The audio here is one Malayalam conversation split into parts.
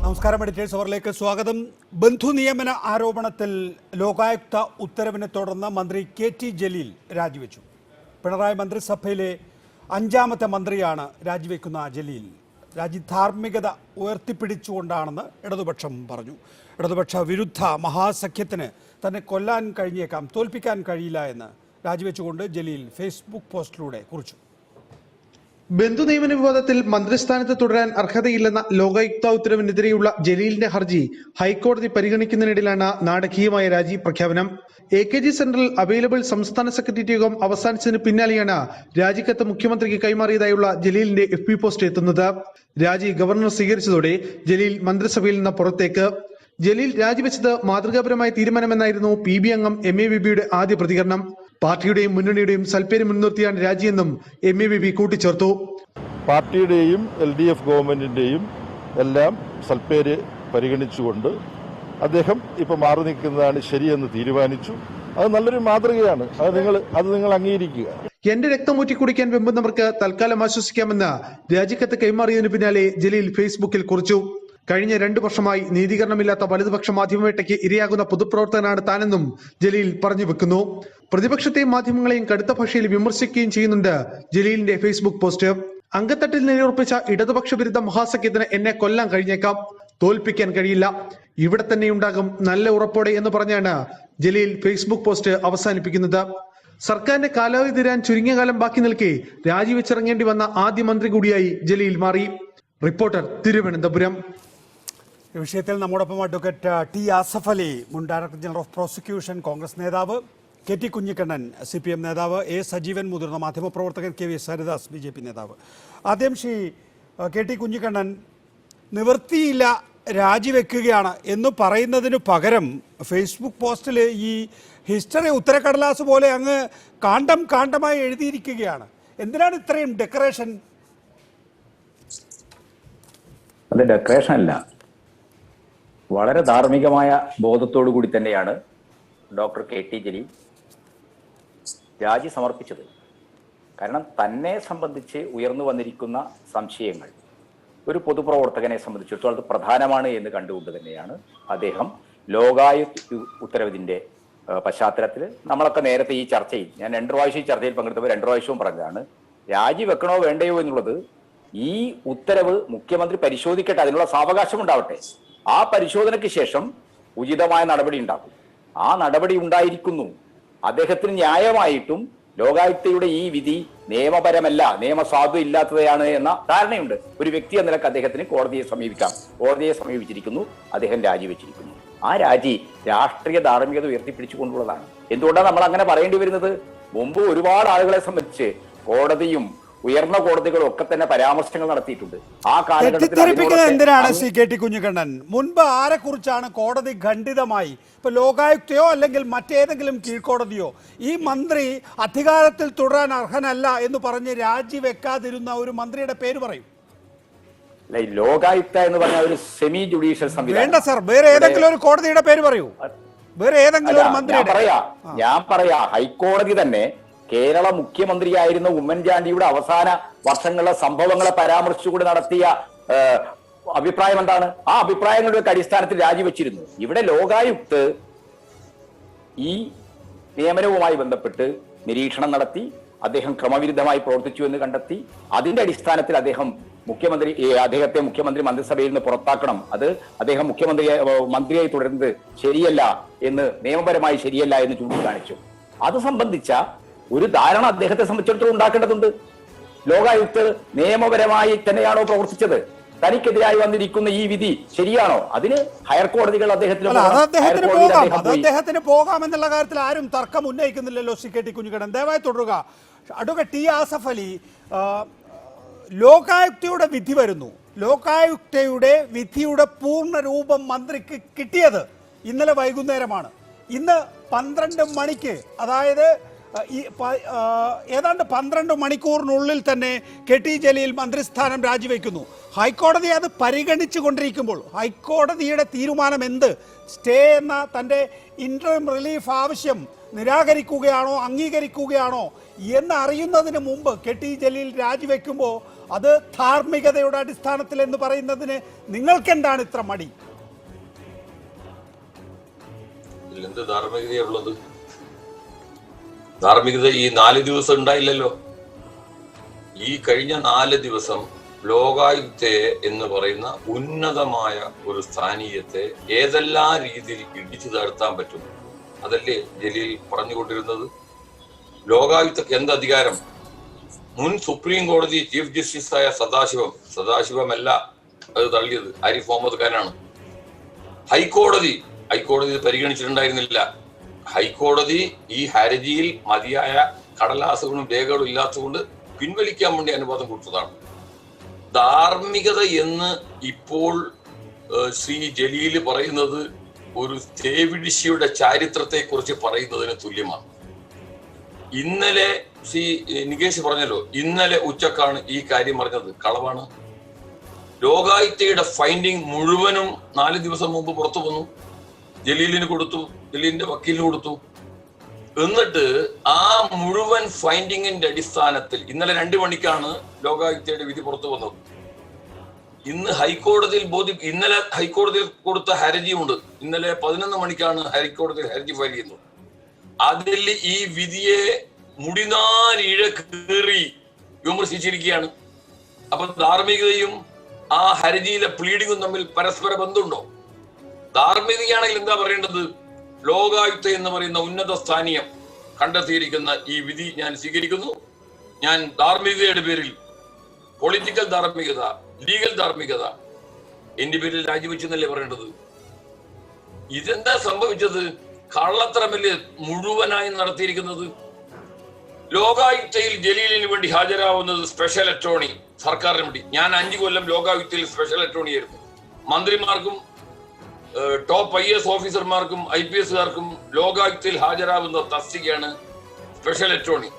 നമസ്കാരം. എഡിറ്റേഴ്സ് അവറിലേക്ക് സ്വാഗതം. ബന്ധു നിയമന ആരോപണത്തിൽ ലോകായുക്ത ഉത്തരവിനെ തുടർന്ന് മന്ത്രി കെ.ടി. ജലീൽ രാജിവെച്ചു. പിണറായി മന്ത്രിസഭയിലെ 5ാമത്തെ മന്ത്രിയാണ് രാജിവെക്കുന്ന ജലീൽ. രാജ്യധാർമ്മികത ഉയർത്തിപ്പിടിച്ചുകൊണ്ടാണെന്ന് ഇടതുപക്ഷം പറഞ്ഞു. ഇടതുപക്ഷ വിരുദ്ധ മഹാസഖ്യത്തിന് തന്നെ കൊല്ലാൻ കഴിഞ്ഞേക്കാം, തോൽപ്പിക്കാൻ കഴിയില്ല എന്ന് രാജിവെച്ചുകൊണ്ട് ജലീൽ ഫേസ്ബുക്ക് പോസ്റ്റിലൂടെ കുറിച്ചു. ബന്ധു നിയമന വിവാദത്തിൽ മന്ത്രിസ്ഥാനത്ത് തുടരാൻ അർഹതയില്ലെന്ന ലോകായുക്ത ഉത്തരവിനെതിരെയുള്ള ജലീലിന്റെ ഹർജി ഹൈക്കോടതി പരിഗണിക്കുന്നതിനിടയിലാണ് നാടകീയമായ രാജി പ്രഖ്യാപനം. AKG സെന്ററിൽ അവൈലബിൾ സംസ്ഥാന സെക്രട്ടേറിയറ്റ് യോഗം അവസാനിച്ചതിന് പിന്നാലെയാണ് രാജിക്കത്ത് മുഖ്യമന്ത്രിക്ക് കൈമാറിയതായുള്ള ജലീലിന്റെ FB പോസ്റ്റ് എത്തുന്നത്. രാജി ഗവർണർ സ്വീകരിച്ചതോടെ ജലീൽ മന്ത്രിസഭയിൽ നിന്ന് പുറത്തേക്ക്. ജലീൽ രാജിവെച്ചത് മാതൃകാപരമായ തീരുമാനമെന്നായിരുന്നു PB അംഗം MABBയുടെ ആദ്യ പ്രതികരണം. പാർട്ടിയുടെയും മുന്നണിയുടെയും സൽപ്പേര് മുൻനിർത്തിയാണ് രാജിയെന്നും MABB കൂട്ടിച്ചേർത്തു. പാർട്ടിയുടെയും LDF ഗവൺമെന്റിന്റെയും എല്ലാം സൽപ്പേര് പരിഗണിച്ചുകൊണ്ട് അദ്ദേഹം ഇപ്പൊ മാറി നിൽക്കുന്നതാണ് ശരിയെന്ന് തീരുമാനിച്ചു. അത് നല്ലൊരു മാതൃകയാണ്. അത് നിങ്ങൾ അംഗീകരിക്കുക. എന്റെ രക്തം ഊറ്റി കുടിക്കാൻ വെമ്പുന്നവർക്ക് തൽക്കാലം ആശ്വസിക്കാമെന്ന് രാജിക്കത്ത് കൈമാറിയതിനു പിന്നാലെ ജലീൽ ഫേസ്ബുക്കിൽ കുറിച്ചു. കഴിഞ്ഞ 2 വർഷമായി നീതീകരണമില്ലാത്ത വലതുപക്ഷ മാധ്യമവേട്ടയ്ക്ക് ഇരയാകുന്ന പൊതുപ്രവർത്തകനാണ് താനെന്നും ജലീൽ പറഞ്ഞു വെക്കുന്നു. പ്രതിപക്ഷത്തെയും മാധ്യമങ്ങളെയും കടുത്ത ഭാഷയിൽ വിമർശിക്കുകയും ചെയ്യുന്നുണ്ട് ജലീലിന്റെ ഫേസ്ബുക്ക് പോസ്റ്റ്. അങ്കത്തട്ടിൽ നിലയുറപ്പിച്ച ഇടതുപക്ഷ വിരുദ്ധ മഹാസഖ്യത്തിന് എന്നെ കൊല്ലാൻ കഴിഞ്ഞേക്കാം, തോൽപ്പിക്കാൻ കഴിയില്ല, ഇവിടെ തന്നെയുണ്ടാകും നല്ല ഉറപ്പോടെ എന്ന് പറഞ്ഞാണ് ജലീൽ ഫേസ്ബുക്ക് പോസ്റ്റ് അവസാനിപ്പിക്കുന്നത്. സർക്കാരിന്റെ കാലാവധി തീരാൻ ചുരുങ്ങിയ കാലം ബാക്കി നിൽക്കെ രാജിവെച്ചിറങ്ങേണ്ടി വന്ന ആദ്യ മന്ത്രി കൂടിയായി ജലീൽ മാറി. റിപ്പോർട്ടർ, തിരുവനന്തപുരം. ഈ വിഷയത്തിൽ നമ്മോടൊപ്പം അഡ്വക്കേറ്റ് T. ആസഫ് അലി, മുൻ director general of prosecution, Congress നേതാവ്, KT കുഞ്ഞിക്കണ്ണൻ, CPM നേതാവ്, A. സജീവൻ, മുതിർന്ന മാധ്യമപ്രവർത്തകൻ, KV ഹരിദാസ്, BJP നേതാവ്. ആദ്യം ശ്രീ KT കുഞ്ഞിക്കണ്ണൻ, നിവൃത്തിയില്ല രാജിവെക്കുകയാണ് എന്ന് പറയുന്നതിന് പകരം ഫേസ്ബുക്ക് പോസ്റ്റിൽ ഈ ഹിസ്റ്ററി ഉത്തരക്കടലാസ് പോലെ അങ്ങ് കാണ്ഡമായി എഴുതിയിരിക്കുകയാണ്. എന്തിനാണ് ഇത്രയും ഡെക്കറേഷൻ? അത് ഡെക്കറേഷൻ അല്ല, വളരെ ധാർമ്മികമായ ബോധത്തോടു കൂടി തന്നെയാണ് ഡോക്ടർ KT ജലീൽ രാജി സമർപ്പിച്ചത്. കാരണം തന്നെ സംബന്ധിച്ച് ഉയർന്നു വന്നിരിക്കുന്ന സംശയങ്ങൾ ഒരു പൊതുപ്രവർത്തകനെ സംബന്ധിച്ചിടത്തോളം അത് പ്രധാനമാണ് എന്ന് കണ്ടുകൊണ്ട് തന്നെയാണ് അദ്ദേഹം ലോകായുക്ത ഉത്തരവിന്റെ പശ്ചാത്തലത്തിൽ നമ്മളൊക്കെ നേരത്തെ ഈ ചർച്ചയിൽ, ഞാൻ 2 പ്രാവശ്യം ഈ ചർച്ചയിൽ പങ്കെടുത്തപ്പോൾ 2 പ്രാവശ്യവും പറഞ്ഞതാണ്, രാജി വെക്കണോ വേണ്ടയോ എന്നുള്ളത് ഈ ഉത്തരവ് മുഖ്യമന്ത്രി പരിശോധിക്കട്ടെ, അതിനുള്ള സാവകാശം ഉണ്ടാവട്ടെ. ആ പരിശോധനയ്ക്ക് ശേഷം ഉചിതമായ നടപടി ഉണ്ടാകും. ആ നടപടി ഉണ്ടായിരിക്കുന്നു. അദ്ദേഹത്തിന് ന്യായമായിട്ടും ലോകായുക്തയുടെ ഈ വിധി നിയമപരമല്ല, നിയമസാധു ഇല്ലാത്തതാണ് എന്ന ധാരണയുണ്ട്. ഒരു വ്യക്തി എന്ന നിലക്ക് അദ്ദേഹത്തിന് കോടതിയെ സമീപിക്കാം. കോടതിയെ സമീപിച്ചിരിക്കുന്നു, അദ്ദേഹം രാജിവെച്ചിരിക്കുന്നു. ആ രാജി രാഷ്ട്രീയ ധാർമ്മികത ഉയർത്തിപ്പിടിച്ചുകൊണ്ടുള്ളതാണ്. എന്തുകൊണ്ടാണ് നമ്മൾ അങ്ങനെ പറയേണ്ടി വരുന്നത്? മുമ്പ് ഒരുപാട് ആളുകളെ സംബന്ധിച്ച് കോടതിയും ഉയർന്ന കോടതികളും ഒക്കെ തന്നെ പരാമർശങ്ങൾ നടത്തിയിട്ടുണ്ട്. ആ കാലഘട്ടത്തിൽ എന്തിനാണ് KT കുഞ്ഞിക്കണ്ണൻ, മുൻപ് ആരെ കുറിച്ചാണ് കോടതി ഖണ്ഡിതമായി, ഇപ്പൊ ലോകായുക്തയോ അല്ലെങ്കിൽ മറ്റേതെങ്കിലും കീഴ്ക്കോടതിയോ ഈ മന്ത്രി അധികാരത്തിൽ തുടരാൻ അർഹനല്ല എന്ന് പറഞ്ഞ് രാജിവെക്കാതിരുന്ന ഒരു മന്ത്രിയുടെ പേര് പറയും? ലോകായുക്ത എന്ന് പറഞ്ഞ ഒരു സെമി ജുഡീഷ്യൽ സംവിധാനം. വേണ്ട സർ, വേറെ ഏതെങ്കിലും ഒരു കോടതിയുടെ പേര് പറയൂ. വേറെ ഏതെങ്കിലും ഒരു മന്ത്രി. ഞാൻ പറയാ, ഹൈക്കോടതി തന്നെ കേരള മുഖ്യമന്ത്രിയായിരുന്ന ഉമ്മൻചാണ്ടിയുടെ അവസാന വർഷങ്ങളിലെ സംഭവങ്ങളെ പരാമർശിച്ചുകൂടി നടത്തിയ അഭിപ്രായം എന്താണ്? ആ അഭിപ്രായങ്ങളുടെ അടിസ്ഥാനത്തിൽ രാജിവെച്ചിരുന്നു. ഇവിടെ ലോകായുക്ത ഈ നിയമനവുമായി ബന്ധപ്പെട്ട് നിരീക്ഷണം നടത്തി അദ്ദേഹം ക്രമവിരുദ്ധമായി പ്രവർത്തിച്ചു എന്ന് കണ്ടെത്തി. അതിന്റെ അടിസ്ഥാനത്തിൽ അദ്ദേഹത്തെ മുഖ്യമന്ത്രി മന്ത്രിസഭയിൽ നിന്ന് പുറത്താക്കണം, അത് അദ്ദേഹം മന്ത്രിയായി തുടരുന്നത് ശരിയല്ല എന്ന്, നിയമപരമായി ശരിയല്ല എന്ന് ചൂണ്ടിക്കാണിച്ചു. അത് സംബന്ധിച്ച ഒരു ധാരണ അദ്ദേഹത്തെ സംബന്ധിച്ചിടത്തോളം ഉണ്ടാക്കേണ്ടതുണ്ട്. ലോകായുക്ത നിയമപരമായി തന്നെയാണോ പ്രവർത്തിച്ചത്? തനിക്കെതിരായി വന്നിരിക്കുന്ന ഈ വിധി ശരിയാണോ? അതിന് ഹയർകോടതികൾ അദ്ദേഹത്തിന് പോകാമെന്നുള്ള കാര്യത്തിൽ ആരും തർക്കം ഉന്നയിക്കുന്നില്ലല്ലോ. KT കുഞ്ഞിക്കണ്ണൻ, ദയവായി തുടരുക. Advocate T. ആസഫ് അലി, ലോകായുക്തയുടെ വിധി വരുന്നു. ലോകായുക്തയുടെ വിധിയുടെ പൂർണ്ണ രൂപം മന്ത്രിക്ക് കിട്ടിയത് ഇന്നലെ വൈകുന്നേരമാണ്. ഇന്ന് 12 മണിക്ക്, അതായത് ഏതാണ്ട് 12 മണിക്കൂറിനുള്ളിൽ തന്നെ KT ജലീൽ മന്ത്രിസ്ഥാനം രാജിവെക്കുന്നു. ഹൈക്കോടതി അത് പരിഗണിച്ചു കൊണ്ടിരിക്കുമ്പോൾ ഹൈക്കോടതിയുടെ തീരുമാനം എന്ത്? സ്റ്റേ എന്ന തൻ്റെ ഇൻട്രീം റിലീഫ് ആവശ്യം നിരാകരിക്കുകയാണോ അംഗീകരിക്കുകയാണോ എന്നറിയുന്നതിന് മുമ്പ് കെ.ടി. ജലീൽ രാജിവെക്കുമ്പോൾ അത് ധാർമ്മികതയുടെ അടിസ്ഥാനത്തിൽ എന്ന് പറയുന്നതിന് നിങ്ങൾക്കെന്താണ് ഇത്ര മടി? എന്ത് ധാർമ്മികതയുള്ളത്? ധാർമ്മികത ഈ 4 ദിവസം ഉണ്ടായില്ലല്ലോ. ഈ കഴിഞ്ഞ 4 ദിവസം ലോകായുക്തയെ എന്ന് പറയുന്ന ഉന്നതമായ ഒരു സ്ഥാനീയത്തെ ഏതെല്ലാം രീതിയിൽ ഇടിച്ചു താഴ്ത്താൻ പറ്റും അതല്ലേ ജലീൽ പറഞ്ഞുകൊണ്ടിരുന്നത്. ലോകായുക്തക്ക് എന്ത് അധികാരം? മുൻ സുപ്രീം കോടതി ചീഫ് ജസ്റ്റിസായ സദാശിവമല്ല അത് തള്ളിയത്, ആരിഫ് മുഹമ്മദ് ഖാനാണ്. ഹൈക്കോടതി പരിഗണിച്ചിട്ടുണ്ടായിരുന്നില്ല. ഹൈക്കോടതി ഈ ഹർജിയിൽ മതിയായ കടലാസുകളും രേഖകളും ഇല്ലാത്തതുകൊണ്ട് പിൻവലിക്കാൻ വേണ്ടി അനുവാദം കൊടുത്തതാണ്. ധാർമ്മികത എന്ന് ഇപ്പോൾ ശ്രീ ജലീല് പറയുന്നത് ഒരു തേവിടിശിയുടെ ചാരിത്രത്തെ കുറിച്ച് പറയുന്നതിന് തുല്യമാണ്. ഇന്നലെ ശ്രീ നികേഷ് പറഞ്ഞല്ലോ, ഇന്നലെ ഉച്ചക്കാണ് ഈ കാര്യം പറഞ്ഞത്. കളവാണ്. ലോകായുക്തയുടെ ഫൈൻഡിങ് മുഴുവനും 4 ദിവസം മുമ്പ് പുറത്തു വന്നു. ജലീലിന് കൊടുത്തു, ജലീലിന്റെ വക്കീലിന് കൊടുത്തു. എന്നിട്ട് ആ മുഴുവൻ ഫൈൻഡിങ്ങിന്റെ അടിസ്ഥാനത്തിൽ ഇന്നലെ 2 മണിക്കാണ് ലോകായുക്തയുടെ വിധി പുറത്തു വന്നത്. ഇന്ന് ഇന്നലെ ഹൈക്കോടതിയിൽ കൊടുത്ത ഹർജിയുണ്ട്. ഇന്നലെ 11 മണിക്കാണ് ഹൈക്കോടതിയിൽ ഹർജി ഫയൽ ചെയ്യുന്നത്. അതിൽ ഈ വിധിയെ മുടിനാരിഴ കീറി വിമർശിച്ചിരിക്കുകയാണ്. അപ്പൊ ധാർമ്മികതയും ആ ഹർജിയിലെ പ്ലീഡിങ്ങും തമ്മിൽ പരസ്പര ബന്ധമുണ്ടോ? ധാർമ്മികതയാണെങ്കിൽ എന്താ പറയേണ്ടത്? ലോകായുക്ത എന്ന് പറയുന്ന ഉന്നത സ്ഥാനീയം കണ്ടെത്തിയിരിക്കുന്ന ഈ വിധി ഞാൻ സ്വീകരിക്കുന്നു. ഞാൻ ധാർമ്മികതയുടെ പേരിൽ, പൊളിറ്റിക്കൽ ധാർമ്മികത, ലീഗൽ ധാർമ്മികത, എന്റെ പേരിൽ രാജിവെച്ചെന്നല്ലേ പറയേണ്ടത്? ഇതെന്താ സംഭവിച്ചത്? കള്ളത്തരമല്ലേ മുഴുവനായി നടത്തിയിരിക്കുന്നത്. ലോകായുക്തയിൽ ജലീലിന് വേണ്ടി ഹാജരാവുന്നത് സ്പെഷ്യൽ അറ്റോർണി, സർക്കാരിന് വേണ്ടി. ഞാൻ 5 കൊല്ലം ലോകായുക്തയിൽ സ്പെഷ്യൽ അറ്റോർണി ആയിരുന്നു. മന്ത്രിമാർക്കും ടോപ്പ് IAS ഓഫീസർമാർക്കും IPSകാർക്കും ലോകായുക്തയിൽ ഹാജരാകുന്ന തസ്തികയാണ് സ്പെഷ്യൽ അറ്റോർണി.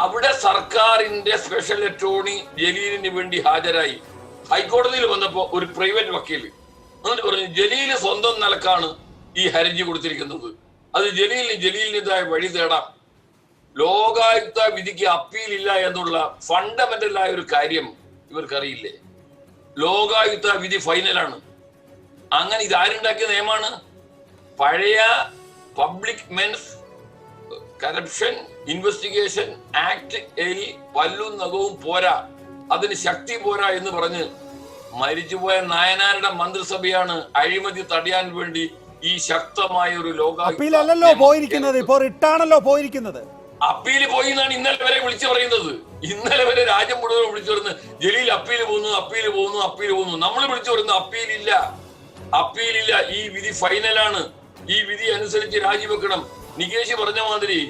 അവിടെ സർക്കാരിന്റെ സ്പെഷ്യൽ അറ്റോർണി ജലീലിന് വേണ്ടി ഹാജരായി. ഹൈക്കോടതിയിൽ വന്നപ്പോ ഒരു പ്രൈവറ്റ് വക്കീല് എന്നിട്ട് പറഞ്ഞു, ജലീല് സ്വന്തം നിലക്കാണ് ഈ ഹർജി കൊടുത്തിരിക്കുന്നത്, അത് ജലീലിൻ്റെതായ വഴി തേടാം. ലോകായുക്ത വിധിക്ക് അപ്പീൽ ഇല്ല എന്നുള്ള ഫണ്ടമെന്റൽ ആയ ഒരു കാര്യം ഇവർക്കറിയില്ലേ? ലോകായുക്ത വിധി ഫൈനലാണ്. അങ്ങനെ ഇതാരുണ്ടാക്കിയ നിയമമാണ്? പഴയ public men's corruption investigation act പല്ലും നഖവും പോരാ, അതിന് ശക്തി പോരാ എന്ന് പറഞ്ഞ് മരിച്ചുപോയ നായനാരുടെ മന്ത്രിസഭയാണ് അഴിമതി തടയാൻ വേണ്ടി ഈ ശക്തമായ ഒരു ലോകായുക്ത പോയിരിക്കുന്നത്. ഇപ്പോൾ റിട്ടാണല്ലോ പോയിരിക്കുന്നത്. അപ്പീല് പോയി എന്നാണ് ഇന്നലെ വരെ വിളിച്ചു പറയുന്നത്. ഇന്നലെ വരെ രാജ്യം മുഴുവൻ വിളിച്ചു പറയുന്നത് ജലീൽ അപ്പീല് പോകുന്നു. നമ്മൾ വിളിച്ചു പറയുന്നത് അപ്പീലില്ല. ഈ വിധി ഫൈനലാണ്. ഈ വിധി അനുസരിച്ച് രാജിവെക്കണം. നികേഷ് പറഞ്ഞ മാതിരി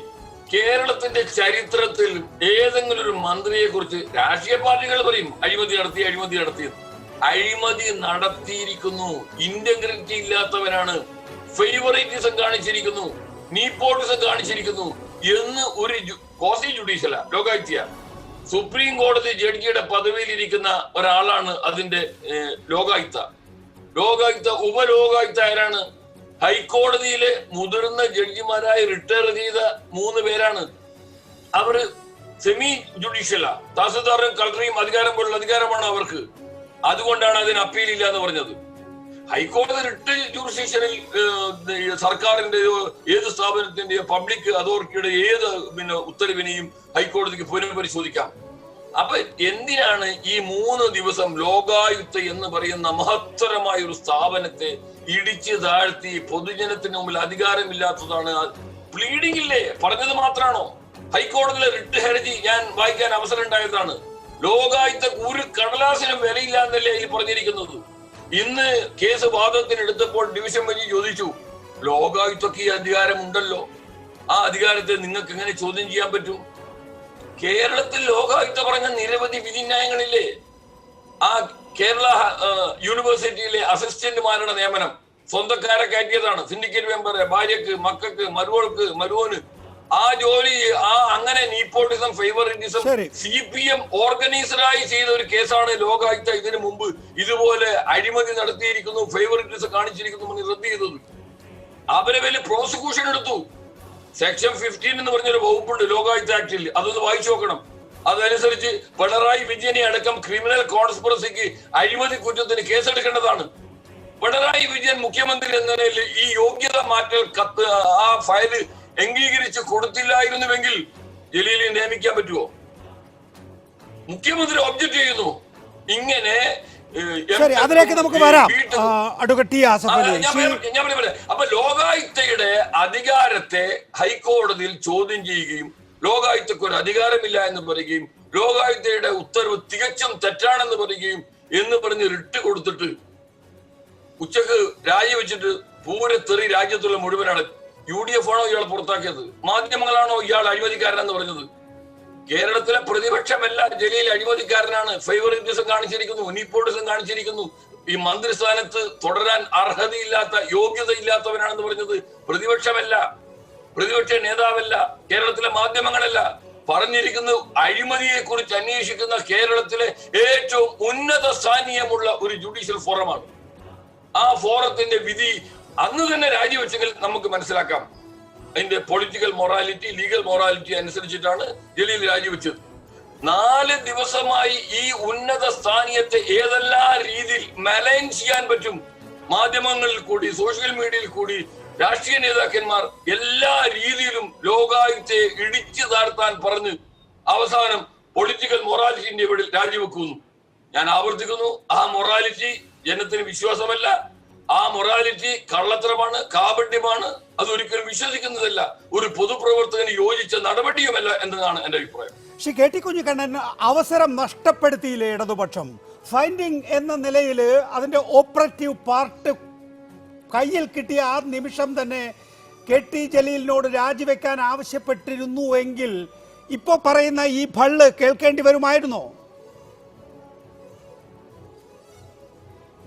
കേരളത്തിന്റെ ചരിത്രത്തിൽ ഏതെങ്കിലും ഒരു മന്ത്രിയെ കുറിച്ച് രാഷ്ട്രീയ പാർട്ടികൾ പറയും അഴിമതി നടത്തിയിരിക്കുന്നു, ഇന്റഗ്രിറ്റി ഇല്ലാത്തവനാണ്, ഫേവറിറ്റിസം കാണിച്ചിരിക്കുന്നു, നീപ്പോട്ടിസം കാണിച്ചിരിക്കുന്നു എന്ന് ഒരു കോസി ജുഡീഷ്യല ലോകായുക്ത സുപ്രീം കോടതി ജഡ്ജിയുടെ പദവിയിൽ ഇരിക്കുന്ന ഒരാളാണ് അതിന്റെ ലോകായുക്ത ഉപലോകായുക്ത ആരാണ്? ഹൈക്കോടതിയിലെ മുതിർന്ന ജഡ്ജിമാരായി റിട്ടയർ ചെയ്ത 3 പേരാണ്. അവര് സെമി ജുഡീഷ്യല, തഹസിൽദാറും കളക്ടറേയും അധികാരം പോലുള്ള അധികാരമാണ് അവർക്ക്. അതുകൊണ്ടാണ് അതിന് അപ്പീൽ ഇല്ല എന്ന് പറഞ്ഞത്. ഹൈക്കോടതി റിട്ട് ജുറിസ്ഡിക്ഷനിൽ സർക്കാരിന്റെയോ ഏത് സ്ഥാപനത്തിന്റെയോ പബ്ലിക് അതോറിറ്റിയുടെ ഏത് ഉത്തരവിനെയും ഹൈക്കോടതിക്ക് പുനഃപരിശോധിക്കാം. അപ്പൊ എന്തിനാണ് ഈ 3 ദിവസം ലോകായുക്ത എന്ന് പറയുന്ന മഹത്തരമായ ഒരു സ്ഥാപനത്തെ ഇടിച്ചു താഴ്ത്തി പൊതുജനത്തിന് മുമ്പിൽ അധികാരമില്ലാത്തതാണ്? പ്ലീഡിംഗ് ഇല്ലേ? പറഞ്ഞത് മാത്രമാണോ? ഹൈക്കോടതിയിലെ റിട്ട് ഹർജി ഞാൻ വായിക്കാൻ അവസരം ഉണ്ടായതാണ്. ലോകായുക്ത ഒരു കടലാസിനും വിലയില്ല എന്നല്ലേ ഇതിൽ പറഞ്ഞിരിക്കുന്നത്. ഇന്ന് കേസ് വാദത്തിന് എടുത്തപ്പോൾ ഡിവിഷൻ ബെഞ്ച് ചോദിച്ചു, ലോകായുക്തക്ക് ഈ അധികാരം ഉണ്ടല്ലോ, ആ അധികാരത്തെ നിങ്ങൾക്ക് എങ്ങനെ ചോദ്യം ചെയ്യാൻ പറ്റും? കേരളത്തിൽ ലോകായുക്ത പറഞ്ഞ നിരവധി വിധിന്യായങ്ങളില്ലേ? ആ കേരള യൂണിവേഴ്സിറ്റിയിലെ അസിസ്റ്റന്റുമാരുടെ നിയമനം സ്വന്തക്കാരെ കയറ്റിയതാണ്. സിൻഡിക്കേറ്റ് മെമ്പറെ, ഭാര്യക്ക്, മക്കൾക്ക്, മരുവോന് ആ ജോലി അങ്ങനെ നീപ്പോട്ടിസം ഫേവറിറ്റിസം CPM ഓർഗനൈസറായി ചെയ്ത ഒരു കേസാണ് ലോകായുക്ത ഇതിനു മുമ്പ് ഇതുപോലെ അഴിമതി നടത്തിയിരിക്കുന്നു, ഫേവറിറ്റിസം കാണിച്ചിരിക്കുന്നു എന്ന് റദ്ദ് ചെയ്തത്. അവരെ വലിയ പ്രോസിക്യൂഷൻ എടുത്തു. സെക്ഷൻ 15 എന്ന് പറഞ്ഞൊരു വകുപ്പുണ്ട് ലോകായുക്ത ആക്ടിൽ, അതൊന്ന് വായിച്ചു നോക്കണം. അതനുസരിച്ച് പിണറായി വിജയനെ അടക്കം ക്രിമിനൽ കോൺസ്പിറസിക്ക് അഴിമതി കുറ്റത്തിന് കേസെടുക്കേണ്ടതാണ്. പിണറായി വിജയൻ മുഖ്യമന്ത്രി എന്ന നിലയിൽ ഈ യോഗ്യത മാറ്റൽ കത്ത് ആ ഫയല് അംഗീകരിച്ച് കൊടുത്തില്ലായിരുന്നുവെങ്കിൽ ജലീലിനെ നിയമിക്കാൻ പറ്റുമോ? മുഖ്യമന്ത്രി ഒബ്ജക്ട് ചെയ്യുന്നു. ഇങ്ങനെ ശരി, അതിലേക്ക് നമുക്ക് വരാം. അഡ്വക്കേറ്റ് ടി ആസഫ് അലി, ഞാൻ പറയാം. അപ്പൊ ലോകായുക്തയുടെ അധികാരത്തെ ഹൈക്കോടതിയിൽ ചോദ്യം ചെയ്യുകയും ലോകായുക്തക്ക് ഒരു അധികാരമില്ല എന്ന് പറയുകയും ലോകായുക്തയുടെ ഉത്തരവ് തികച്ചും തെറ്റാണെന്ന് പറയുകയും എന്ന് പറഞ്ഞ് റിട്ട് കൊടുത്തിട്ട് ഉച്ചക്ക് രാജിവെച്ചിട്ട് പൂരത്തെറി രാജ്യത്തുള്ള മുഴുവനാണ്. UDF ആണോ ഇയാൾ പുറത്താക്കിയത്? മാധ്യമങ്ങളാണോ ഇയാൾ അഴിമതിക്കാരനെന്ന് പറഞ്ഞത്? കേരളത്തിലെ പ്രതിപക്ഷമല്ല ജലീൽ അഴിമതിക്കാരനാണ്, ഫേവറിറ്റിസം കാണിച്ചിരിക്കുന്നു, നീപ്പോട്ടിസം കാണിച്ചിരിക്കുന്നു, ഈ മന്ത്രിസ്ഥാനത്ത് തുടരാൻ അർഹതയില്ലാത്ത യോഗ്യതയില്ലാത്തവനാണെന്ന് പറഞ്ഞത് പ്രതിപക്ഷമല്ല, പ്രതിപക്ഷ നേതാവല്ല, കേരളത്തിലെ മാധ്യമങ്ങളല്ല. പറഞ്ഞിരിക്കുന്നത് അഴിമതിയെ കുറിച്ച് അന്വേഷിക്കുന്ന കേരളത്തിലെ ഏറ്റവും ഉന്നത സ്ഥാനീയമുള്ള ഒരു ജുഡീഷ്യൽ ഫോറമാണ്. ആ ഫോറത്തിന്റെ വിധി അന്ന് തന്നെ രാജിവെച്ചെങ്കിൽ നമുക്ക് മനസ്സിലാക്കാം. അതിന്റെ പൊളിറ്റിക്കൽ മൊറാലിറ്റി, ലീഗൽ മൊറാലിറ്റി അനുസരിച്ചിട്ടാണ് ജലീൽ രാജിവെച്ചത്. 4 ദിവസമായി ഈ ഉന്നത സ്ഥാനീയത്തെ ഏതെല്ലാം രീതിയിൽ മലൈൻ ചെയ്യാൻ പറ്റും, മാധ്യമങ്ങളിൽ കൂടി സോഷ്യൽ മീഡിയയിൽ കൂടി രാഷ്ട്രീയ നേതാക്കന്മാർ എല്ലാ രീതിയിലും ലോകായുക്തയെ ഇടിച്ചു താഴ്ത്താൻ പറഞ്ഞ് അവസാനം പൊളിറ്റിക്കൽ മൊറാലിറ്റിന്റെ ഇവിടെ രാജിവെക്കുന്നു. ഞാൻ ആവർത്തിക്കുന്നു, ആ മൊറാലിറ്റി ജനത്തിന് വിശ്വാസമല്ല, ആ മൊറാലിറ്റി കള്ളത്തരമാണ്, കാപട്യമാണ്, അതൊരിക്കലും വിശ്വസിക്കുന്നതല്ല, ഒരു പൊതുപ്രവർത്തകന് യോജിച്ച നടപടിയുമല്ല എന്നതാണ് എന്റെ അഭിപ്രായം. ശ്രീ കെ ടി കുഞ്ഞിക്കണ്ണൻ, അവസരം നഷ്ടപ്പെടുത്തിയില്ലേ ഇടതുപക്ഷം? ഫൈൻഡിങ് എന്ന നിലയിൽ അതിന്റെ ഓപ്പറേറ്റീവ് പാർട്ട് കയ്യിൽ കിട്ടിയ ആ നിമിഷം തന്നെ കെ ടി ജലീലിനോട് രാജിവെക്കാൻ ആവശ്യപ്പെട്ടിരുന്നുവെങ്കിൽ ഇപ്പോ പറയുന്ന ഈ ഭള്ള് കേൾക്കേണ്ടി വരുമായിരുന്നോ?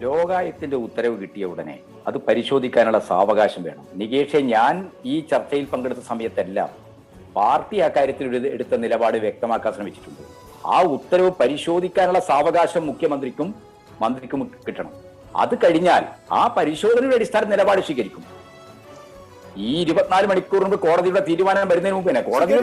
ലോകായുക്തത്തിന്റെ ഉത്തരവ് കിട്ടിയ ഉടനെ അത് പരിശോധിക്കാനുള്ള സാവകാശം വേണം. നികേഷെ, ഞാൻ ഈ ചർച്ചയിൽ പങ്കെടുത്ത സമയത്തെല്ലാം പാർട്ടി അക്കാര്യത്തിൽ എടുത്ത നിലപാട് വ്യക്തമാക്കാൻ ശ്രമിച്ചിട്ടുണ്ട്. ആ ഉത്തരവ് പരിശോധിക്കാനുള്ള സാവകാശം മുഖ്യമന്ത്രിക്കും മന്ത്രിക്കും കിട്ടണം. അത് കഴിഞ്ഞാൽ ആ പരിശോധനയുടെ അടിസ്ഥാന നിലപാട് സ്വീകരിക്കും. ഈ 24 മണിക്കൂറിന് കോടതിയുടെ തീരുമാനം വരുന്നതിന് മുമ്പ് തന്നെ കോടതി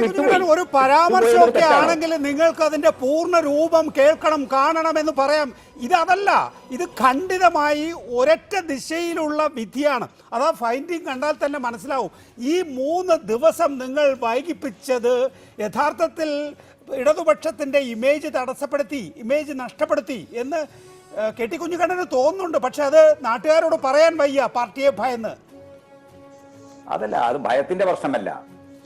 ഒരു പരാമർശമൊക്കെ ആണെങ്കിൽ നിങ്ങൾക്ക് അതിന്റെ പൂർണ്ണ രൂപം കേൾക്കണം, കാണണം എന്ന് പറയാം. ഇതല്ല, ഇത് ഖണ്ഡിതമായി ഒരൊറ്റ ദിശയിലുള്ള വിധിയാണ്. അതാ ഫൈൻഡിങ് കണ്ടാൽ തന്നെ മനസ്സിലാവും. ഈ 3 ദിവസം നിങ്ങൾ വൈകിപ്പിച്ചത് യഥാർത്ഥത്തിൽ ഇടതുപക്ഷത്തിന്റെ ഇമേജ് തടസ്സപ്പെടുത്തി, ഇമേജ് നഷ്ടപ്പെടുത്തി എന്ന് കെ ടി കുഞ്ഞിക്കണ്ണന് തോന്നുന്നുണ്ട്. പക്ഷെ അത് നാട്ടുകാരോട് പറയാൻ വയ്യ, പാർട്ടിയെ ഭയന്ന്. അതല്ല, അത് ഭയത്തിന്റെ പ്രശ്നമല്ല.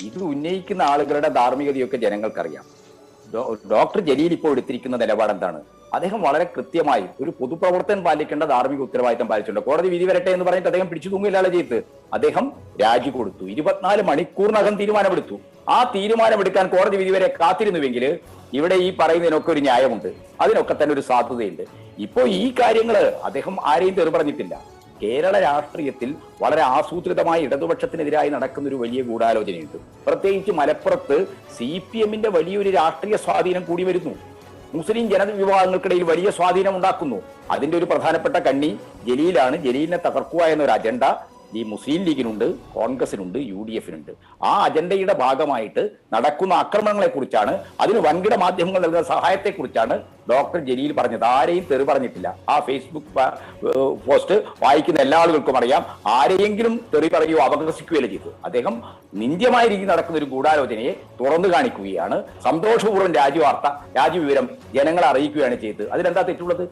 ഇത് ഉന്നയിക്കുന്ന ആളുകളുടെ ധാർമ്മികതയൊക്കെ ജനങ്ങൾക്കറിയാം. ഡോക്ടർ ജലീൽ ഇപ്പോൾ എടുത്തിരിക്കുന്ന നിലപാട് എന്താണ്? അദ്ദേഹം വളരെ കൃത്യമായി ഒരു പൊതുപ്രവർത്തകൻ പാലിക്കേണ്ട ധാർമ്മിക ഉത്തരവാദിത്തം പാലിച്ചിട്ടുണ്ട്. കോടതി വിധി വരട്ടെ എന്ന് പറഞ്ഞിട്ട് അദ്ദേഹം പിടിച്ചു തൂങ്ങില്ലാതെ ചെയ്ത് അദ്ദേഹം രാജി കൊടുത്തു. 24 മണിക്കൂറിനകം തീരുമാനമെടുത്തു. ആ തീരുമാനമെടുക്കാൻ കോടതി വിധി വരെ കാത്തിരുന്നുവെങ്കിൽ ഇവിടെ ഈ പറയുന്നതിനൊക്കെ ഒരു ന്യായമുണ്ട്, അതിനൊക്കെ തന്നെ ഒരു സാധ്യതയുണ്ട്. ഇപ്പോ ഈ കാര്യങ്ങള് അദ്ദേഹം ആരെയും തെറി പറഞ്ഞിട്ടില്ല. കേരള രാഷ്ട്രീയത്തിൽ വളരെ ആസൂത്രിതമായി ഇടതുപക്ഷത്തിനെതിരായി നടക്കുന്ന ഒരു വലിയ ഗൂഢാലോചനയുണ്ട്. പ്രത്യേകിച്ച് മലപ്പുറത്ത് CPM-ന്റെ വലിയൊരു രാഷ്ട്രീയ സ്വാധീനം കൂടി വരുന്നു. മുസ്ലിം ജനവിഭാഗങ്ങൾക്കിടയിൽ വലിയ സ്വാധീനം ഉണ്ടാക്കുന്നു. അതിന്റെ ഒരു പ്രധാനപ്പെട്ട കണ്ണി ജലീലാണ്. ജലീലിനെ തകർക്കുക എന്നൊരു അജണ്ട ഈ മുസ്ലിം ലീഗിനുണ്ട്, കോൺഗ്രസിനുണ്ട്, UDF-നുണ്ട്. ആ അജണ്ടയുടെ ഭാഗമായിട്ട് നടക്കുന്ന ആക്രമണങ്ങളെ കുറിച്ചാണ്, അതിന് വൻകിട മാധ്യമങ്ങൾ നൽകുന്ന സഹായത്തെ കുറിച്ചാണ് ഡോക്ടർ ജലീൽ പറഞ്ഞത്. ആരെയും തെറി പറഞ്ഞിട്ടില്ല. ആ ഫേസ്ബുക്ക് പോസ്റ്റ് വായിക്കുന്ന എല്ലാ ആളുകൾക്കും അറിയാം. ആരെയെങ്കിലും തെറി പറയുകയോ അപകർഷിക്കുകയോ ചെയ്തു. അദ്ദേഹം നിന്ദ്യമായ രീതിയിൽ നടക്കുന്ന ഒരു ഗൂഢാലോചനയെ തുറന്നു കാണിക്കുകയാണ്. സന്തോഷപൂർവ്വം രാജ്യവിവരം ജനങ്ങളെ അറിയിക്കുകയാണ് ചെയ്തത്. അതിലെന്താ തെറ്റുള്ളത്?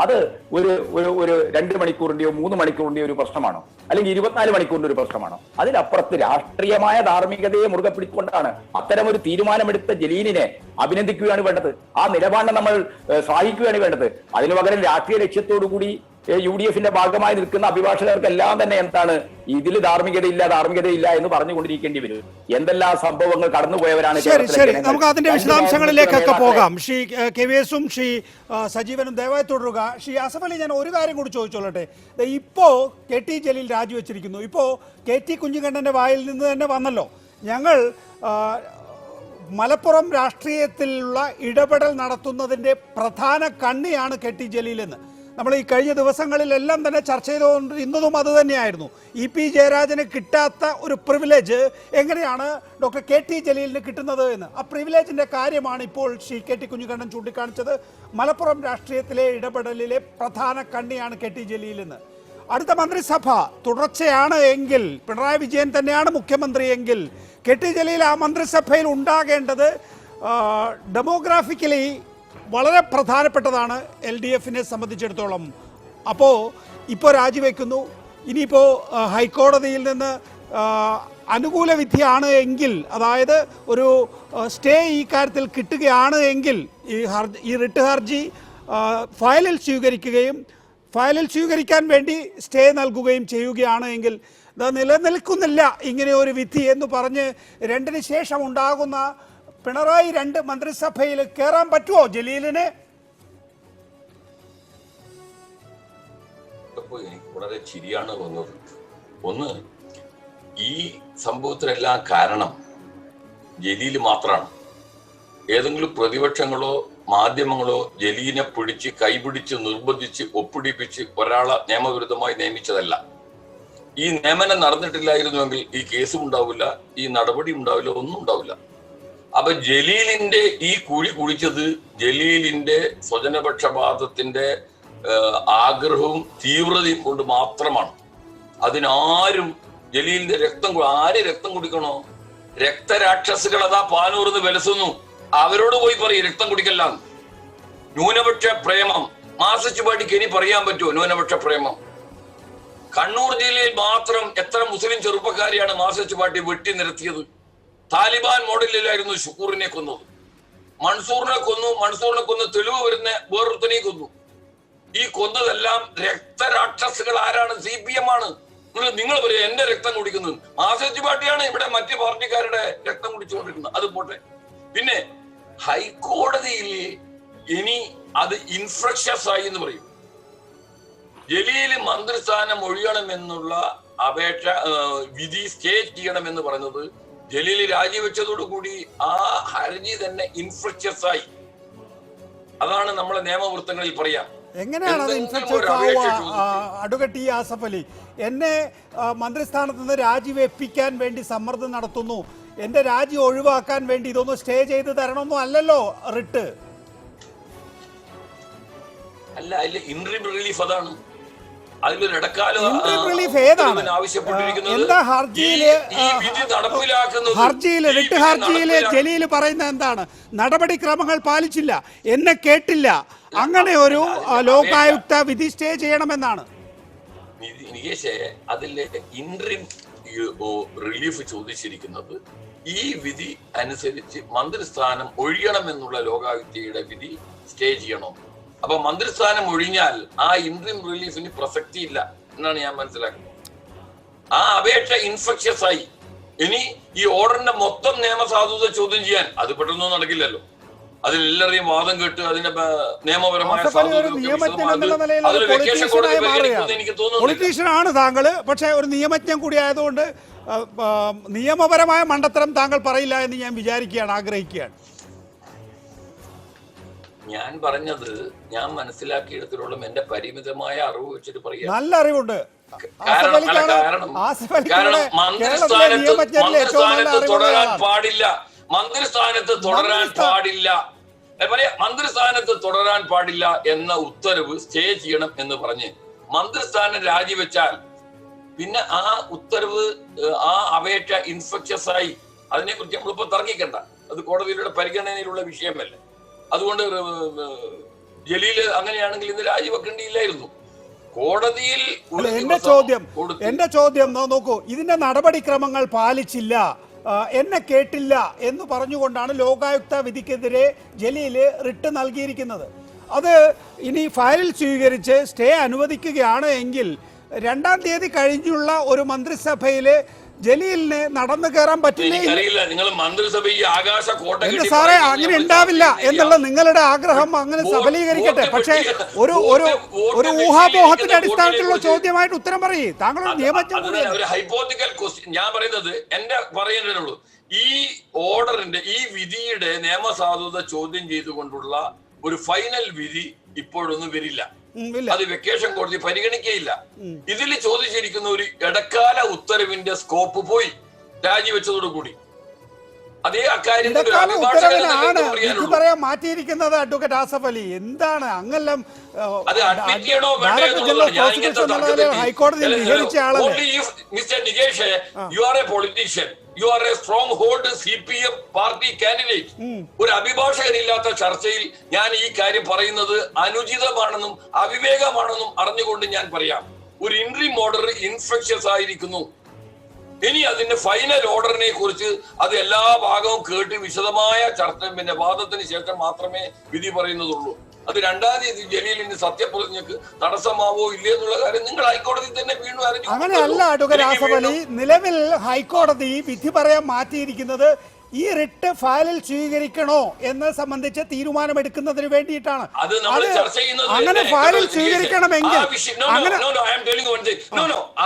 അത് ഒരു 2 മണിക്കൂറിന്റെയോ 3 മണിക്കൂറിന്റെയോ ഒരു പ്രശ്നമാണോ? അല്ലെങ്കിൽ 24 മണിക്കൂറിന്റെ ഒരു പ്രശ്നമാണോ? അതിലപ്പുറത്ത് രാഷ്ട്രീയമായ ധാർമ്മികതയെ മുറുകെ പിടിച്ചുകൊണ്ടാണ് അത്തരം ഒരു തീരുമാനമെടുത്ത ജലീലിനെ അഭിനന്ദിക്കുകയാണ് വേണ്ടത്. ആ നിലപാടിനെ നമ്മൾ ശ്ലാഘിക്കുകയാണ് വേണ്ടത്. അതിനു പകരം രാഷ്ട്രീയ ലക്ഷ്യത്തോടു കൂടി UDF-ന്റെ ഭാഗമായി നിൽക്കുന്ന അഭിഭാഷകർക്കെല്ലാം തന്നെ എന്താണ് ഇതിൽ ധാർമ്മികതയില്ല എന്ന് പറഞ്ഞുകൊണ്ടിരിക്കേണ്ടി വരും. എന്തെല്ലാം സംഭവങ്ങൾ കടന്നുപോയവരാണ്. ശരി, നമുക്ക് അതിന്റെ വിശദാംശങ്ങളിലേക്കൊക്കെ പോകാം. ശ്രീ KVS-ഉം ശ്രീ സജീവനും ദയവായി തുടരുക. ശ്രീ ആസഫ് അലി, ഞാൻ ഒരു കാര്യം കൂടി ചോദിച്ചോളട്ടെ. ഇപ്പോ കെ ടി ജലീൽ രാജിവെച്ചിരിക്കുന്നു. ഇപ്പോ കെ ടി കുഞ്ഞിക്കണ്ണന്റെ വായിൽ നിന്ന് തന്നെ വന്നല്ലോ, ഞങ്ങൾ മലപ്പുറം രാഷ്ട്രീയത്തിലുള്ള ഇടപെടൽ നടത്തുന്നതിന്റെ പ്രധാന കണ്ണിയാണ് കെ ടി ജലീൽ എന്ന്. നമ്മൾ ഈ കഴിഞ്ഞ ദിവസങ്ങളിലെല്ലാം തന്നെ ചർച്ച ചെയ്തുകൊണ്ടിരുന്നതും അത് തന്നെയായിരുന്നു. EP ജയരാജന് കിട്ടാത്ത ഒരു പ്രിവിലേജ് എങ്ങനെയാണ് ഡോക്ടർ KT ജലീലിന് കിട്ടുന്നത് എന്ന്. ആ പ്രിവിലേജിൻ്റെ കാര്യമാണ് ഇപ്പോൾ ശ്രീ KT കുഞ്ഞിക്കണ്ണൻ ചൂണ്ടിക്കാണിച്ചത്. മലപ്പുറം രാഷ്ട്രീയത്തിലെ ഇടപെടലിലെ പ്രധാന കണ്ണിയാണ് KT ജലീൽ എന്ന്. അടുത്ത മന്ത്രിസഭ തുടർച്ചയാണ് എങ്കിൽ, പിണറായി വിജയൻ തന്നെയാണ് മുഖ്യമന്ത്രി എങ്കിൽ, KT ജലീൽ ആ മന്ത്രിസഭയിൽ ഉണ്ടാകേണ്ടത് ഡെമോഗ്രാഫിക്കലി വളരെ പ്രധാനപ്പെട്ടതാണ് LDFനെ സംബന്ധിച്ചിടത്തോളം. അപ്പോൾ ഇപ്പോൾ രാജിവെക്കുന്നു, ഇനിയിപ്പോൾ ഹൈക്കോടതിയിൽ നിന്ന് അനുകൂല വിധിയാണ് എങ്കിൽ, അതായത് ഒരു സ്റ്റേ ഈ കാര്യത്തിൽ കിട്ടുകയാണ് എങ്കിൽ ഈ റിട്ട് ഹർജി ഫയലിൽ സ്വീകരിക്കാൻ വേണ്ടി സ്റ്റേ നൽകുകയും ചെയ്യുകയാണ് എങ്കിൽ നിലനിൽക്കുന്നില്ല ഇങ്ങനെ ഒരു വിധി എന്ന് പറഞ്ഞ് 2-ന് ശേഷം ഉണ്ടാകുന്ന പിണറായി 2 മന്ത്രിസഭയിൽ കയറാൻ പറ്റുമോ ജലീലിന്? എനിക്ക് വളരെ ചിരിയാണ് വന്നത്. ഒന്ന്, ഈ സംഭവത്തിനെല്ലാം കാരണം ജലീൽ മാത്രമാണ്. ഏതെങ്കിലും പ്രതിപക്ഷങ്ങളോ മാധ്യമങ്ങളോ ജലീലിനെ പിടിച്ച് കൈപിടിച്ച് നിർബന്ധിച്ച് ഒപ്പിടിപ്പിച്ച് ഒരാളെ നിയമവിരുദ്ധമായി നിയമിച്ചതല്ല. ഈ നിയമനം നടന്നിട്ടില്ലായിരുന്നുവെങ്കിൽ ഈ കേസും ഉണ്ടാവില്ല, ഈ നടപടി ഉണ്ടാവില്ല, ഒന്നും ഉണ്ടാവില്ല. അപ്പൊ ജലീലിന്റെ ഈ കുഴി കുഴിച്ചത് ജലീലിന്റെ സ്വജനപക്ഷപാതത്തിന്റെ ആഗ്രഹവും തീവ്രതയും കൊണ്ട് മാത്രമാണ്. അതിനാരും ജലീലിന്റെ ആര് രക്തം കുടിക്കണോ? രക്തരാക്ഷസുകൾ അതാ പാനൂർന്ന് വിലസുന്നു. അവരോട് പോയി പറയും രക്തം കുടിക്കല്ലാന്ന്. ന്യൂനപക്ഷ പ്രേമം മാസച്ചുപാടിക്ക് ഇനി പറയാൻ പറ്റുമോ? ന്യൂനപക്ഷ പ്രേമം കണ്ണൂർ ജില്ലയിൽ മാത്രം എത്ര മുസ്ലിം ചെറുപ്പക്കാരെയാണ് മാസച്ചുപാട്ടി വെട്ടി നിരത്തിയത്? താലിബാൻ മോഡലിലായിരുന്നു ഷുക്കൂറിനെ കൊന്നത്. മൻസൂറിനെ കൊന്നു തെളിവ് വരുന്ന വേറൊരുത്തനെ കൊന്നു. ഈ കൊന്നതെല്ലാം രക്തരാക്ഷസുകൾ ആരാണ്? CPM ആണ്. നിങ്ങൾ പറയും എന്റെ രക്തം കുടിക്കുന്നത്. ആസിഫ് പാർട്ടിയാണ് ഇവിടെ മറ്റു പാർട്ടിക്കാരുടെ രക്തം കുടിച്ചുകൊണ്ടിരിക്കുന്നത്. അത് പോട്ടെ. പിന്നെ ഹൈക്കോടതിയിൽ ഇനി അത് ഇൻഫ്രക്ഷസ് ആയി എന്ന് പറയും. ജലീല് മന്ത്രിസ്ഥാനം ഒഴിയണമെന്നുള്ള അപേക്ഷ വിധി സ്റ്റേ ചെയ്യണമെന്ന് പറഞ്ഞത് ജലീല് രാജിവെച്ചതോടുകൂടി ആ ഹർജി തന്നെ ഇൻഫ്രക്ഷസ് ആയി. അതാണ് നമ്മളെ നിയമവൃത്തങ്ങളിൽ പറയാം. എങ്ങനെയാണ് അത് ഇൻഫ്രക്ഷസ് ആവുക? അഡ്വക്കേറ്റ് ടി ആസഫ് അലി, എന്നെ മന്ത്രിസ്ഥാനത്ത് നിന്ന് രാജിവെപ്പിക്കാൻ വേണ്ടി സമ്മർദ്ദം നടത്തുന്നു, എന്റെ രാജി ഒഴിവാക്കാൻ വേണ്ടി ഇതൊന്ന് സ്റ്റേ ചെയ്ത് തരണമെന്നോ അല്ലല്ലോ റിട്ട്. അല്ല, അതിൽ ഇൻട്രീം റിലീഫ് അതാണ്. അതിലൊരു ഇടക്കാല റിലീഫ് ഏതാണ്? എന്താ റിട്ട് ഹർജിയില് ജലീൽ പറയുന്നത് എന്താണ്? നടപടിക്രമങ്ങൾ പാലിച്ചില്ല, എന്നെ കേട്ടില്ല, അങ്ങനെ ഒരു ലോകായുക്ത വിധി സ്റ്റേ ചെയ്യണമെന്നാണ്. നികേഷേ, അതിലെ ഇൻട്രീം റിലീഫ് ചോദിച്ചിരിക്കുന്നത് ഈ വിധി അനുസരിച്ച് മന്ത്രിസ്ഥാനം ഒഴിയണമെന്നുള്ള ലോകായുക്തയുടെ വിധി സ്റ്റേ ചെയ്യണം. അപ്പൊ മന്ത്രിസ്ഥാനം ഒഴിഞ്ഞാൽ ആ ഇൻട്രീം റിലീഫിന് പ്രസക്തിയില്ല എന്നാണ് ഞാൻ മനസ്സിലാക്കുന്നത്. ആ അപേക്ഷ ഇൻഫെക്ഷസ് ആയി. ഇനി ഈ ഓർഡറിന്റെ മൊത്തം നിയമസാധുത ചോദ്യം ചെയ്യാൻ അത് പെട്ടെന്നൊന്നും നടക്കില്ലല്ലോ. അതിലെല്ലാവരെയും വാദം കേട്ട് അതിന്റെ നിയമപരമായ എനിക്ക് തോന്നുന്നു. പൊളിറ്റീഷ്യനാണ് താങ്കൾ, പക്ഷെ ഒരു നിയമജ്ഞൻ കൂടി ആയതുകൊണ്ട് നിയമപരമായ മണ്ടത്തരം താങ്കൾ പറയില്ല എന്ന് ഞാൻ വിചാരിക്കുകയാണ്, ആഗ്രഹിക്കുകയാണ്. ഞാൻ പറഞ്ഞത് ഞാൻ മനസ്സിലാക്കിയെടുത്തോളം എന്റെ പരിമിതമായ അറിവ് വെച്ചിട്ട് പറയാം. നല്ല അറിവുണ്ട്. കാരണം മന്ത്രിസ്ഥാനത്ത് തുടരാൻ പാടില്ല, മന്ത്രിസ്ഥാനത്ത് തുടരാൻ പാടില്ല എന്ന ഉത്തരവ് സ്റ്റേ ചെയ്യണം എന്ന് പറഞ്ഞ് മന്ത്രിസ്ഥാനം രാജിവെച്ചാൽ പിന്നെ ആ ഉത്തരവ് ആ അപേക്ഷ ഇൻഫെക്ഷസ് ആയി. അതിനെക്കുറിച്ച് നമ്മളിപ്പോ തർക്കിക്കണ്ട, അത് കോടതിയുടെ പരിഗണനയിലുള്ള വിഷയമല്ലേ. അതുകൊണ്ട് ജലീല് അങ്ങനെയാണെങ്കിൽ ഇന്ന് രാജിവെക്കേണ്ടിയില്ലായിരുന്നു. കോടതിയിൽ എന്റെ ചോദ്യം നോക്കൂ, ഇതിന്റെ നടപടിക്രമങ്ങൾ പാലിച്ചില്ല, എന്നെ കേട്ടില്ല എന്ന് പറഞ്ഞുകൊണ്ടാണ് ലോകായുക്ത വിധിക്കെതിരെ ജലീല് റിട്ട് നൽകിയിരിക്കുന്നത്. അത് ഇനി ഫയലിൽ സ്വീകരിച്ച് സ്റ്റേ അനുവദിക്കുകയാണ് എങ്കിൽ 2-ാം തീയതി കഴിഞ്ഞുള്ള ഒരു മന്ത്രിസഭയില് ജലീലിന് നടന്നു കയറാൻ പറ്റില്ല. സാറേ, അങ്ങനെ ഉണ്ടാവില്ല എന്നുള്ള നിങ്ങളുടെ ആഗ്രഹം അങ്ങനെ സഫലീകരിക്കട്ടെ. പക്ഷേ ഒരു ഒരു ഒരു ഊഹാപോഹത്തിന്റെ അടിസ്ഥാനത്തിലുള്ള ചോദ്യമായിട്ട് ഉത്തരം പറയേ. താങ്കൾ ഒരു ഹൈപ്പോത്തിക്കൽ ക്വസ്റ്റ്യൻ ഞാൻ പറയുന്നത് എന്റെ പറയുന്നതിനുള്ളൂ. ഈ ഓർഡറിന്റെ ഈ വിധിയുടെ നിയമസാധുത ചോദ്യം ചെയ്തുകൊണ്ടുള്ള ഒരു ഫൈനൽ വിധി ഇപ്പോഴൊന്നും വരില്ല. അത് വെക്കേഷൻ കോടതി പരിഗണിക്കുകയില്ല. ഇതിൽ ചോദിച്ചിരിക്കുന്ന ഒരു ഇടക്കാല ഉത്തരവിന്റെ സ്കോപ്പ് പോയി രാജിവെച്ചതോടുകൂടി. അതേ പറയാൻ മാറ്റിയിരിക്കുന്നത് അഡ്വക്കേറ്റ് ആസഫ് അലി എന്താണ് അങ്ങെല്ലാം ഹൈക്കോടതി വിഹരിച്ച ആളല്ലേ? Mister Nikesh, you are A politician, you are A strong hold CPM party candidate. ഒരു അഭിഭാഷകനില്ലാത്ത ചർച്ചയിൽ ഞാൻ ഈ കാര്യം പറയുന്നത് അനുചിതമാണെന്നും അവിവേകമാണെന്നും അറിഞ്ഞുകൊണ്ട് ഞാൻ പറയാം. ഒരു ഇൻട്രീം ഓർഡർ ഇൻഫെക്ഷ്യസ് ആയിരിക്കുന്നു. ഇനി അതിന്റെ ഫൈനൽ ഓർഡറിനെ കുറിച്ച് അത് എല്ലാ ഭാഗവും കേട്ട് വിശദമായ ചർച്ച വാദത്തിന് ശേഷം മാത്രമേ വിധി പറയുന്നതുള്ളൂ. അത് 2-ാം തീയതി ജലീലിന്റെ സത്യപ്രതിജ്ഞക്ക് തടസ്സമാവോ ഇല്ലേ എന്നുള്ള കാര്യം നിങ്ങൾ ഹൈക്കോടതി തന്നെ വീണ്ടും അറിഞ്ഞു. അങ്ങനെയല്ല അഡ്വക്കേറ്റ് ആസഫ് അലി, നിലവിൽ ഹൈക്കോടതി വിധി പറയാൻ മാറ്റിയിരിക്കുന്നത് ഈ റിട്ട് ഫയലിൽ സ്വീകരിക്കണോ എന്ന് സംബന്ധിച്ച് തീരുമാനമെടുക്കുന്നതിന് വേണ്ടിയിട്ടാണ്. അങ്ങനെ ഫയലിൽ സ്വീകരിക്കണമെങ്കിൽ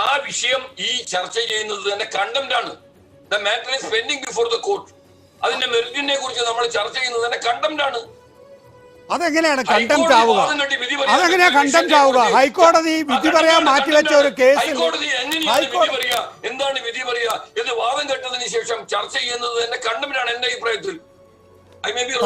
ആ വിഷയം ഈ ചർച്ച ചെയ്യുന്നത് തന്നെ കണ്ടംപ്റ്റ് ആണ്. The matter is pending before the court. അതിന്റെ മെറിറ്റിനെ കുറിച്ച് നമ്മൾ ചർച്ച ചെയ്യുന്നത് തന്നെ കണ്ടംപ്റ്റ് ആണ്. അതെങ്ങനെയാണ് കണ്ടംപ്റ്റ് ആവുക? അതെങ്ങനെയാ കണ്ടംപ്റ്റ് ആവുക? ഹൈക്കോടതി വിധി പറയാൻ മാറ്റിവെച്ച ഒരു കേസിൽ എന്താണ് വിധി പറയാ എന്ന് വാദം കേട്ടതിന് ശേഷം ചർച്ച ചെയ്യുന്നത് തന്നെ കണ്ടംപ്റ്റാണ് എന്റെ അഭിപ്രായത്തിൽ.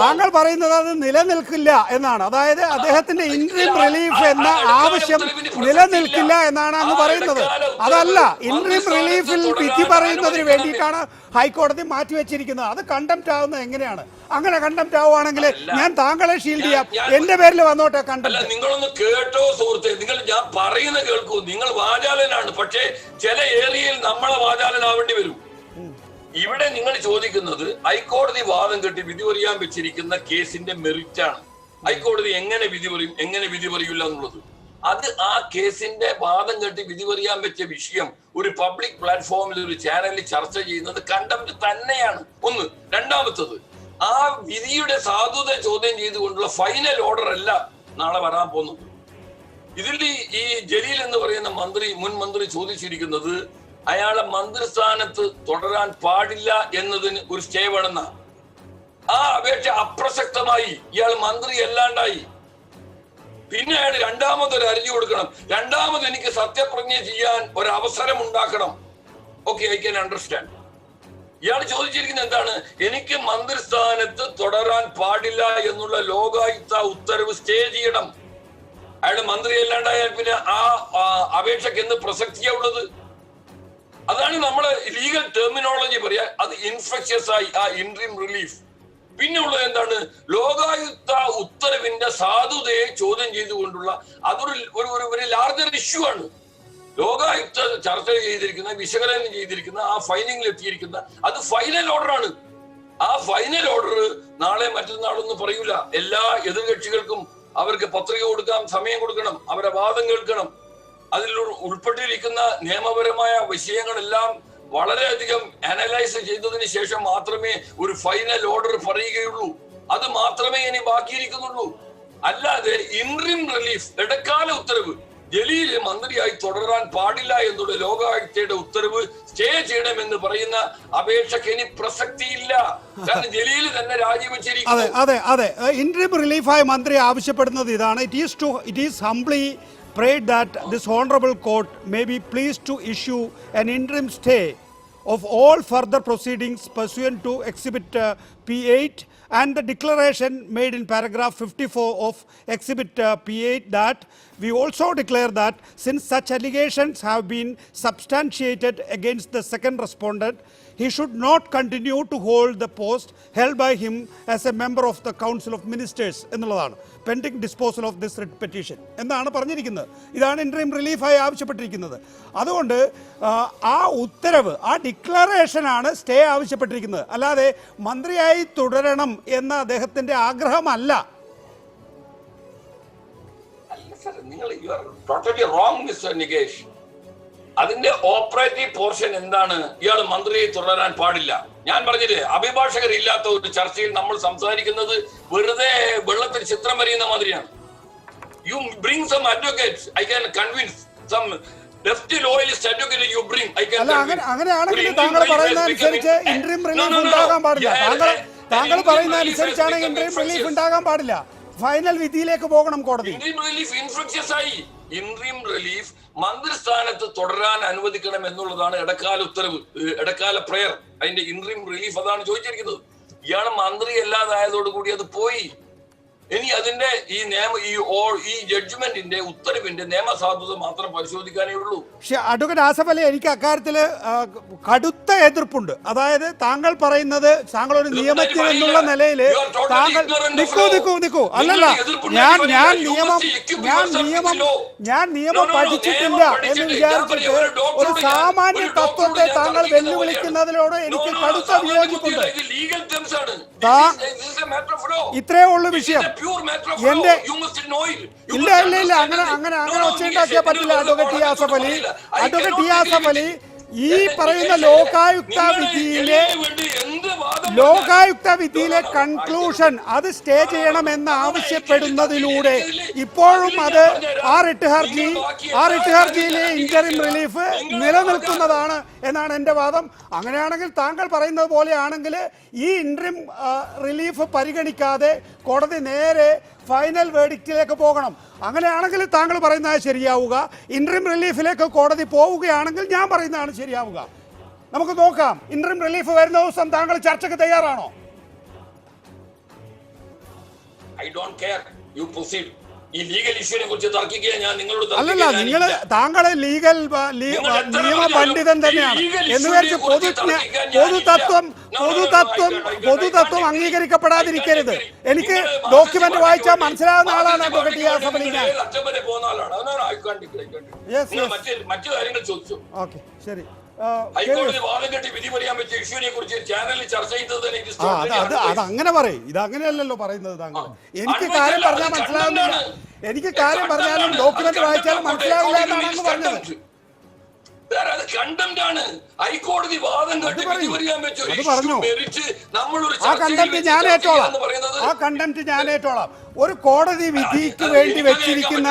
താങ്കൾ പറയുന്നത് അത് നിലനിൽക്കില്ല എന്നാണ്. അതായത് അദ്ദേഹത്തിന്റെ ഇൻട്രീം റിലീഫ് എന്ന ആവശ്യം നിലനിൽക്കില്ല എന്നാണ് അങ്ങ് പറയുന്നത്. അതല്ല, ഇൻട്രീം റിലീഫിൽ വിധി പറയുന്നതിന് വേണ്ടിയിട്ടാണ് ഹൈക്കോടതി മാറ്റിവെച്ചിരിക്കുന്നത്. അത് കണ്ടംപ്റ്റ് ആവുന്നത് എങ്ങനെയാണ്? അങ്ങനെ കണ്ടംപ്റ്റ് ആവുകയാണെങ്കിൽ ഞാൻ താങ്കളെ ഷീൽഡ് ചെയ്യാം, എന്റെ പേരിൽ വന്നോട്ടെ കണ്ടംപ്റ്റ്. നിങ്ങളൊന്ന് കേട്ടോ സുഹൃത്തെ, നിങ്ങൾ ഞാൻ പറയുന്ന കേൾക്കൂ. നിങ്ങൾ വാചാലനാണ്, പക്ഷേ ചില ഏരിയയിൽ നമ്മളെ വാചാലനാവേണ്ടി വരും. ഇവിടെ നിങ്ങൾ ചോദിക്കുന്നത് ഹൈക്കോടതി വാദം കെട്ടി വിധി പറയാൻ വെച്ചിരിക്കുന്ന കേസിന്റെ മെറിറ്റ് ആണ്. ഹൈക്കോടതി എങ്ങനെ വിധി പറയും, എങ്ങനെ വിധി പറയില്ല എന്നുള്ളത്. അത് ആ കേസിന്റെ വാദം കെട്ടി വിധി പറയാൻ വെച്ച വിഷയം ഒരു പബ്ലിക് പ്ലാറ്റ്ഫോമിൽ ഒരു ചാനലിൽ ചർച്ച ചെയ്യുന്നത് കണ്ടംപ്റ്റ് തന്നെയാണ്. ഒന്ന്. രണ്ടാമത്തത്, ആ വിധിയുടെ സാധുത ചോദ്യം ചെയ്തുകൊണ്ടുള്ള ഫൈനൽ ഓർഡർ അല്ല നാളെ വരാൻ പോകുന്നത്. ഇതിൽ ഈ ജലീൽ എന്ന് പറയുന്ന മുൻ മന്ത്രി ചോദിച്ചിരിക്കുന്നത് അയാളെ മന്ത്രിസ്ഥാനത്ത് തുടരാൻ പാടില്ല എന്നതിന് ഒരു സ്റ്റേ വേണമെന്ന. ആ അപേക്ഷ അപ്രസക്തമായി, ഇയാൾ മന്ത്രി അല്ലാണ്ടായി. പിന്നെ അയാൾ രണ്ടാമതൊരു അരിഞ്ഞു കൊടുക്കണം. രണ്ടാമത് എനിക്ക് സത്യപ്രതിജ്ഞ ചെയ്യാൻ ഒരു അവസരം ഉണ്ടാക്കണം. Okay, I can understand. ഇയാൾ ചോദിച്ചിരിക്കുന്നത് എന്താണ്? എനിക്ക് മന്ത്രിസ്ഥാനത്ത് തുടരാൻ പാടില്ല എന്നുള്ള ലോകായുക്ത ഉത്തരവ് സ്റ്റേ ചെയ്യണം. അയാൾ മന്ത്രി അല്ലാണ്ടായാൽ പിന്നെ ആ അപേക്ഷയ്ക്ക് എന്ത് പ്രസക്തിയാ ഉള്ളത്? അതാണ് നമ്മള് ലീഗൽ ടെർമിനോളജി പറയാ. അത് ഇൻഫെക്ഷ്യസ് ആയി ആ ഇൻട്രീം റിലീഫ്. പിന്നെ ഉള്ളത് എന്താണ്? ലോകായുക്ത ഉത്തരവിന്റെ സാധുതയെ ചോദ്യം ചെയ്തുകൊണ്ടുള്ള അതൊരു ലാർജർ ഇഷ്യൂ ആണ്. ലോകായുക്ത ചർച്ച ചെയ്തിരിക്കുന്ന, വിശകലനം ചെയ്തിരിക്കുന്ന, ആ ഫൈനിങ്ങിൽ എത്തിയിരിക്കുന്ന അത് ഫൈനൽ ഓർഡർ ആണ്. ആ ഫൈനൽ ഓർഡർ നാളെ മറ്റന്നാളൊന്നും പറയൂല. എല്ലാ എതിർകക്ഷികൾക്കും അവർക്ക് പത്രിക കൊടുക്കാം, സമയം കൊടുക്കണം, അവരെ വാദം കേൾക്കണം. അതിൽ ഉൾപ്പെട്ടിരിക്കുന്ന നിയമപരമായ വിഷയങ്ങളെല്ലാം വളരെയധികം അനലൈസ് ചെയ്തതിന് ശേഷം മാത്രമേ ഒരു ഫൈനൽ ഓർഡർ പറയുകയുള്ളൂ. അത് മാത്രമേ ഇനി ബാക്കിയിരിക്കുന്നുള്ളൂ. അല്ലാതെ ഇൻട്രീം റിലീഫ്, ഇടക്കാല ഉത്തരവ്, ജലീൽ മന്ത്രിയായി തുടരാൻ പാടില്ല എന്നുള്ള ലോകായുക്തയുടെ ഉത്തരവ് സ്റ്റേ ചെയ്യണമെന്ന് പറയുന്ന അപേക്ഷയ്ക്ക് ഇനി പ്രസക്തിയില്ല. കാരണം ജലീൽ തന്നെ രാജിവെച്ചിരിക്കുന്നു. അതെ, ഇൻട്രീം റിലീഫായി മന്ത്രി ആവശ്യപ്പെടുന്നത് ഇതാണ്. It is humbly prayed that this honorable court may be pleased to issue an interim stay of all further proceedings pursuant to Exhibit P8 and the declaration made in paragraph 54 of Exhibit P8 that we also declare that since such allegations have been substantiated against the second respondent, he should not continue to hold the post held by him as a member of the Council of Ministers എന്നുള്ളതാണ്. Pending disposal of this writ petition എന്നാണ് പറഞ്ഞിരിക്കുന്നത്. ഇതാണ് ഇൻട്രീം റിലീഫായി ആവശ്യപ്പെട്ടിരിക്കുന്നത്. അതുകൊണ്ട് ആ ഉത്തരവ്, ആ ഡിക്ലറേഷനാണ് സ്റ്റേ ആവശ്യപ്പെട്ടിരിക്കുന്നത്. അല്ലാതെ മന്ത്രിയായി തുടരണം എന്ന അദ്ദേഹത്തിന്റെ ആഗ്രഹമല്ല. നിങ്ങൾ ടോട്ടലി റോങ് മിസ്റ്റർ നികേഷ്. അതിന്റെ ഓപ്പറേറ്റീവ് പോർഷൻ എന്താണ്? ഇയാൾ മന്ത്രിയെ തുടരാൻ പാടില്ല. ഞാൻ പറഞ്ഞില്ലേ, അഭിഭാഷകരില്ലാത്ത ഒരു ചർച്ചയിൽ നമ്മൾ സംസാരിക്കുന്നത് വെറുതെ വെള്ളത്തിൽ ചിത്രം വരയുന്ന മാതിരിയാണ്. You bring some advocates, I can convince some left loyalist advocate you bring, I can. അങ്ങനെയാണെങ്കിൽ താങ്കൾ പറയുന്ന അനുസരിച്ച് ഇൻട്രീം റിലീഫ് ഉണ്ടാകാൻ പാടില്ല. താങ്കൾ പറയുന്ന അനുസരിച്ചാണ് ഇൻട്രീം റിലീഫ് ഉണ്ടാകാൻ പാടില്ല. ഫൈനൽ വിധിയിലേക്ക് പോകണം കോടതി. ഇൻട്രീം റിലീഫ് ഇൻഫ്രക്ഷ്യസ് ആയി. ഇൻട്രീം റിലീഫ് മന്ത്രിസ്ഥാനത്ത് തുടരാൻ അനുവദിക്കണം എന്നുള്ളതാണ് ഇടക്കാല ഉത്തരവ്, ഇടക്കാല പ്രയർ. അതിന്റെ ഇൻട്രീം റിലീഫ് അതാണ് ചോദിച്ചിരിക്കുന്നത്. ഇയാൾ മന്ത്രി അല്ലാതായതോടുകൂടി അത് പോയി. ഇനി അതിന്റെ ഈ ജഡ്ജ്മെന്റിന്റെ ഉത്തരവിന്റെ നിയമസാധുത മാത്രം പരിശോധിക്കാനേ ഉള്ളൂ. പക്ഷെ അഡ്വക്കേറ്റ് ആസഫ് അലി, എനിക്ക് അക്കാര്യത്തിൽ കടുത്ത എതിർപ്പുണ്ട്. അതായത് താങ്കൾ പറയുന്നത് താങ്കൾ ഒരു നിയമജ്ഞൻ എന്നുള്ള നിലയിൽ താങ്കൾ നിൽക്കൂ അല്ലല്ല, ഞാൻ നിയമം പഠിച്ചിട്ടില്ല എന്ന് വിചാരിച്ചിട്ട് ഒരു സാമാന്യ തത്വത്തെ താങ്കൾ വെല്ലുവിളിക്കുന്നതിനോട് എനിക്ക് കടുത്ത വിയോജിപ്പുണ്ട്. ഇത്രയേ ഉള്ളൂ വിഷയം. എന്റെ ഇല്ല അങ്ങനെ ഒച്ചയുണ്ടാക്കിയാൽ പറ്റില്ല. അഡ്വക്കേറ്റ് ടി ആസഫ് അലി, ഈ പറയുന്ന ലോകായുക്ത വിധിയിലെ കൺക്ലൂഷൻ അത് സ്റ്റേ ചെയ്യണമെന്ന് ആവശ്യപ്പെടുന്നതിലൂടെ ഇപ്പോഴും അത് ആ റിട്ട് ഹർജിയിലെ ഇന്ററിം റിലീഫ് നിലനിൽക്കുന്നതാണ് എന്നാണ് എൻ്റെ വാദം. അങ്ങനെയാണെങ്കിൽ താങ്കൾ പറയുന്നത് പോലെയാണെങ്കിൽ ഈ ഇന്ററിം റിലീഫ് പരിഗണിക്കാതെ കോടതി നേരെ ഫൈനൽ വേർഡിക്റ്റിലേക്ക് പോകണം. അങ്ങനെയാണെങ്കിൽ താങ്കൾ പറയുന്നത് ശരിയാവുക. ഇന്ററിം റിലീഫിലേക്ക് കോടതി പോവുകയാണെങ്കിൽ ഞാൻ പറയുന്നതാണ് ശരിയാവുക. നമുക്ക് നോക്കാം. ഇന്ററിം റിലീഫ് വരുന്ന ദിവസം താങ്കൾ ചർച്ചയ്ക്ക് തയ്യാറാണോ? I don't care, you proceed. ഈ ലീഗൽ ഇഷ്യൂനെ കുറിച്ച് തർക്കിക്കാൻ ഞാൻ നിങ്ങളോട് അല്ലല്ല, താങ്കൾ നിയമ പണ്ഡിതൻ തന്നെയാണ് എന്ന് വിചാരിച്ച് പൊതുതത്വം അംഗീകരിക്കപ്പെടാതിരിക്കരുത്. എനിക്ക് ഡോക്യുമെന്റ് വായിച്ചാൽ മനസ്സിലാവുന്ന ആളാണ് അഡ്വക്കേറ്റ് ടി ആസഫ് അലി. മറ്റു കാര്യങ്ങൾ ചോദിച്ചു. ഓക്കെ, ശരി. ഹൈക്കോടതി വാദം കെട്ടി വിധി പറയാൻ പറ്റിയ ഇഷ്യൂനെ കുറിച്ച് ചാനലിൽ ചർച്ച ചെയ്തത് അത് അങ്ങനെ പറയും. ഇത് അങ്ങനെയല്ലല്ലോ പറയുന്നത് താങ്കൾ. എനിക്ക് കാര്യം പറഞ്ഞാൽ മനസ്സിലാവുന്നില്ല. എനിക്ക് കാര്യം പറഞ്ഞാലും ഡോക്യുമെന്റ് വായിച്ചാലും മനസ്സിലാവില്ല എന്നാണ് അങ്ങ് പറഞ്ഞത്. ഹൈക്കോടതി വാദം കെട്ടി വിധി പറയാൻ പറഞ്ഞു. ആ കണ്ടംപ്റ്റ് ഞാൻ ഏറ്റോളാം. ഒരു കോടതി വിധിക്ക് വേണ്ടി വെച്ചിരിക്കുന്ന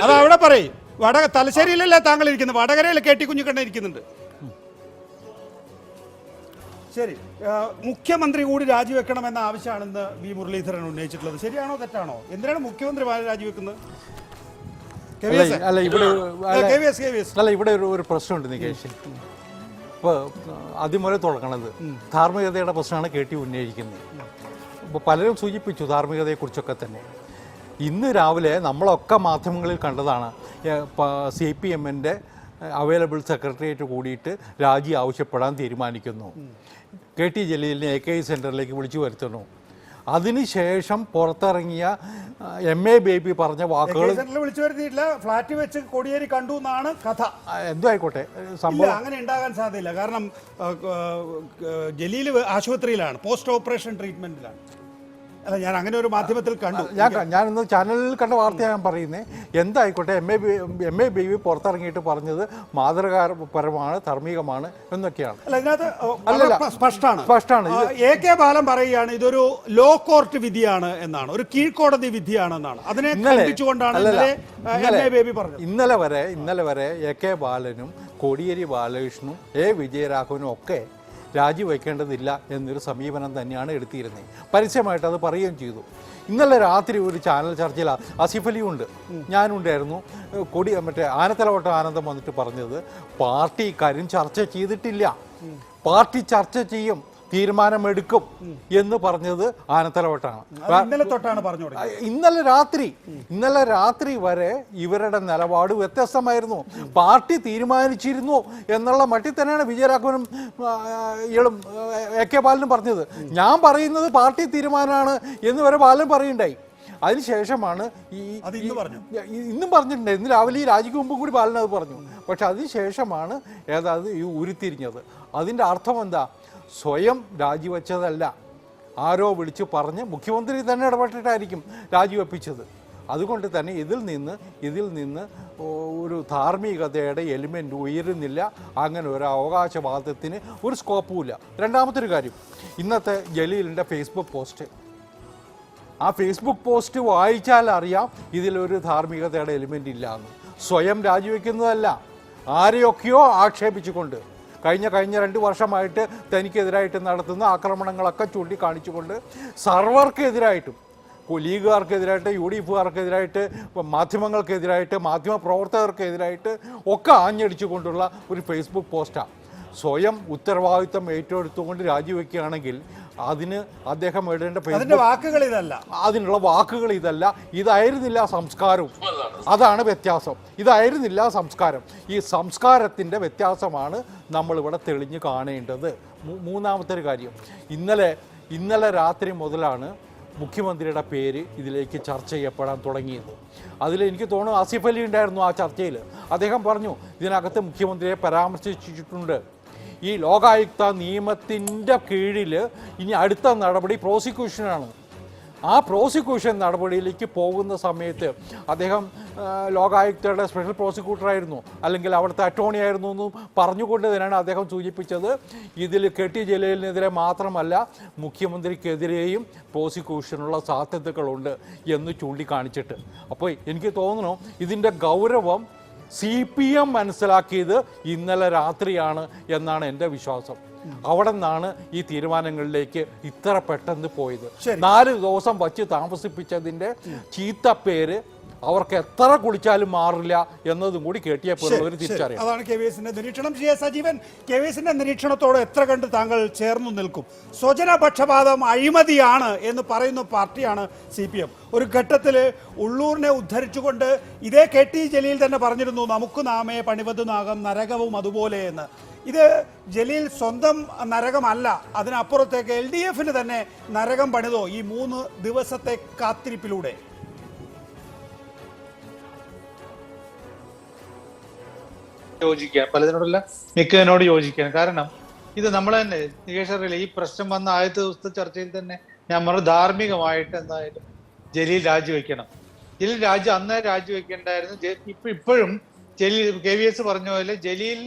അതവിടെ പറയും. തലശ്ശേരിയിലല്ലേ താങ്കൾ ഇരിക്കുന്നത്? വടകരയിൽ കെ ടി കുഞ്ഞിക്കണ്ണൻ ഇരിക്കുന്നുണ്ട്. ശരി, മുഖ്യമന്ത്രി കൂടി രാജിവെക്കണമെന്ന ആവശ്യമാണെന്ന് വി മുരളീധരൻ ഉന്നയിച്ചിട്ടുള്ളത് ശരിയാണോ തെറ്റാണോ? എന്തിനാണ് മുഖ്യമന്ത്രി രാജിവെക്കുന്നത്? ഇവിടെ ഒരു പ്രശ്നമുണ്ട് നികേഷ്. ഇപ്പോൾ ആദ്യം മുതലേ തുടങ്ങണത് ധാർമ്മികതയുടെ പ്രശ്നമാണ് കെ ടി ഉന്നയിക്കുന്നത്. ഇപ്പോൾ പലരും സൂചിപ്പിച്ചു ധാർമ്മികതയെക്കുറിച്ചൊക്കെ തന്നെ. ഇന്ന് രാവിലെ നമ്മളൊക്കെ മാധ്യമങ്ങളിൽ കണ്ടതാണ് CPM-ന്റെ അവൈലബിൾ സെക്രട്ടേറിയറ്റ് കൂടിയിട്ട് രാജി ആവശ്യപ്പെടാൻ തീരുമാനിക്കുന്നു. കെ ടി ജലീലിനെ AKI സെൻറ്ററിലേക്ക് വിളിച്ചു വരുത്തുന്നു. അതിനുശേഷം പുറത്തിറങ്ങിയ MA ബേബി പറഞ്ഞ വാക്കുകൾ വിളിച്ചു വരുത്തിയിട്ടില്ല, ഫ്ലാറ്റ് വെച്ച് കോടിയേരി കണ്ടു എന്നാണ് കഥ. എന്തോ ആയിക്കോട്ടെ, സംഭവം അങ്ങനെ ഉണ്ടാകാൻ സാധ്യതയില്ല. കാരണം ജലീൽ ആശുപത്രിയിലാണ്, പോസ്റ്റ് ഓപ്പറേഷൻ ട്രീറ്റ്മെന്റിലാണ്. അല്ല, ഞാൻ അങ്ങനെ ഒരു മാധ്യമത്തിൽ കണ്ടു. ഞാനിന്ന് ചാനലിൽ കണ്ട വാർത്തയാണ് ഞാൻ പറയുന്നത്. എന്തായിക്കോട്ടെ, MA ബേബി പുറത്തിറങ്ങിയിട്ട് പറഞ്ഞത് മാതൃകാപരമാണ്, ധാർമ്മികമാണ് എന്നൊക്കെയാണ്. അല്ല, ഇതിനകത്ത് സ്പഷ്ടമാണ്. AK ബാലൻ പറയുകയാണ് ഇതൊരു ലോ കോർട്ട് വിധിയാണ് എന്നാണ്, ഒരു കീഴ്ക്കോടതി വിധിയാണെന്നാണ്. അതിനെ ഖണ്ഡിച്ചുകൊണ്ടാണ് MA ബേബി പറഞ്ഞത്. ഇന്നലെ വരെ AK ബാലനും കോടിയേരി ബാലകൃഷ്ണനും വിജയരാഘവനും ഒക്കെ രാജിവെക്കേണ്ടതില്ല എന്നൊരു സമീപനം തന്നെയാണ് എടുത്തിരുന്നത്. പരസ്യമായിട്ട് അത് പറയുകയും ചെയ്തു. ഇന്നലെ രാത്രി ഒരു ചാനൽ ചർച്ചയിൽ ആസിഫ് അലി ഉണ്ട്, ഞാനുണ്ടായിരുന്നു. മറ്റേ ആനത്തലവട്ടം ആനന്ദം വന്നിട്ട് പറഞ്ഞത് പാർട്ടി ഇക്കാര്യം ചർച്ച ചെയ്തിട്ടില്ല, പാർട്ടി ചർച്ച ചെയ്യും, തീരുമാനമെടുക്കും എന്ന് പറഞ്ഞത് ആനത്തലവട്ടാണ്. ഇന്നലെ രാത്രി വരെ ഇവരുടെ നിലപാട് വ്യത്യസ്തമായിരുന്നു. പാർട്ടി തീരുമാനിച്ചിരുന്നു എന്നുള്ള മട്ടിൽ തന്നെയാണ് വിജയരാഘവനും ഇയാളും AK ബാലനും പറഞ്ഞത്. ഞാൻ പറയുന്നത് പാർട്ടി തീരുമാനമാണ് എന്ന് വരെ ബാലൻ പറയുണ്ടായി. അതിനുശേഷമാണ് ഇന്നും പറഞ്ഞിട്ടുണ്ട്. ഇന്ന് രാവിലെ ഈ രാജിക്ക് മുമ്പും കൂടി ബാലൻ അത് പറഞ്ഞു. പക്ഷെ അതിനുശേഷമാണ് ഈ ഉരുത്തിരിഞ്ഞത്. അതിൻ്റെ അർത്ഥം എന്താ? സ്വയം രാജിവെച്ചതല്ല, ആരോ വിളിച്ച് പറഞ്ഞ് മുഖ്യമന്ത്രി തന്നെ ഇടപെട്ടിട്ടായിരിക്കും രാജിവെപ്പിച്ചത്. അതുകൊണ്ട് തന്നെ ഇതിൽ നിന്ന് ഒരു ധാർമ്മികതയുടെ എലിമെൻ്റ് ഉയരുന്നില്ല. അങ്ങനെ ഒരു അവകാശവാദത്തിന് ഒരു സ്കോപ്പുമില്ല. രണ്ടാമത്തെ ഒരു കാര്യം, ഇന്നത്തെ ജലീലിൻ്റെ ഫേസ്ബുക്ക് പോസ്റ്റ് ആ ഫേസ്ബുക്ക് പോസ്റ്റ് വായിച്ചാൽ അറിയാം ഇതിലൊരു ധാർമ്മികതയുടെ എലിമെൻ്റ് ഇല്ല എന്ന്. സ്വയം രാജിവെക്കുന്നതല്ല, ആരെയൊക്കെയോ ആക്ഷേപിച്ചുകൊണ്ട് കഴിഞ്ഞ 2 വർഷമായിട്ട് തനിക്കെതിരായിട്ട് നടത്തുന്ന ആക്രമണങ്ങളൊക്കെ ചൂണ്ടിക്കാണിച്ചുകൊണ്ട് സർവർക്കെതിരായിട്ടും, ലീഗുകാർക്കെതിരായിട്ട്, UDFകാർക്കെതിരായിട്ട്, മാധ്യമങ്ങൾക്കെതിരായിട്ട്, മാധ്യമപ്രവർത്തകർക്കെതിരായിട്ട് ഒക്കെ ആഞ്ഞടിച്ചുകൊണ്ടുള്ള ഒരു ഫേസ്ബുക്ക് പോസ്റ്റാണ്. സ്വയം ഉത്തരവാദിത്വം ഏറ്റെടുത്തുകൊണ്ട് രാജിവെക്കുകയാണെങ്കിൽ അതിന് അദ്ദേഹം ഇടേണ്ട അതിനുള്ള വാക്കുകൾ ഇതല്ല. ഇതായിരുന്നില്ല സംസ്കാരവും. അതാണ് വ്യത്യാസം. ഇതായിരുന്നില്ല സംസ്കാരം. ഈ സംസ്കാരത്തിൻ്റെ വ്യത്യാസമാണ് നമ്മളിവിടെ തെളിഞ്ഞു കാണേണ്ടത്. മൂന്നാമത്തെ ഒരു കാര്യം, ഇന്നലെ രാത്രി മുതലാണ് മുഖ്യമന്ത്രിയുടെ പേര് ഇതിലേക്ക് ചർച്ച ചെയ്യപ്പെടാൻ തുടങ്ങിയത്. എനിക്ക് തോന്നുന്നു ആസിഫ് അലി ഉണ്ടായിരുന്നു ആ ചർച്ചയിൽ. അദ്ദേഹം പറഞ്ഞു ഇതിനകത്ത് മുഖ്യമന്ത്രിയെ പരാമർശിച്ചിട്ടുണ്ട്. ഈ ലോകായുക്ത നിയമത്തിൻ്റെ കീഴിൽ ഇനി അടുത്ത നടപടി പ്രോസിക്യൂഷനാണ്. ആ പ്രോസിക്യൂഷൻ നടപടിയിലേക്ക് പോകുന്ന സമയത്ത് അദ്ദേഹം ലോകായുക്തയുടെ സ്പെഷ്യൽ പ്രോസിക്യൂട്ടറായിരുന്നു, അല്ലെങ്കിൽ അവിടുത്തെ അറ്റോർണി ആയിരുന്നു എന്നും പറഞ്ഞുകൊണ്ട് തന്നെയാണ് അദ്ദേഹം സൂചിപ്പിച്ചത്. ഇതിൽ KT ജലീലിനെതിരെ മാത്രമല്ല മുഖ്യമന്ത്രിക്കെതിരെയും പ്രോസിക്യൂഷനുള്ള സാധ്യതകളുണ്ട് എന്ന് ചൂണ്ടിക്കാണിച്ചിട്ട്. അപ്പോൾ എനിക്ക് തോന്നുന്നു ഇതിൻ്റെ ഗൗരവം CPM മനസ്സിലാക്കിയത് ഇന്നലെ രാത്രിയാണ് എന്നാണ് എൻ്റെ വിശ്വാസം. അവിടെ നിന്നാണ് ഈ തീരുമാനങ്ങളിലേക്ക് ഇത്ര പെട്ടെന്ന് പോയത്. 4 ദിവസം വച്ച് താമസിപ്പിച്ചതിൻ്റെ ചീത്തപ്പേര് അവർക്ക് എത്ര കുളിച്ചാലും മാറില്ല എന്നതും കൂടി KTയെപ്പോലുള്ളവർ തിരിച്ചറിയാം. അതാണ് KVSന്റെ നിരീക്ഷണം. സജീവൻ, KVSന്റെ നിരീക്ഷണത്തോട് എത്ര കണ്ട് താങ്കൾ ചേർന്നു നിൽക്കും? സ്വജനപക്ഷപാതം അഴിമതിയാണ് എന്ന് പറയുന്ന പാർട്ടിയാണ് CPM. ഒരു ഘട്ടത്തിൽ ഉള്ളൂരിനെ ഉദ്ധരിച്ചുകൊണ്ട് ഇതേ KT ജലീൽ തന്നെ പറഞ്ഞിരുന്നു, നമുക്ക് നാമേ പണിവതുനാകം നരകവും അതുപോലെ എന്ന്. ഇത് ജലീൽ സ്വന്തം നരകമല്ല, അതിനപ്പുറത്തേക്ക് LDFന് തന്നെ നരകം പണിതോ ഈ 3 ദിവസത്തെ കാത്തിരിപ്പിലൂടെ? യോജിക്കാം, പലതിനോടല്ല മിക്കതിനോട് യോജിക്കാം. കാരണം ഇത് നമ്മൾ തന്നെ നികേഷറിയില്ല, ഈ പ്രശ്നം വന്ന ആദ്യത്തെ ദിവസത്തെ ചർച്ചയിൽ തന്നെ ഞാൻ പറഞ്ഞു ധാർമ്മികമായിട്ട് എന്തായാലും ജലീൽ രാജിവെക്കണം. ജലീൽ അന്നേ രാജിവെക്കേണ്ടായിരുന്നു. ഇപ്പോഴും ജലീൽ KVS പറഞ്ഞ പോലെ ജലീൽ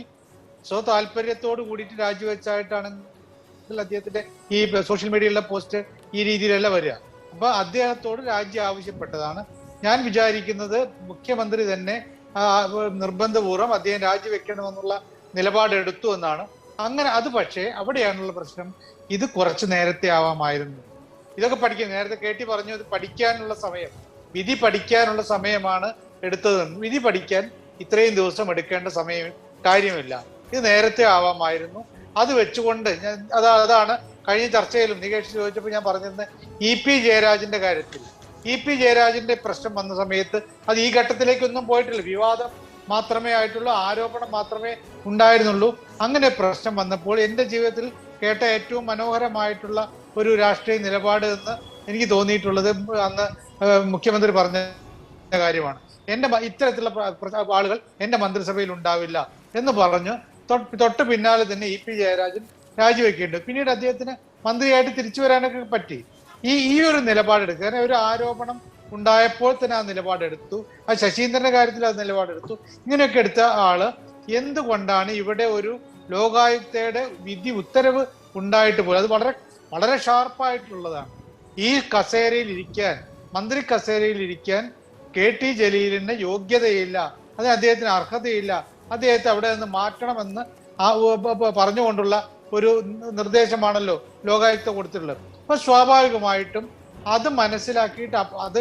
സ്വതാല്പര്യത്തോട് കൂടിയിട്ട് രാജിവെച്ചായിട്ടാണെങ്കിൽ അദ്ദേഹത്തിന്റെ ഈ സോഷ്യൽ മീഡിയയിലെ പോസ്റ്റ് ഈ രീതിയിലല്ല വരിക. അപ്പൊ അദ്ദേഹത്തോട് രാജി ആവശ്യപ്പെട്ടതാണ്. ഞാൻ വിചാരിക്കുന്നത് മുഖ്യമന്ത്രി തന്നെ നിർബന്ധപൂർവ്വം അദ്ദേഹം രാജിവെക്കണമെന്നുള്ള നിലപാടെടുത്തു എന്നാണ്. അങ്ങനെ അത് പക്ഷേ അവിടെയാണുള്ള പ്രശ്നം. ഇത് കുറച്ച് നേരത്തെ ആവാമായിരുന്നു. ഇതൊക്കെ പഠിക്കാൻ നേരത്തെ KT പറഞ്ഞു, ഇത് പഠിക്കാനുള്ള സമയം, വിധി പഠിക്കാനുള്ള സമയമാണ് എടുത്തതെന്ന്. വിധി പഠിക്കാൻ ഇത്രയും ദിവസം എടുക്കേണ്ട കാര്യമില്ല. ഇത് നേരത്തെ ആവാമായിരുന്നു. അത് വെച്ചുകൊണ്ട് അതാണ് കഴിഞ്ഞ ചർച്ചയിലും നികേഷ് ചോദിച്ചപ്പോൾ ഞാൻ പറഞ്ഞിരുന്നത് EP ജയരാജന്റെ കാര്യത്തിൽ. EP ജയരാജന്റെ പ്രശ്നം വന്ന സമയത്ത് അത് ഈ ഘട്ടത്തിലേക്കൊന്നും പോയിട്ടില്ല. വിവാദം മാത്രമേ ആയിട്ടുള്ളൂ, ആരോപണം മാത്രമേ ഉണ്ടായിരുന്നുള്ളൂ. അങ്ങനെ പ്രശ്നം വന്നപ്പോൾ എൻ്റെ ജീവിതത്തിൽ കേട്ട ഏറ്റവും മനോഹരമായിട്ടുള്ള ഒരു രാഷ്ട്രീയ നിലപാട് എന്ന് എനിക്ക് തോന്നിയിട്ടുള്ളത് അന്ന് മുഖ്യമന്ത്രി പറഞ്ഞ കാര്യമാണ്. ഇത്തരത്തിലുള്ള ആളുകൾ എൻ്റെ മന്ത്രിസഭയിൽ ഉണ്ടാവില്ല എന്ന് പറഞ്ഞു തൊട്ട് പിന്നാലെ തന്നെ EP ജയരാജൻ രാജിവെക്കേണ്ടത്. പിന്നീട് അദ്ദേഹത്തിന് മന്ത്രിയായിട്ട് തിരിച്ചു വരാനൊക്കെ പറ്റി. ഈ ഒരു നിലപാടെടുക്കുക, കാരണം ഒരു ആരോപണം ഉണ്ടായപ്പോൾ തന്നെ ആ നിലപാടെടുത്തു. ആ ശശീന്ദ്രന്റെ കാര്യത്തിൽ ആ നിലപാടെടുത്തു. ഇങ്ങനെയൊക്കെ എടുത്ത ആള് എന്തുകൊണ്ടാണ് ഇവിടെ ഒരു ലോകായുക്തയുടെ ഉത്തരവ് ഉണ്ടായിട്ട് പോലും അത് വളരെ വളരെ ഷാർപ്പായിട്ടുള്ളതാണ്. ഈ കസേരയിൽ ഇരിക്കാൻ, മന്ത്രി കസേരയിൽ ഇരിക്കാൻ KT ജലീലിന് യോഗ്യതയില്ല, അതിന് അദ്ദേഹത്തിന് അർഹതയില്ല, അദ്ദേഹത്തെ അവിടെ നിന്ന് മാറ്റണമെന്ന് പറഞ്ഞുകൊണ്ടുള്ള ഒരു നിർദ്ദേശമാണല്ലോ ലോകായുക്ത കൊടുത്തിട്ടുള്ളത്. അപ്പൊ സ്വാഭാവികമായിട്ടും അത് മനസ്സിലാക്കിയിട്ട് അത്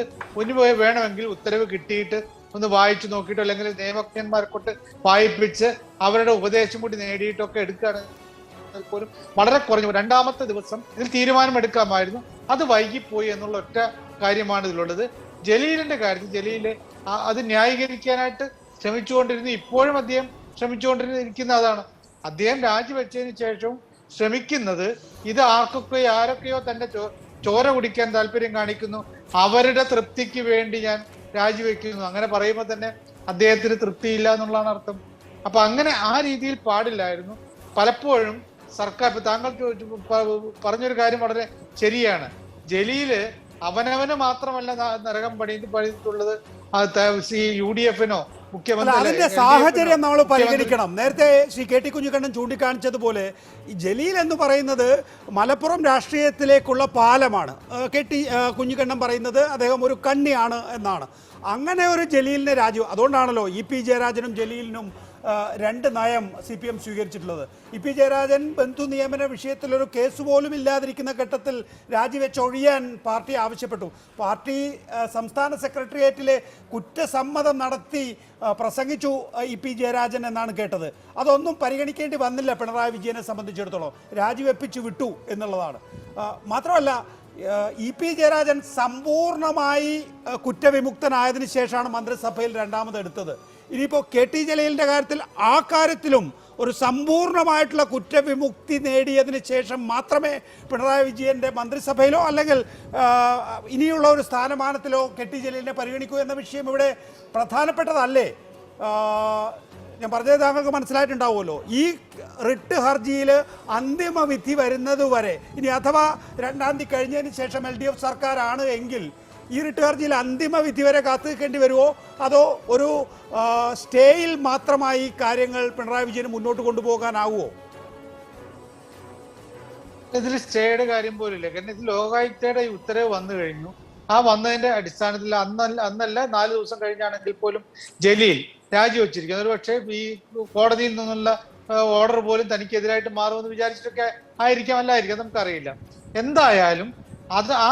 വേണമെങ്കിൽ ഉത്തരവ് കിട്ടിയിട്ട് ഒന്ന് വായിച്ചു നോക്കിയിട്ടോ അല്ലെങ്കിൽ നിയമജ്ഞന്മാരെ കൊണ്ട് വായിപ്പിച്ച് അവരുടെ ഉപദേശം കൂടി നേടിയിട്ടൊക്കെ എടുക്കുകയാണെങ്കിൽ പോലും വളരെ കുറഞ്ഞു. 2ാമത്തെ ദിവസം ഇതിൽ തീരുമാനമെടുക്കാമായിരുന്നു. അത് വൈകിപ്പോയി എന്നുള്ള ഒറ്റ കാര്യമാണ് ഇതിലുള്ളത്. ജലീലിന്റെ കാര്യത്തിൽ ജലീല് അത് ന്യായീകരിക്കാനായിട്ട് ശ്രമിച്ചുകൊണ്ടിരുന്നു. ഇപ്പോഴും അദ്ദേഹം ശ്രമിച്ചുകൊണ്ടിരിക്കുന്ന അതാണ്. അദ്ദേഹം രാജിവെച്ചതിന് ശേഷവും ശ്രമിക്കുന്നത് ഇത് ആരൊക്കെയോ തന്റെ ചോര കുടിക്കാൻ താല്പര്യം കാണിക്കുന്നു, അവരുടെ തൃപ്തിക്ക് വേണ്ടി ഞാൻ രാജിവെക്കുന്നു, അങ്ങനെ പറയുമ്പോൾ തന്നെ അദ്ദേഹത്തിന് തൃപ്തിയില്ല എന്നുള്ളതാണ് അർത്ഥം. അപ്പൊ അങ്ങനെ ആ രീതിയിൽ പാടില്ലായിരുന്നു. പലപ്പോഴും സർക്കാർ, താങ്കൾ പറഞ്ഞൊരു കാര്യം വളരെ ശരിയാണ്. ജലീല് അവനവന് മാത്രമല്ല നരകം പണിയിട്ടുള്ളത്, UDFനോ അതിന്റെ സാഹചര്യം നമ്മൾ പരിഗണിക്കണം. നേരത്തെ ശ്രീ കെ ടി കുഞ്ഞിക്കണ്ണൻ ചൂണ്ടിക്കാണിച്ചതുപോലെ ഈ ജലീൽ എന്ന് പറയുന്നത് മലപ്പുറം രാഷ്ട്രീയത്തിലേക്കുള്ള പാലമാണ്. കെ ടി കുഞ്ഞിക്കണ്ണൻ പറയുന്നത് അദ്ദേഹം ഒരു കണ്ണിയാണ് എന്നാണ്. അങ്ങനെ ഒരു ജലീലിനെ അതുകൊണ്ടാണല്ലോ ഇ പി ജയരാജനും ജലീലിനും രണ്ട് നയം CPM സ്വീകരിച്ചിട്ടുള്ളത്. ഇ പി ജയരാജൻ ബന്ധു നിയമന വിഷയത്തിലൊരു കേസ് പോലും ഇല്ലാതിരിക്കുന്ന ഘട്ടത്തിൽ രാജിവെച്ചൊഴിയാൻ പാർട്ടി ആവശ്യപ്പെട്ടു. പാർട്ടി സംസ്ഥാന സെക്രട്ടേറിയറ്റിലെ കുറ്റസമ്മതം നടത്തി പ്രസംഗിച്ചു ഇ പി ജയരാജൻ എന്നാണ് കേട്ടത്. അതൊന്നും പരിഗണിക്കേണ്ടി വന്നില്ല പിണറായി വിജയനെ സംബന്ധിച്ചിടത്തോളം. രാജിവെപ്പിച്ചു വിട്ടു എന്നുള്ളതാണ്. മാത്രമല്ല ഇ പി ജയരാജൻ സമ്പൂർണമായി കുറ്റവിമുക്തനായതിനു ശേഷമാണ് മന്ത്രിസഭയിൽ രണ്ടാമത് എടുത്തത്. ഇനിയിപ്പോൾ കെ ടി ജലീലിൻ്റെ കാര്യത്തിൽ ആ കാര്യത്തിലും ഒരു സമ്പൂർണ്ണമായിട്ടുള്ള കുറ്റവിമുക്തി നേടിയതിന് ശേഷം മാത്രമേ പിണറായി വിജയൻ്റെ മന്ത്രിസഭയിലോ അല്ലെങ്കിൽ ഇനിയുള്ള ഒരു സ്ഥാനമാനത്തിലോ കെ ടി ജലീലിനെ പരിഗണിക്കൂ എന്ന വിഷയം ഇവിടെ പ്രധാനപ്പെട്ടതല്ലേ? ഞാൻ പറഞ്ഞത് താങ്കൾക്ക് മനസ്സിലായിട്ടുണ്ടാവുമല്ലോ. ഈ റിട്ട് ഹർജിയിൽ അന്തിമ വിധി വരുന്നത് വരെ, ഇനി അഥവാ 2-ാം തീയതി കഴിഞ്ഞതിന് ശേഷം LDF സർക്കാരാണ് എങ്കിൽ ഈ റിട്ട് ഹർജിയിൽ അന്തിമ വിധി വരെ കാത്തു നിൽക്കേണ്ടി വരുമോ, അതോ ഒരു സ്റ്റേയിൽ മാത്രമായി കാര്യങ്ങൾ പിണറായി വിജയന് മുന്നോട്ട് കൊണ്ടുപോകാനാവുമോ? ഇതിൽ സ്റ്റേയുടെ കാര്യം പോലില്ല. കാരണം ഇത് ലോകായുക്തയുടെ ഈ ഉത്തരവ് വന്നു കഴിഞ്ഞു. ആ വന്നതിന്റെ അടിസ്ഥാനത്തിൽ അന്നല്ല 4 ദിവസം കഴിഞ്ഞാണെങ്കിൽ പോലും ജലീൽ രാജിവെച്ചിരിക്കുന്നത്. ഒരു പക്ഷേ ഈ കോടതിയിൽ നിന്നുള്ള ഓർഡർ പോലും തനിക്കെതിരായിട്ട് മാറുമെന്ന് വിചാരിച്ചിട്ടൊക്കെ അല്ലായിരിക്കാം, നമുക്കറിയില്ല. എന്തായാലും അത് ആ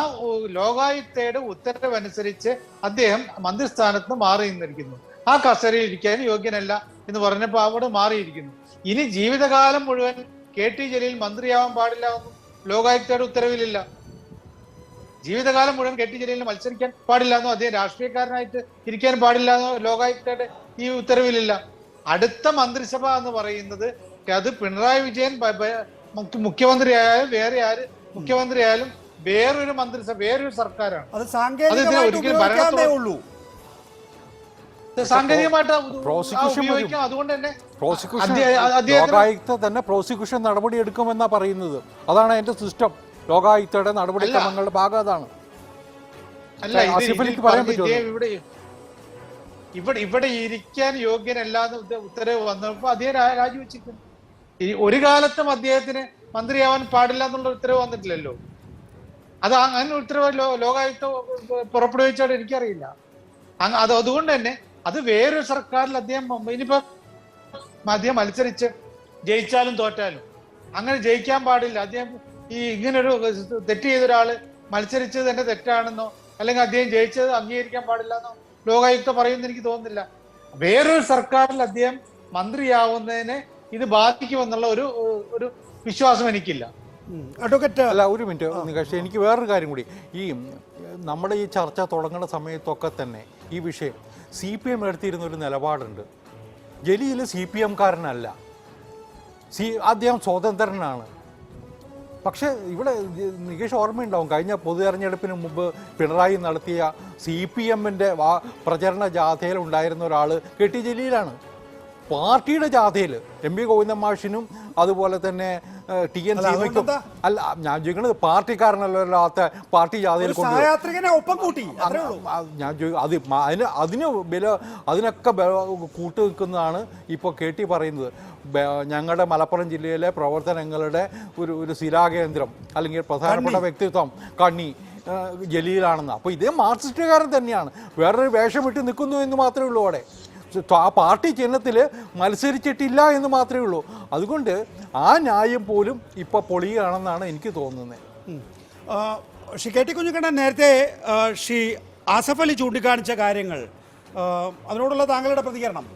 ലോകായുക്തയുടെ ഉത്തരവനുസരിച്ച് അദ്ദേഹം മന്ത്രിസ്ഥാനത്ത് മാറി നിന്നിരിക്കുന്നു. ആ കസേരയിൽ ഇരിക്കാൻ യോഗ്യനല്ല എന്ന് പറഞ്ഞപ്പോൾ അവിടെ മാറിയിരിക്കുന്നു. ഇനി ജീവിതകാലം മുഴുവൻ കെ ടി ജലീൽ മന്ത്രിയാവാൻ പാടില്ല എന്നും ലോകായുക്തയുടെ ഉത്തരവിലില്ല. ജീവിതകാലം മുഴുവൻ കെ ടി ജലീലിന് മത്സരിക്കാൻ പാടില്ല എന്നും അദ്ദേഹം രാഷ്ട്രീയക്കാരനായിട്ട് ഇരിക്കാൻ പാടില്ല എന്നോ ലോകായുക്തയുടെ ഈ ഉത്തരവിലില്ല. അടുത്ത മന്ത്രിസഭ എന്ന് പറയുന്നത് അത് പിണറായി വിജയൻ മുഖ്യമന്ത്രിയായാലും വേറെ ആര് മുഖ്യമന്ത്രിയായാലും വേറൊരു മന്ത്രിസഭ വേറൊരു സർക്കാരാണ്. അത് സാങ്കേതികമായിട്ട് ഉപയോഗിക്കാം. അതുകൊണ്ട് തന്നെ ലോകായുക്ത തന്നെ പ്രോസിക്യൂഷൻ നടപടി എടുക്കുമെന്നാ പറയുന്നത്. അതാണ് അതിന്റെ സിസ്റ്റം. ലോകായുക്തയുടെ നടപടിക്രമങ്ങളുടെ ഭാഗം അതാണ്. അല്ല, ഇവിടെ ഇരിക്കാൻ യോഗ്യനല്ലാന്ന് ഉത്തരവ് വന്നപ്പോ അദ്ദേഹം രാജിവെച്ചിരിക്കുന്നു. ഒരു കാലത്തും അദ്ദേഹത്തിന് മന്ത്രിയാവാൻ പാടില്ല എന്നുള്ള ഉത്തരവ് വന്നിട്ടില്ലല്ലോ. അത് അങ്ങനെ ഉത്തരവ് ലോകായുക്ത പുറപ്പെടുവിച്ചാൽ എനിക്കറിയില്ല. അതുകൊണ്ട് തന്നെ അത് വേറൊരു സർക്കാരിൽ അദ്ദേഹം ഇനിയിപ്പോ അദ്ദേഹം മത്സരിച്ച് ജയിച്ചാലും തോറ്റാലും അങ്ങനെ ജയിക്കാൻ പാടില്ല. അദ്ദേഹം ഈ ഇങ്ങനൊരു തെറ്റ് ചെയ്ത ഒരാള് മത്സരിച്ചത് തന്നെ തെറ്റാണെന്നോ അല്ലെങ്കിൽ അദ്ദേഹം ജയിച്ചത് അംഗീകരിക്കാൻ പാടില്ല എന്നോ ലോകായുക്ത പറയുമെന്ന് എനിക്ക് തോന്നുന്നില്ല. വേറൊരു സർക്കാരിൽ അദ്ദേഹം മന്ത്രിയാവുന്നതിനെ ഇത് ബാധിക്കുമെന്നുള്ള ഒരു വിശ്വാസം എനിക്കില്ല. അല്ല, ഒരു മിനിറ്റ് നികേഷ്, എനിക്ക് വേറൊരു കാര്യം കൂടി. ഈ നമ്മുടെ ഈ ചർച്ച തുടങ്ങുന്ന സമയത്തൊക്കെ തന്നെ ഈ വിഷയം CPM എടുത്തിരുന്ന ഒരു നിലപാടുണ്ട്. ജലീൽ CPM-കാരനല്ല, അദ്ദേഹം സ്വതന്ത്രനാണ്. പക്ഷേ ഇവിടെ നികേഷ് ഓർമ്മയുണ്ടാവും, കഴിഞ്ഞ പൊതു തെരഞ്ഞെടുപ്പിന് മുമ്പ് പിണറായി നടത്തിയ CPM-ന്റെ പ്രചരണ ജാഥയിൽ ഉണ്ടായിരുന്ന ഒരാൾ കെ ടി ജലീലാണ്. പാർട്ടിയുടെ ജാഥയിൽ MP ഗോവിന്ദൻ മാഷിനും അതുപോലെ തന്നെ TN സീമയ്ക്കും അല്ല, ഞാൻ ചോദിക്കുന്നത് പാർട്ടിക്കാരനല്ലാത്ത പാർട്ടി ജാഥയിൽ ഞാൻ അതിനൊക്കെ കൂട്ടു നിൽക്കുന്നതാണ് ഇപ്പോൾ KT പറയുന്നത്. ഞങ്ങളുടെ മലപ്പുറം ജില്ലയിലെ പ്രവർത്തനങ്ങളുടെ ഒരു ശിലാകേന്ദ്രം അല്ലെങ്കിൽ പ്രധാനപ്പെട്ട വ്യക്തിത്വം കണ്ണി ജലീലാണെന്ന്. അപ്പോൾ ഇതേ മാർക്സിസ്റ്റുകാരൻ തന്നെയാണ്, വേറൊരു വേഷമിട്ട് നിൽക്കുന്നു എന്ന് മാത്രമേ ഉള്ളൂ. അവിടെ ആ പാർട്ടി ചിഹ്നത്തിൽ മത്സരിച്ചിട്ടില്ല എന്ന് മാത്രമേ ഉള്ളൂ. അതുകൊണ്ട് ആ ന്യായം പോലും ഇപ്പോൾ പൊളിയുകയാണെന്നാണ് എനിക്ക് തോന്നുന്നത്. ശ്രീ കെ ടി കുഞ്ഞിക്കണ്ണൻ, നേരത്തെ ശ്രീ ആസഫ് അലി ചൂണ്ടിക്കാണിച്ച കാര്യങ്ങൾ, അതിനോടുള്ള താങ്കളുടെ പ്രതികരണം?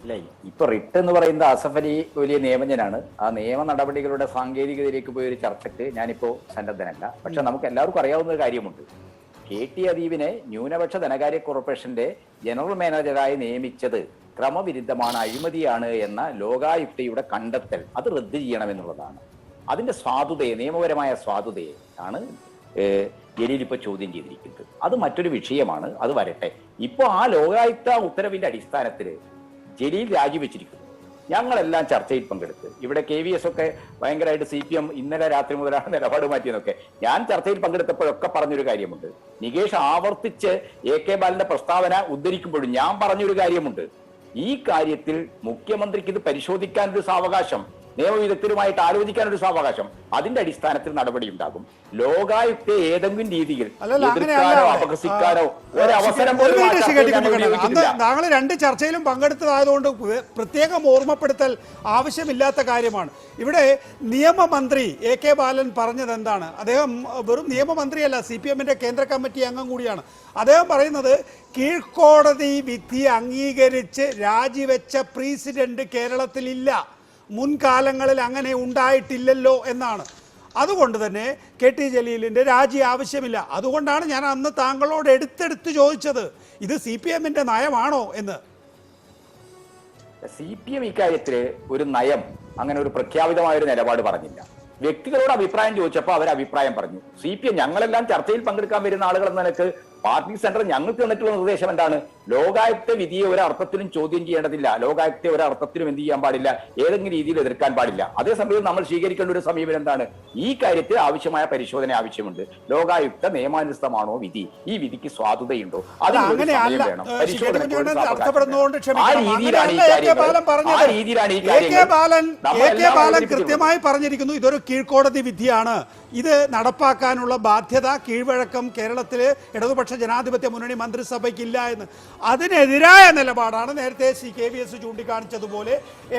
ഇല്ല, ഇപ്പൊ റിട്ട് എന്ന് പറയുന്ന ആസഫ് അലി വലിയ നിയമജ്ഞനാണ്. ആ നിയമ നടപടികളുടെ സാങ്കേതികതയിലേക്ക് പോയ ഒരു ചർച്ചയ്ക്ക് ഞാനിപ്പോ സന്നദ്ധനല്ല. പക്ഷെ നമുക്ക് എല്ലാവർക്കും അറിയാവുന്ന ഒരു കാര്യമുണ്ട്. KT അദീബിനെ ന്യൂനപക്ഷ ധനകാര്യ കോർപ്പറേഷന്റെ ജനറൽ മാനേജറായി നിയമിച്ചത് ക്രമവിരുദ്ധമാണ്, അഴിമതിയാണ് എന്ന ലോകായുക്തയുടെ കണ്ടെത്തൽ അത് റദ്ദ് ചെയ്യണമെന്നുള്ളതാണ്. അതിന്റെ സ്വാധുതയെ, നിയമപരമായ സ്വാധുതയെ ആണ് ജലീൽ ഇപ്പൊ ചോദ്യം ചെയ്തിരിക്കുന്നത്. അത് മറ്റൊരു വിഷയമാണ്, അത് വരട്ടെ. ഇപ്പൊ ആ ലോകായുക്ത ഉത്തരവിന്റെ അടിസ്ഥാനത്തിൽ ജലീൽ രാജിവെച്ചിരിക്കുന്നു. ഞങ്ങളെല്ലാം ചർച്ചയിൽ പങ്കെടുത്ത്. ഇവിടെ KVS ഒക്കെ ഭയങ്കരമായിട്ട് CPM ഇന്നലെ രാത്രി മുതലാണ് നിലപാട് മാറ്റിയെന്നൊക്കെ ഞാൻ ചർച്ചയിൽ പങ്കെടുത്തപ്പോഴൊക്കെ പറഞ്ഞൊരു കാര്യമുണ്ട്. നികേഷ് ആവർത്തിച്ച് AK ബാലന്റെ പ്രസ്താവന ഉദ്ധരിക്കുമ്പോഴും ഞാൻ പറഞ്ഞൊരു കാര്യമുണ്ട്. ഈ കാര്യത്തിൽ മുഖ്യമന്ത്രിക്ക് ഇത് പരിശോധിക്കാനൊരു സാവകാശം, നിയമവിദഗ്ധരുമായിട്ട് ആലോചിക്കാനൊരു സാവകാശം, അതിന്റെ അടിസ്ഥാനത്തിൽ നടപടി ഉണ്ടാകും. ലോകായുക്തയെ ഏതെങ്കിലും രീതിയിൽ എതിർക്കാനോ അപഹസിക്കാനോ ഒരവസരം പോലും താങ്കൾ 2 ചർച്ചയിലും പങ്കെടുത്തതായതുകൊണ്ട് പ്രത്യേകം ഓർമ്മപ്പെടുത്തൽ ആവശ്യമില്ലാത്ത കാര്യമാണ്. ഇവിടെ നിയമമന്ത്രി AK ബാലൻ പറഞ്ഞത് എന്താണ്? അദ്ദേഹം വെറും നിയമമന്ത്രിയല്ല, CPM-ന്റെ കേന്ദ്ര കമ്മിറ്റി അംഗം കൂടിയാണ്. അദ്ദേഹം പറയുന്നത് കീഴ്ക്കോടതി വിധി അംഗീകരിച്ച് രാജിവെച്ച പ്രസിഡന്റ് കേരളത്തിലില്ല, മുൻകാലങ്ങളിൽ അങ്ങനെ ഉണ്ടായിട്ടില്ലല്ലോ എന്നാണ്. അതുകൊണ്ട് തന്നെ KT ജലീലിൻ്റെ രാജി ആവശ്യമില്ല. അതുകൊണ്ടാണ് ഞാൻ അന്ന് താങ്കളോട് എടുത്തെടുത്ത് ചോദിച്ചത്, ഇത് CPM-ന്റെ നയമാണോ എന്ന്. CPM ഇക്കാര്യത്തിൽ ഒരു നയം, അങ്ങനെ ഒരു പ്രഖ്യാപിതമായ ഒരു നിലപാട് പറഞ്ഞില്ല. വ്യക്തികളോട് അഭിപ്രായം ചോദിച്ചപ്പോൾ അവർ അഭിപ്രായം പറഞ്ഞു. CPM ഞങ്ങളെല്ലാം ചർച്ചയിൽ പങ്കെടുക്കാൻ വരുന്ന ആളുകൾ എന്ന നിലക്ക് പാർട്ടി സെന്റർ ഞങ്ങൾക്ക് തന്നിട്ടുള്ള നിർദ്ദേശം എന്താണ്? ലോകായുക്ത വിധിയെ ഒരർത്ഥത്തിലും ചോദ്യം ചെയ്യേണ്ടതില്ല, ലോകായുക്തയെ ഒരർത്ഥത്തിലും എന്ത് ചെയ്യാൻ പാടില്ല, ഏതെങ്കിലും രീതിയിൽ എതിർക്കാൻ പാടില്ല. അതേസമയം നമ്മൾ സ്വീകരിക്കേണ്ട ഒരു സമീപനം എന്താണ്? ഈ കാര്യത്തിൽ ആവശ്യമായ പരിശോധന ആവശ്യമുണ്ട്. ലോകായുക്ത നിയമാനുസൃതമാണോ വിധി, ഈ വിധിക്ക് സ്വാധുതയുണ്ടോ, അതിന് വേണം കൃത്യമായി പറഞ്ഞിരിക്കുന്നു. ഇതൊരു കീഴ്ക്കോടതി വിധിയാണ്, ഇത് നടപ്പാക്കാനുള്ള ബാധ്യത കീഴ്വഴക്കം കേരളത്തിലെ ഇടതുപക്ഷ ജനാധിപത്യ മുന്നണി മന്ത്രിസഭയ്ക്കില്ല എന്ന്. അതിനെതിരായ നിലപാടാണ് നേരത്തെ KVS ചൂണ്ടിക്കാണിച്ചതുപോലെ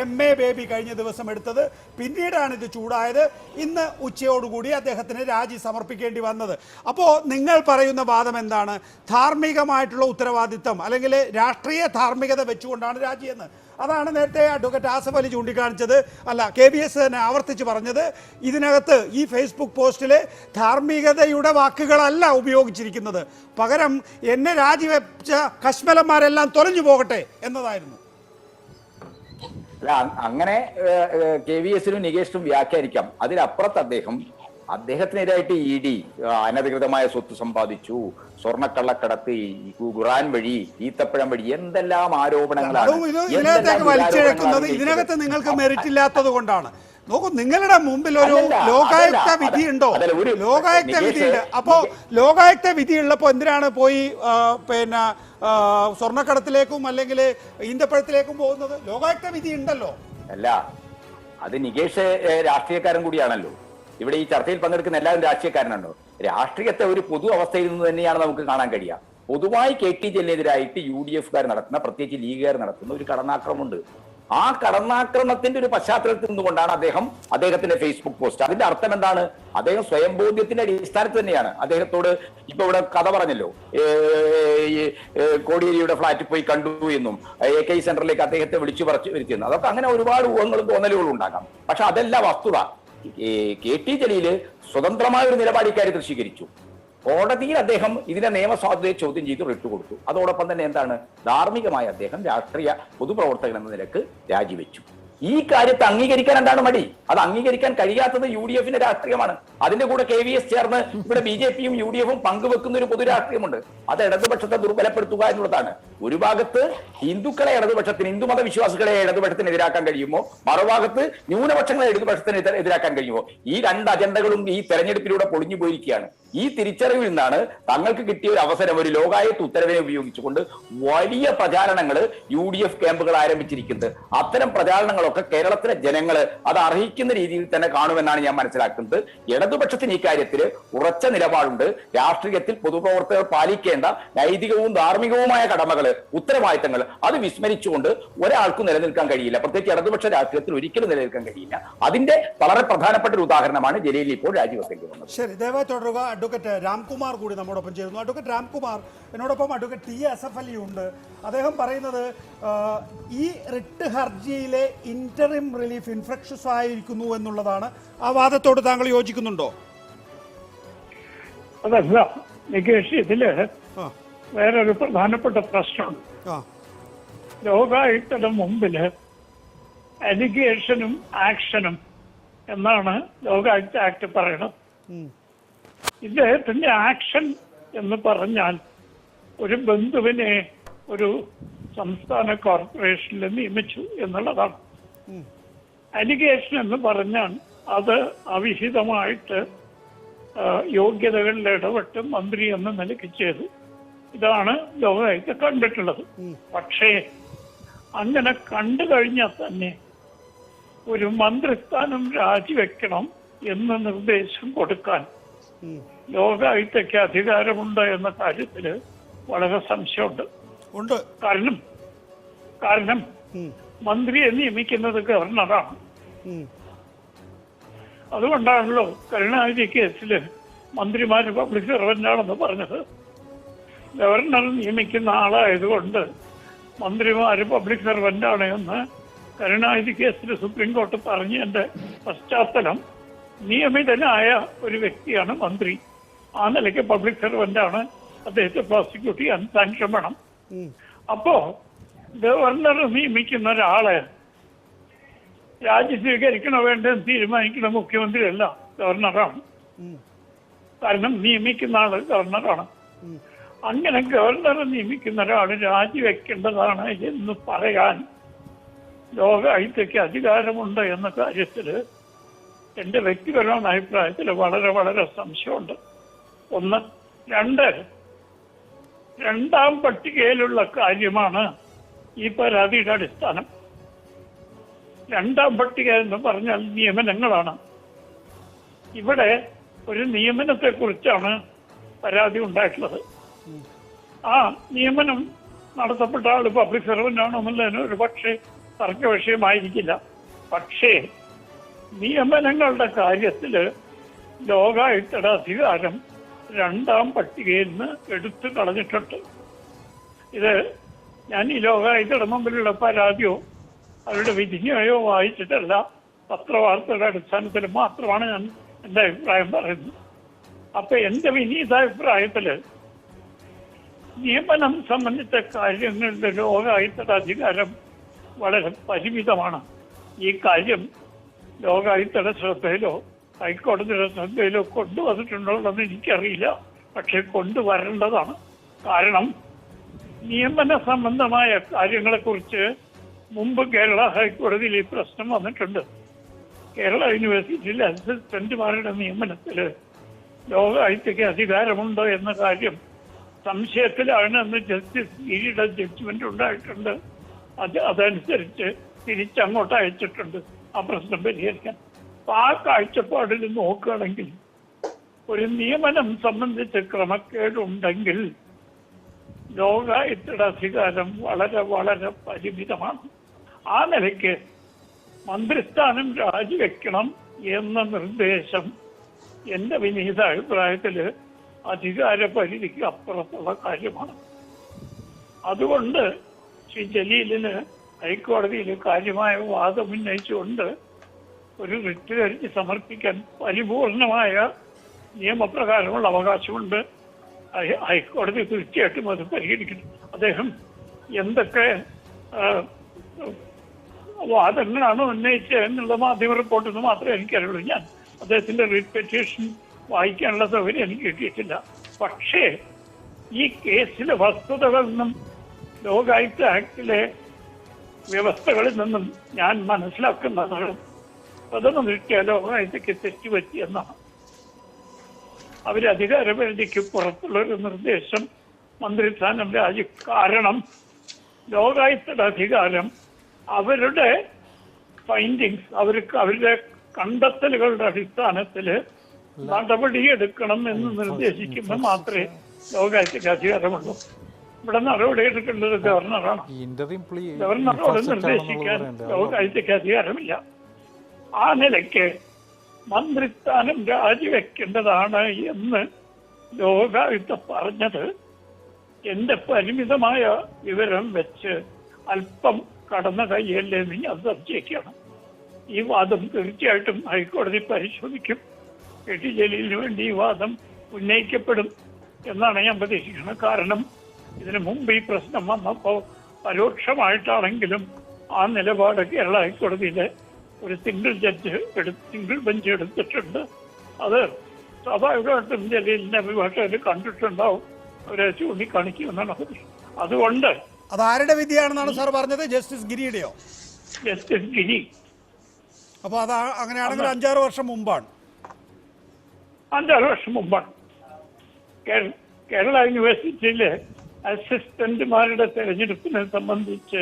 MA ബേബി കഴിഞ്ഞ ദിവസം എടുത്തത്. പിന്നീടാണ് ഇത് ചൂടായത്. ഇന്ന് ഉച്ചയോടുകൂടി അദ്ദേഹത്തിന് രാജി സമർപ്പിക്കേണ്ടി വന്നത്. അപ്പോൾ നിങ്ങൾ പറയുന്ന വാദം എന്താണ്? ധാർമ്മികമായിട്ടുള്ള ഉത്തരവാദിത്തം അല്ലെങ്കിൽ രാഷ്ട്രീയ ധാർമ്മികത വെച്ചുകൊണ്ടാണ് രാജിയെന്ന്. അതാണ് നേരത്തെ അഡ്വക്കേറ്റ് ആസഫ് അലി ചൂണ്ടിക്കാണിച്ചത്. അല്ല, KVS തന്നെ ആവർത്തിച്ച് പറഞ്ഞത് ഇതിനകത്ത് ഈ ഫേസ്ബുക്ക് പോസ്റ്റിലെ ധാർമ്മികതയുടെ വാക്കുകളല്ല ഉപയോഗിച്ചിരിക്കുന്നത്, പകരം എന്നെ രാജിവെച്ച കശ്മലന്മാരെല്ലാം തൊലഞ്ഞു പോകട്ടെ എന്നതായിരുന്നു. അല്ല, അങ്ങനെ KVS-നും നികേഷിനും വ്യാഖ്യാനിക്കാം. അതിലപ്പുറത്ത് അദ്ദേഹത്തിനെതിരായിട്ട് ED അനധികൃതമായ സ്വത്ത് സമ്പാദിച്ചു, സ്വർണ്ണക്കള്ളക്കടത്ത്, ഖുർആൻ വഴി, ഈത്തപ്പഴം വഴി, എന്തെല്ലാം ആരോപണങ്ങളാണ് വലിച്ചിഴക്കുന്നത്. ഇതിനകത്ത് നിങ്ങൾക്ക് മെറിറ്റ് ഇല്ലാത്തത് കൊണ്ടാണ്. നോക്കൂ, നിങ്ങളുടെ മുമ്പിൽ ഒരു ലോകായുക്ത വിധി ഉണ്ടോ? ലോകായുക്ത വിധിയുണ്ട്. അപ്പോ ലോകായുക്ത വിധി ഉള്ളപ്പോ എന്തിനാണ് പോയി പിന്നെ സ്വർണ്ണക്കടത്തിലേക്കും അല്ലെങ്കിൽ ഈന്തപ്പഴത്തിലേക്കും പോകുന്നത്? ലോകായുക്ത വിധി ഉണ്ടല്ലോ. അല്ല, അത് നികേഷ് രാഷ്ട്രീയക്കാരൻ കൂടിയാണല്ലോ. ഇവിടെ ഈ ചർച്ചയിൽ പങ്കെടുക്കുന്ന എല്ലാവരും രാഷ്ട്രീയക്കാരനാണോ? രാഷ്ട്രീയത്തെ ഒരു പൊതു അവസ്ഥയിൽ നിന്ന് തന്നെയാണ് നമുക്ക് കാണാൻ കഴിയുക. പൊതുവായി KT ജലീലിനെതിരായിട്ട് UDF-കാർ നടത്തുന്ന, പ്രത്യേകിച്ച് ലീഗുകാർ നടത്തുന്ന ഒരു കടന്നാക്രമമുണ്ട്. ആ കടന്നാക്രമണത്തിന്റെ ഒരു പശ്ചാത്തലത്തിൽ നിന്നുകൊണ്ടാണ് അദ്ദേഹത്തിന്റെ ഫേസ്ബുക്ക് പോസ്റ്റ്. അതിന്റെ അർത്ഥം എന്താണ്? അദ്ദേഹം സ്വയംബോധ്യത്തിന്റെ അടിസ്ഥാനത്തിൽ തന്നെയാണ്. അദ്ദേഹത്തോട് ഇപ്പൊ ഇവിടെ കഥ പറഞ്ഞല്ലോ, കോടിയേരിയുടെ ഫ്ളാറ്റിൽ പോയി കണ്ടു എന്നും AK സെന്ററിലേക്ക് അദ്ദേഹത്തെ വിളിച്ചു വരുത്തിയെന്നും. അതൊക്കെ അങ്ങനെ ഒരുപാട് ഊഹങ്ങളും തോന്നലുകളും ഉണ്ടാകാം. പക്ഷെ അതല്ല വസ്തുത. KT ജലീല് സ്വതന്ത്രമായ ഒരു നിലപാട് ഇക്കാര്യത്തിൽ സ്വീകരിച്ചു. കോടതിയിൽ അദ്ദേഹം ഇതിന്റെ നിയമസാധുതയെ ചോദ്യം ചെയ്ത് റിട്ട് കൊടുത്തു. അതോടൊപ്പം തന്നെ എന്താണ്, ധാർമ്മികമായി അദ്ദേഹം രാഷ്ട്രീയ പൊതുപ്രവർത്തകൻ എന്ന നിലക്ക് രാജിവെച്ചു. ഈ കാര്യത്തെ അംഗീകരിക്കാൻ എന്താണ് മടി? അത് അംഗീകരിക്കാൻ കഴിയാത്തത് UDF-ന്റെ രാഷ്ട്രീയമാണ്. അതിന്റെ കൂടെ KVS ചേർന്ന് ഇവിടെ BJP-യും UDF-ഉം പങ്കുവെക്കുന്ന ഒരു പൊതു രാഷ്ട്രീയമുണ്ട്. അത് ഇടതുപക്ഷത്തെ ദുർബലപ്പെടുത്തുക എന്നുള്ളതാണ്. ഒരു ഭാഗത്ത് ഹിന്ദുക്കളെ ഇടതുപക്ഷത്തിന്, ഹിന്ദുമത വിശ്വാസികളെ ഇടതുപക്ഷത്തിന് എതിരാക്കാൻ കഴിയുമോ, മറുഭാഗത്ത് ന്യൂനപക്ഷങ്ങളെ ഇടതുപക്ഷത്തിന് എതിരാക്കാൻ കഴിയുമോ? ഈ 2 അജണ്ടകളും ഈ തെരഞ്ഞെടുപ്പിലൂടെ പൊളിഞ്ഞു പോയിരിക്കുകയാണ്. ഈ തിരിച്ചറിവിൽ നിന്നാണ് തങ്ങൾക്ക് കിട്ടിയ ഒരു അവസരം, ഒരു ലോകായുക്ത ഉത്തരവിനെ ഉപയോഗിച്ചുകൊണ്ട് വലിയ പ്രചാരണങ്ങൾ UDF ക്യാമ്പുകൾ ആരംഭിച്ചിരിക്കുന്നത്. അത്തരം പ്രചാരണങ്ങളൊക്കെ കേരളത്തിലെ ജനങ്ങൾ അത് അർഹിക്കുന്ന രീതിയിൽ തന്നെ കാണുമെന്നാണ് ഞാൻ മനസ്സിലാക്കുന്നത്. ഇടതുപക്ഷത്തിന് ഈ കാര്യത്തിൽ ഉറച്ച നിലപാടുണ്ട്. രാഷ്ട്രീയത്തിൽ പൊതുപ്രവർത്തകർ പാലിക്കേണ്ട നൈതികവും ധാർമ്മികവുമായ കടമകൾ, ഉത്തരവാദിത്തങ്ങൾ അത് വിസ്മരിച്ചുകൊണ്ട് ഒരാൾക്കും നിലനിൽക്കാൻ കഴിയില്ല. പ്രത്യേകിച്ച് ഇടതുപക്ഷ രാഷ്ട്രീയത്തിൽ ഒരിക്കലും നിലനിൽക്കാൻ കഴിയില്ല. അതിന്റെ വളരെ പ്രധാനപ്പെട്ട ഒരു ഉദാഹരണമാണ് ജലീൽ ഇപ്പോൾ രാജിവെക്കേണ്ടി വന്നത്. ശരി, ദയവായി തുടരുക. അഡ്വക്കേറ്റ് രാംകുമാർ കൂടി നമ്മോടൊപ്പം ചേരുന്നു. അഡ്വക്കേറ്റ് രാംകുമാർ, എന്നോടൊപ്പം അഡ്വക്കേറ്റ് T ആസഫ് അലി ഉണ്ട്. അദ്ദേഹം പറയുന്നത് ഈ റിട്ട് ഹർജിയിലെ ഇന്ററിം റിലീഫ് ഇൻഫ്രക്ഷസ് ആയിരിക്കുന്നു എന്നുള്ളതാണ്. ആ വാദത്തോട് താങ്കൾ യോജിക്കുന്നുണ്ടോ? അതല്ല നികേഷ്, ഇതില് വേറൊരു പ്രധാനപ്പെട്ട പ്രശ്നമുണ്ട്. ലോകായുക്തയുടെ മുമ്പില് അലിഗേഷനും ആക്ഷനും എന്നാണ് ലോകായുക്ത ആക്ട് പറയുന്നത്. ഇദ്ദേഹത്തിന്റെ ആക്ഷൻ എന്ന് പറഞ്ഞാൽ ഒരു ബന്ധുവിനെ ഒരു സംസ്ഥാന കോർപ്പറേഷനിൽ നിയമിച്ചു എന്നുള്ളതാണ്. അലിഗേഷൻ എന്ന് പറഞ്ഞാൽ അത് അവിഹിതമായിട്ട് യോഗ്യതകളിൽ ഇടപെട്ട് മന്ത്രി എന്ന നിലയ്ക്ക് ചെയ്തു. ഇതാണ് ലോകായുക്ത കണ്ടിട്ടുള്ളത്. പക്ഷേ അങ്ങനെ കണ്ടു കഴിഞ്ഞാൽ തന്നെ ഒരു മന്ത്രിസ്ഥാനം രാജിവെക്കണം എന്ന നിർദ്ദേശം കൊടുക്കാൻ ലോകായുക്തയ്ക്ക് അധികാരമുണ്ട് എന്ന കാര്യത്തിൽ വളരെ സംശയമുണ്ട്. കാരണം മന്ത്രിയെ നിയമിക്കുന്നത് ഗവർണറാണ്. അതുകൊണ്ടാണല്ലോ കരുണാനിധി കേസിൽ മന്ത്രിമാര് പബ്ലിക് സർവന്റാണെന്ന് പറഞ്ഞത്. ഗവർണർ നിയമിക്കുന്ന ആളായതുകൊണ്ട് മന്ത്രിമാര് പബ്ലിക് സർവന്റാണ് എന്ന് കരുണാനിധി കേസിൽ സുപ്രീം കോടതി പറഞ്ഞതിന്റെ പശ്ചാത്തലം നിയമിതനായ ഒരു വ്യക്തിയാണ് മന്ത്രി. ആ നിലയ്ക്ക് പബ്ലിക് സർവന്റാണ്, അദ്ദേഹത്തെ പ്രോസിക്യൂട്ട് ചെയ്യാൻ സാങ്ഷൻ വേണം. അപ്പോ ഗവർണർ നിയമിക്കുന്ന ഒരാളെ രാജി സ്വീകരിക്കണോ വേണ്ടെന്ന് തീരുമാനിക്കുന്ന മുഖ്യമന്ത്രിയല്ല, ഗവർണറാണ്. കാരണം നിയമിക്കുന്ന ആള് ഗവർണറാണ്. അങ്ങനെ ഗവർണർ നിയമിക്കുന്ന ഒരാൾ രാജിവെക്കേണ്ടതാണ് എന്ന് പറയാൻ ലോകായുക്തയ്ക്ക് അധികാരമുണ്ട് എന്ന കാര്യത്തിൽ എന്റെ വ്യക്തിപരമായ അഭിപ്രായത്തിൽ വളരെ വളരെ സംശയമുണ്ട്. ഒന്ന്. രണ്ടാം പട്ടികയിലുള്ള കാര്യമാണ് ഈ പരാതിയുടെ അടിസ്ഥാനം. രണ്ടാം പട്ടിക എന്ന് പറഞ്ഞാൽ നിയമനങ്ങളാണ്. ഇവിടെ ഒരു നിയമനത്തെ കുറിച്ചാണ് പരാതി ഉണ്ടായിട്ടുള്ളത്. ആ നിയമനം നടത്തപ്പെട്ട ആള് പബ്ലിക് സർവന്റ് ആണോ എന്നുള്ളതിന് ഒരു പക്ഷേ തർക്ക വിഷയമായിരിക്കില്ല. പക്ഷേ നിയമനങ്ങളുടെ കാര്യത്തില് ലോകായുക്തയുടെ അധികാരം രണ്ടാം പട്ടികയിൽ നിന്ന് എടുത്തു കളഞ്ഞിട്ടുണ്ട്. ഇത് ഞാൻ ഈ ലോകായുക്തയുടെ മുമ്പിലുള്ള പരാതിയോ അവരുടെ വിധിയോ വായിച്ചിട്ടല്ല, പത്രവാർത്തയുടെ അടിസ്ഥാനത്തിൽ മാത്രമാണ് ഞാൻ എന്റെ അഭിപ്രായം പറയുന്നത്. അപ്പൊ എന്റെ വിനീതാഭിപ്രായത്തില് നിയമനം സംബന്ധിച്ച കാര്യങ്ങളുടെ ലോകായുക്തയുടെ അധികാരം വളരെ പരിമിതമാണ്. ഈ കാര്യം ലോകായുക്തയുടെ ശ്രദ്ധയിലോ ഹൈക്കോടതിയുടെ ശ്രദ്ധയിലോ കൊണ്ടുവന്നിട്ടുണ്ടോ എന്ന് എനിക്കറിയില്ല. പക്ഷെ കൊണ്ടുവരേണ്ടതാണ്. കാരണം നിയമന സംബന്ധമായ കാര്യങ്ങളെക്കുറിച്ച് മുമ്പ് കേരള ഹൈക്കോടതിയിൽ ഈ പ്രശ്നം വന്നിട്ടുണ്ട്. കേരള യൂണിവേഴ്സിറ്റിയിലെ അസിസ്റ്റന്റുമാരുടെ നിയമനത്തിൽ ലോകായുക്തയ്ക്ക് അധികാരമുണ്ടോ എന്ന കാര്യം സംശയത്തിലാണ് എന്ന് ജസ്റ്റിസ് ഗിരിയുടെ ജഡ്ജ്മെന്റ് ഉണ്ടായിട്ടുണ്ട്. അതനുസരിച്ച് തിരിച്ചങ്ങോട്ട് അയച്ചിട്ടുണ്ട് ആ പ്രശ്നം പരിഹരിക്കാൻ. അപ്പൊ ആ കാഴ്ചപ്പാടിൽ നോക്കുകയാണെങ്കിൽ ഒരു നിയമനം സംബന്ധിച്ച് ക്രമക്കേടുണ്ടെങ്കിൽ ലോകായുക്തയുടെ അധികാരം വളരെ വളരെ പരിമിതമാണ്. ആ നിലയ്ക്ക് മന്ത്രിസ്ഥാനം രാജിവെക്കണം എന്ന നിർദ്ദേശം എന്റെ വിനീത അഭിപ്രായത്തില് അധികാര പരിധിക്ക് അപ്പുറത്തുള്ള കാര്യമാണ്. അതുകൊണ്ട് ശ്രീ ജലീലിന് ഹൈക്കോടതിയിൽ കാര്യമായ വാദം ഉന്നയിച്ചുകൊണ്ട് ഒരു റിട്ട് ഹർജി സമർപ്പിക്കാൻ പരിപൂർണമായ നിയമപ്രകാരമുള്ള അവകാശമുണ്ട്. ഹൈക്കോടതി തീർച്ചയായിട്ടും അത് പരിഗണിക്കണം. അദ്ദേഹം എന്തൊക്കെ വാദങ്ങളാണ് ഉന്നയിച്ചത് എന്നുള്ള മാധ്യമ റിപ്പോർട്ടിൽ നിന്ന് മാത്രമേ എനിക്കറിയുള്ളൂ. ഞാൻ അദ്ദേഹത്തിന്റെ റിട്ട് പെറ്റീഷൻ വായിക്കാനുള്ള സൗകര്യം എനിക്ക് കിട്ടിയിട്ടില്ല. പക്ഷേ ഈ കേസിലെ വസ്തുതകളിൽ നിന്നും ലോകായുക്ത ആക്ടിലെ വ്യവസ്ഥകളിൽ നിന്നും ഞാൻ മനസ്സിലാക്കുന്നത് പ്രഥമ ദൃഷ്ട്യാ ലോകായുക്തയ്ക്ക് തെറ്റുപറ്റിയെന്നാണ്. അവരധികാരപരിധിക്ക് പുറത്തുള്ള ഒരു നിർദ്ദേശം മന്ത്രിസ്ഥാനം രാജി. കാരണം ലോകായുക്തയുടെ അധികാരം അവരുടെ ഫൈൻഡിങ്സ്, അവരുടെ കണ്ടെത്തലുകളുടെ അടിസ്ഥാനത്തിൽ നടപടിയെടുക്കണം എന്ന് നിർദ്ദേശിക്കുമ്പോൾ മാത്രമേ ലോകായുക്തയ്ക്ക് അധികാരമുള്ളൂ. ഇവിടെ നടപടിയെടുക്കേണ്ടത് ഗവർണറാണ്. ഗവർണറോട് നിർദ്ദേശിക്കാൻ ലോകായുക്തയ്ക്ക് അധികാരമില്ല. ആ നിലയ്ക്ക് മന്ത്രിസ്ഥാനം രാജിവെക്കേണ്ടതാണ് എന്ന് ലോകായുക്ത പറഞ്ഞത് എന്റെ പരിമിതമായ വിവരം വെച്ച് അല്പം കടന്ന കൈയല്ലേ എന്ന് ഞാൻ സംശയിക്കുകയാണ്. ഈ വാദം തീർച്ചയായിട്ടും ഹൈക്കോടതി പരിശോധിക്കും. കെ ടി ജലീലിന് വേണ്ടി ഈ വാദം ഉന്നയിക്കപ്പെടും എന്നാണ് ഞാൻ പ്രതീക്ഷിക്കുന്നത്. കാരണം ഇതിനു മുമ്പ് ഈ പ്രശ്നം വന്നപ്പോൾ പരോക്ഷമായിട്ടാണെങ്കിലും ആ നിലപാട് കേരള ഹൈക്കോടതിയിലെ ഒരു സിംഗിൾ ബെഞ്ച് എടുത്തിട്ടുണ്ട്. അത് സ്വാഭാവികമായിട്ടും ജലീലിന്റെ അഭിഭാഷകർ കണ്ടിട്ടുണ്ടാവും, അവരെ ചൂണ്ടിക്കാണിക്കുമെന്നാണ് പ്രതീക്ഷ. അതുകൊണ്ട് അതാരുടെ വിധിയാണെന്നാണ് സാർ പറഞ്ഞത്? ജസ്റ്റിസ് ഗിരിയുടെയോ? ജസ്റ്റിസ് ഗിരി. അപ്പോൾ അത് അങ്ങനെയാണെങ്കിൽ 5-6 വർഷം മുമ്പാണ്. 5-6 വർഷം മുമ്പാണ്. കേരള യൂണിവേഴ്സിറ്റിയിലെ അസിസ്റ്റന്റുമാരുടെ തെരഞ്ഞെടുപ്പിനെ സംബന്ധിച്ച്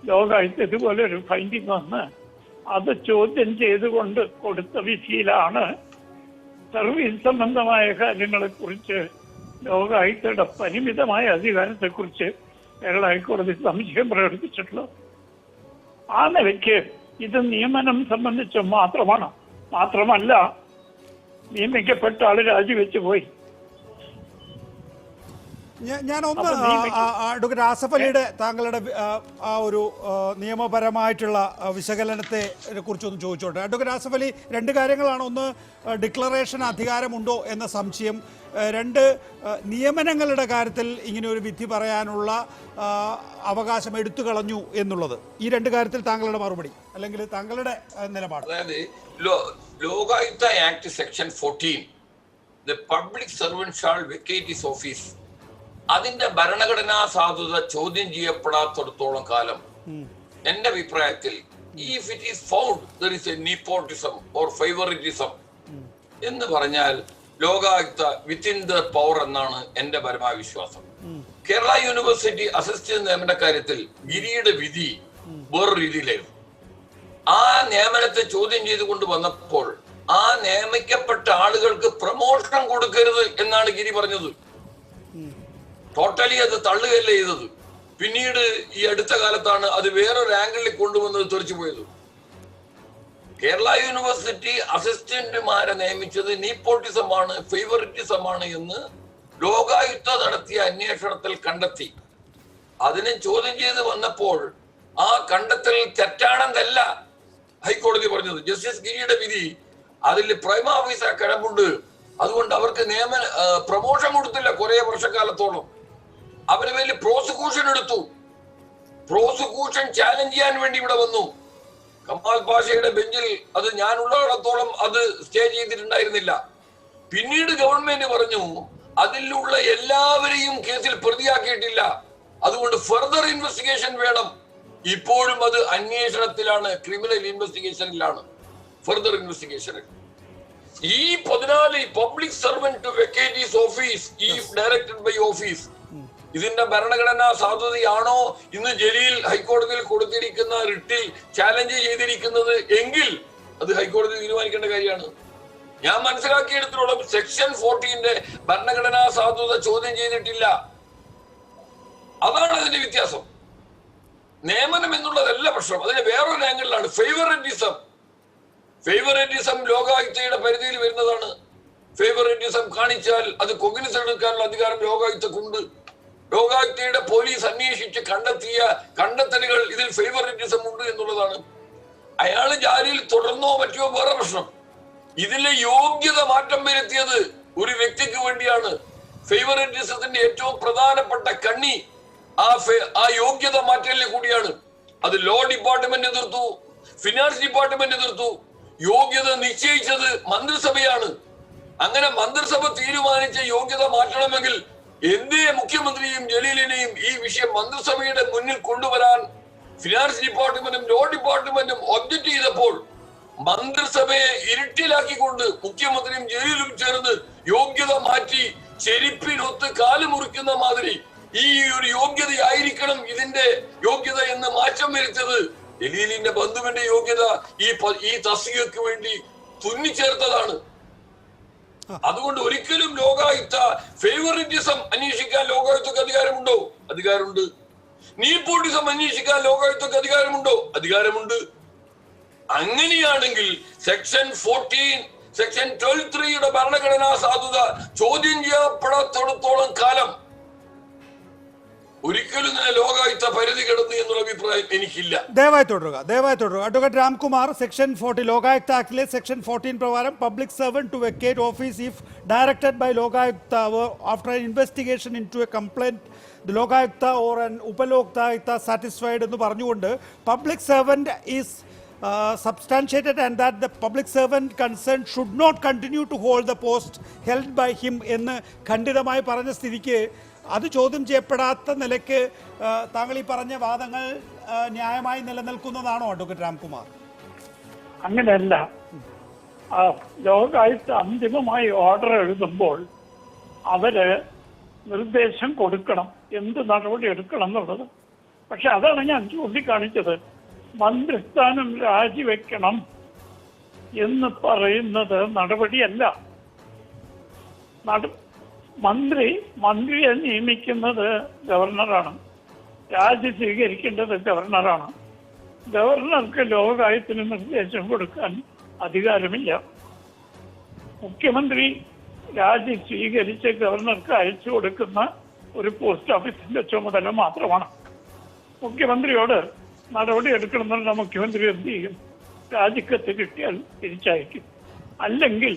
ലോകായുക്ത ഇതുപോലെ ഒരു ഫൈൻഡിങ് വന്ന് അത് ചോദ്യം ചെയ്തുകൊണ്ട് കൊടുത്ത വിധിയിലാണ് സർവീസ് സംബന്ധമായ കാര്യങ്ങളെക്കുറിച്ച് ലോകായുക്തയുടെ പരിമിതമായ അധികാരത്തെക്കുറിച്ച് കേരള ഹൈക്കോടതി സംശയം പ്രകടിപ്പിച്ചിട്ടുള്ളത്. ആ നിലയ്ക്ക് ഇത് നിയമനം സംബന്ധിച്ച് മാത്രമല്ല നിയമിക്കപ്പെട്ട ആള് രാജിവെച്ച് പോയി. ഞാനൊന്ന് അഡ്വക്കേറ്റ് ആസഫ് അലിയുടെ താങ്കളുടെ ആ ഒരു നിയമപരമായിട്ടുള്ള വിശകലനത്തെ കുറിച്ചൊന്ന് ചോദിച്ചോട്ടെ. അഡ്വക്കേറ്റ് ആസഫ് അലി, 2 കാര്യങ്ങളാണ്. ഒന്ന്, ഡിക്ലറേഷൻ അധികാരമുണ്ടോ എന്ന സംശയം. 2, നിയമനങ്ങളുടെ കാര്യത്തിൽ ഇങ്ങനെ ഒരു വിധി പറയാനുള്ള അവകാശം എടുത്തു കളഞ്ഞു എന്നുള്ളത്. ഈ 2 കാര്യത്തിൽ താങ്കളുടെ മറുപടി അല്ലെങ്കിൽ താങ്കളുടെ നിലപാട്. അതായത് Lokayukta act section 14 the public servant shall vacate his office, അതിന്റെ ഭരണഘടനാ സാധുത ചോദ്യം ചെയ്യപ്പെടാത്തിടത്തോളം കാലം എന്റെ അഭിപ്രായത്തിൽ if it is found there is a nepotism or favouritism എന്ന് പറഞ്ഞാൽ ലോകായുക്ത വിത്തിൻ ദ പവർ എന്നാണ് എന്റെ പരമായ വിശ്വാസം. കേരള യൂണിവേഴ്സിറ്റി അസിസ്റ്റന്റ് നിയമന കാര്യത്തിൽ ഗിരിയുടെ വിധി വേറൊരു രീതിയിലായിരുന്നു. ആ നിയമനത്തെ ചോദ്യം ചെയ്തുകൊണ്ട് വന്നപ്പോൾ ആ നിയമിക്കപ്പെട്ട ആളുകൾക്ക് പ്രമോഷൻ കൊടുക്കരുത് എന്നാണ് ഗിരി പറഞ്ഞത്. ടോട്ടലി അത് തള്ളുകയല്ല ചെയ്തത്. പിന്നീട് ഈ അടുത്ത കാലത്താണ് അത് വേറൊരു ആംഗിളിൽ കൊണ്ടുവന്നത് തെറിച്ചു പോയത്. കേരള യൂണിവേഴ്സിറ്റി അസിസ്റ്റന്റുമാരെ നിയമിച്ചത് നീപ്പോട്ടിസമാണ്, ഫേവറിറ്റിസമാണ് എന്ന് ലോകായുക്ത നടത്തിയ അന്വേഷണത്തിൽ കണ്ടെത്തി. അതിനെ ചോദ്യം ചെയ്ത് വന്നപ്പോൾ ആ കണ്ടെത്തൽ തെറ്റാണെന്നല്ല ഹൈക്കോടതി പറഞ്ഞത്. ജസ്റ്റിസ് ഗിരിയുടെ വിധി അതിൽ പ്രൈമ ഫേസി കിടപ്പുണ്ട്. അതുകൊണ്ട് അവർക്ക് പ്രമോഷൻ കൊടുത്തില്ല കുറെ വർഷക്കാലത്തോളം. അവരെ മേലിൽ പ്രോസിക്യൂഷൻ എടുത്തു. പ്രോസിക്യൂഷൻ ചാലഞ്ച് ചെയ്യാൻ വേണ്ടി ഇവിടെ വന്നു. കമാൽ പാഷയുടെ ബെഞ്ചിൽ അത് ഞാനുള്ളിടത്തോളം അത് സ്റ്റേ ചെയ്തിട്ടുണ്ടായിരുന്നില്ല. പിന്നീട് ഗവൺമെന്റ് പറഞ്ഞു അതിലുള്ള എല്ലാവരെയും കേസിൽ പ്രതിയാക്കിയിട്ടില്ല, അതുകൊണ്ട് ഫർദർ ഇൻവെസ്റ്റിഗേഷൻ വേണം. ഇപ്പോഴും അത് അന്വേഷണത്തിലാണ്, ക്രിമിനൽ ഇൻവെസ്റ്റിഗേഷനിലാണ്, ഫർദർ ഇൻവെസ്റ്റിഗേഷനിൽ. ഈ 14 public servant to vacate his office if directed by office, ഇതിന്റെ ഭരണഘടനാ സാധുതയാണോ ഇന്ന് ജലീൽ ഹൈക്കോടതിയിൽ കൊടുത്തിരിക്കുന്ന റിട്ടിൽ ചാലഞ്ച് ചെയ്തിരിക്കുന്നത് എങ്കിൽ അത് ഹൈക്കോടതി തീരുമാനിക്കേണ്ട കാര്യമാണ്. ഞാൻ മനസ്സിലാക്കിയെടുത്തോളം സെക്ഷൻ 14 ഭരണഘടനാ സാധുത ചോദ്യം ചെയ്തിട്ടില്ല. അതാണ് അതിന്റെ വ്യത്യാസം. നിയമനം എന്നുള്ളതല്ല പ്രശ്നം, അതിന് വേറൊരു ആംഗിളിലാണ്. ഫേവറിറ്റിസം ലോകായുക്തയുടെ പരിധിയിൽ വരുന്നതാണ്. ഫേവറിറ്റിസം കാണിച്ചാൽ അത് കൊഗ്നിസൺ എടുക്കാനുള്ള അധികാരം ലോകായുക്തക്കുണ്ട്. ലോകായുക്തയുടെ പോലീസ് അന്വേഷിച്ച് കണ്ടെത്തിയ കണ്ടെത്തലുകൾ ഇതിൽ ഫേവറിറ്റിസം ഉണ്ട് എന്നുള്ളതാണ്. അയാൾ ജാലിയിൽ തുടർന്നോ മറ്റോ വേറെ പ്രശ്നം. ഇതിലെ യോഗ്യത മാറ്റം വരുത്തിയത് ഒരു വ്യക്തിക്ക് വേണ്ടിയാണ്. ഫേവറിറ്റിസത്തിന്റെ ഏറ്റവും പ്രധാനപ്പെട്ട കണ്ണി ആ യോഗ്യത മാറ്റലിൽ കൂടിയാണ്. അത് ലോ ഡിപ്പാർട്ട്മെന്റ് എതിർത്തു, ഫിനാൻസ് ഡിപ്പാർട്ട്മെന്റ് എതിർത്തു. യോഗ്യത നിശ്ചയിച്ചത് മന്ത്രിസഭയാണ്. അങ്ങനെ മന്ത്രിസഭ തീരുമാനിച്ച യോഗ്യത മാറ്റണമെങ്കിൽ എന്തേ മുഖ്യമന്ത്രിയും ജലീലിനെയും ഈ വിഷയം മന്ത്രിസഭയുടെ മുന്നിൽ കൊണ്ടുവരാൻ ഫിനാൻസ് ഡിപ്പാർട്ട്മെന്റും ലോ ഡിപ്പാർട്ട്മെന്റും ഒബ്ജക്ട് ചെയ്തപ്പോൾ മന്ത്രിസഭയെ ഇരുട്ടിലാക്കിക്കൊണ്ട് മുഖ്യമന്ത്രിയും ജലീലും ചേർന്ന് യോഗ്യത മാറ്റി ചെരിപ്പിനൊത്ത് കാല് മുറിക്കുന്ന മാതിരി ഈ ഒരു യോഗ്യതയായിരിക്കണം ഇതിന്റെ യോഗ്യത എന്ന് മാറ്റം വരുത്തത് ജലീലിന്റെ ബന്ധുവിന്റെ യോഗ്യത ഈ തസ്തികയ്ക്ക് വേണ്ടി തുന്നിച്ചേർത്തതാണ്. അതുകൊണ്ട് ഒരിക്കലും ലോകായുക്ത ഫേവറിറ്റിസം അന്വേഷിക്കാൻ ലോകായുക്തക്ക് അധികാരമുണ്ടോ? അധികാരമുണ്ട്. നീപ്പോട്ടിസം അന്വേഷിക്കാൻ ലോകായുക്തക്ക് അധികാരമുണ്ടോ? അധികാരമുണ്ട്. അങ്ങനെയാണെങ്കിൽ സെക്ഷൻ 14 സെക്ഷൻ 12(3) ഭരണഘടനാ സാധുത ചോദ്യം ചെയ്യപ്പെടാത്തിടത്തോളം കാലം ഒരിക്കലും ലോകായുക്ത പരിധി കിടന്നു എന്നുള്ള അഭിപ്രായം എനിക്കില്ല. ദയവായി തുടരുക. അഡ്വക്കേറ്റ് രാംകുമാർ, സെക്ഷൻ 40 ലോകായുക്ത ആക്ടിലെ സെക്ഷൻ 14 പ്രകാരം public servant to vacate office if directed by Lokayukta after an investigation into a complaint the Lokayukta or an Upalokayukta satisfied എന്ന് പറഞ്ഞുകൊണ്ട് public servant is substantiated and that the public servant concerned should not continue to hold the post held by him എന്ന് ഖണ്ഡിതമായി പറഞ്ഞ സ്ഥിതിക്ക് അത് ചോദ്യം ചെയ്യപ്പെടാത്ത നിലയ്ക്ക് താങ്കൾ ഈ പറഞ്ഞ വാദങ്ങൾ ന്യായമായി നിലനിൽക്കുന്നതാണോ അഡ്വക്കേറ്റ് രാംകുമാർ? അങ്ങനെയല്ല. ലോകായുക്ത അന്തിമമായി ഓർഡർ എഴുതുമ്പോൾ അവര് നിർദ്ദേശം കൊടുക്കണം എന്ത് നടപടി എടുക്കണം എന്നുള്ളത്. പക്ഷെ അതാണ് ഞാൻ ചൂണ്ടിക്കാണിച്ചത്. മന്ത്രിസ്ഥാനം രാജിവെക്കണം എന്ന് പറയുന്നത് നടപടിയല്ല. മന്ത്രിയെ നിയമിക്കുന്നത് ഗവർണറാണ്. രാജി സ്വീകരിക്കേണ്ടത് ഗവർണറാണ്. ഗവർണർക്ക് ലോകായുക്തത്തിന് നിർദ്ദേശം കൊടുക്കാൻ അധികാരമില്ല. മുഖ്യമന്ത്രി രാജി സ്വീകരിച്ച് ഗവർണർക്ക് അയച്ചു കൊടുക്കുന്ന ഒരു പോസ്റ്റ് ഓഫീസിന്റെ ചുമതല മാത്രമാണ്. മുഖ്യമന്ത്രിയോട് നടപടി എടുക്കണമെന്നുള്ള മുഖ്യമന്ത്രി എന്ത് ചെയ്യും? രാജിക്കത്ത് കിട്ടിയാൽ തിരിച്ചയക്കും. അല്ലെങ്കിൽ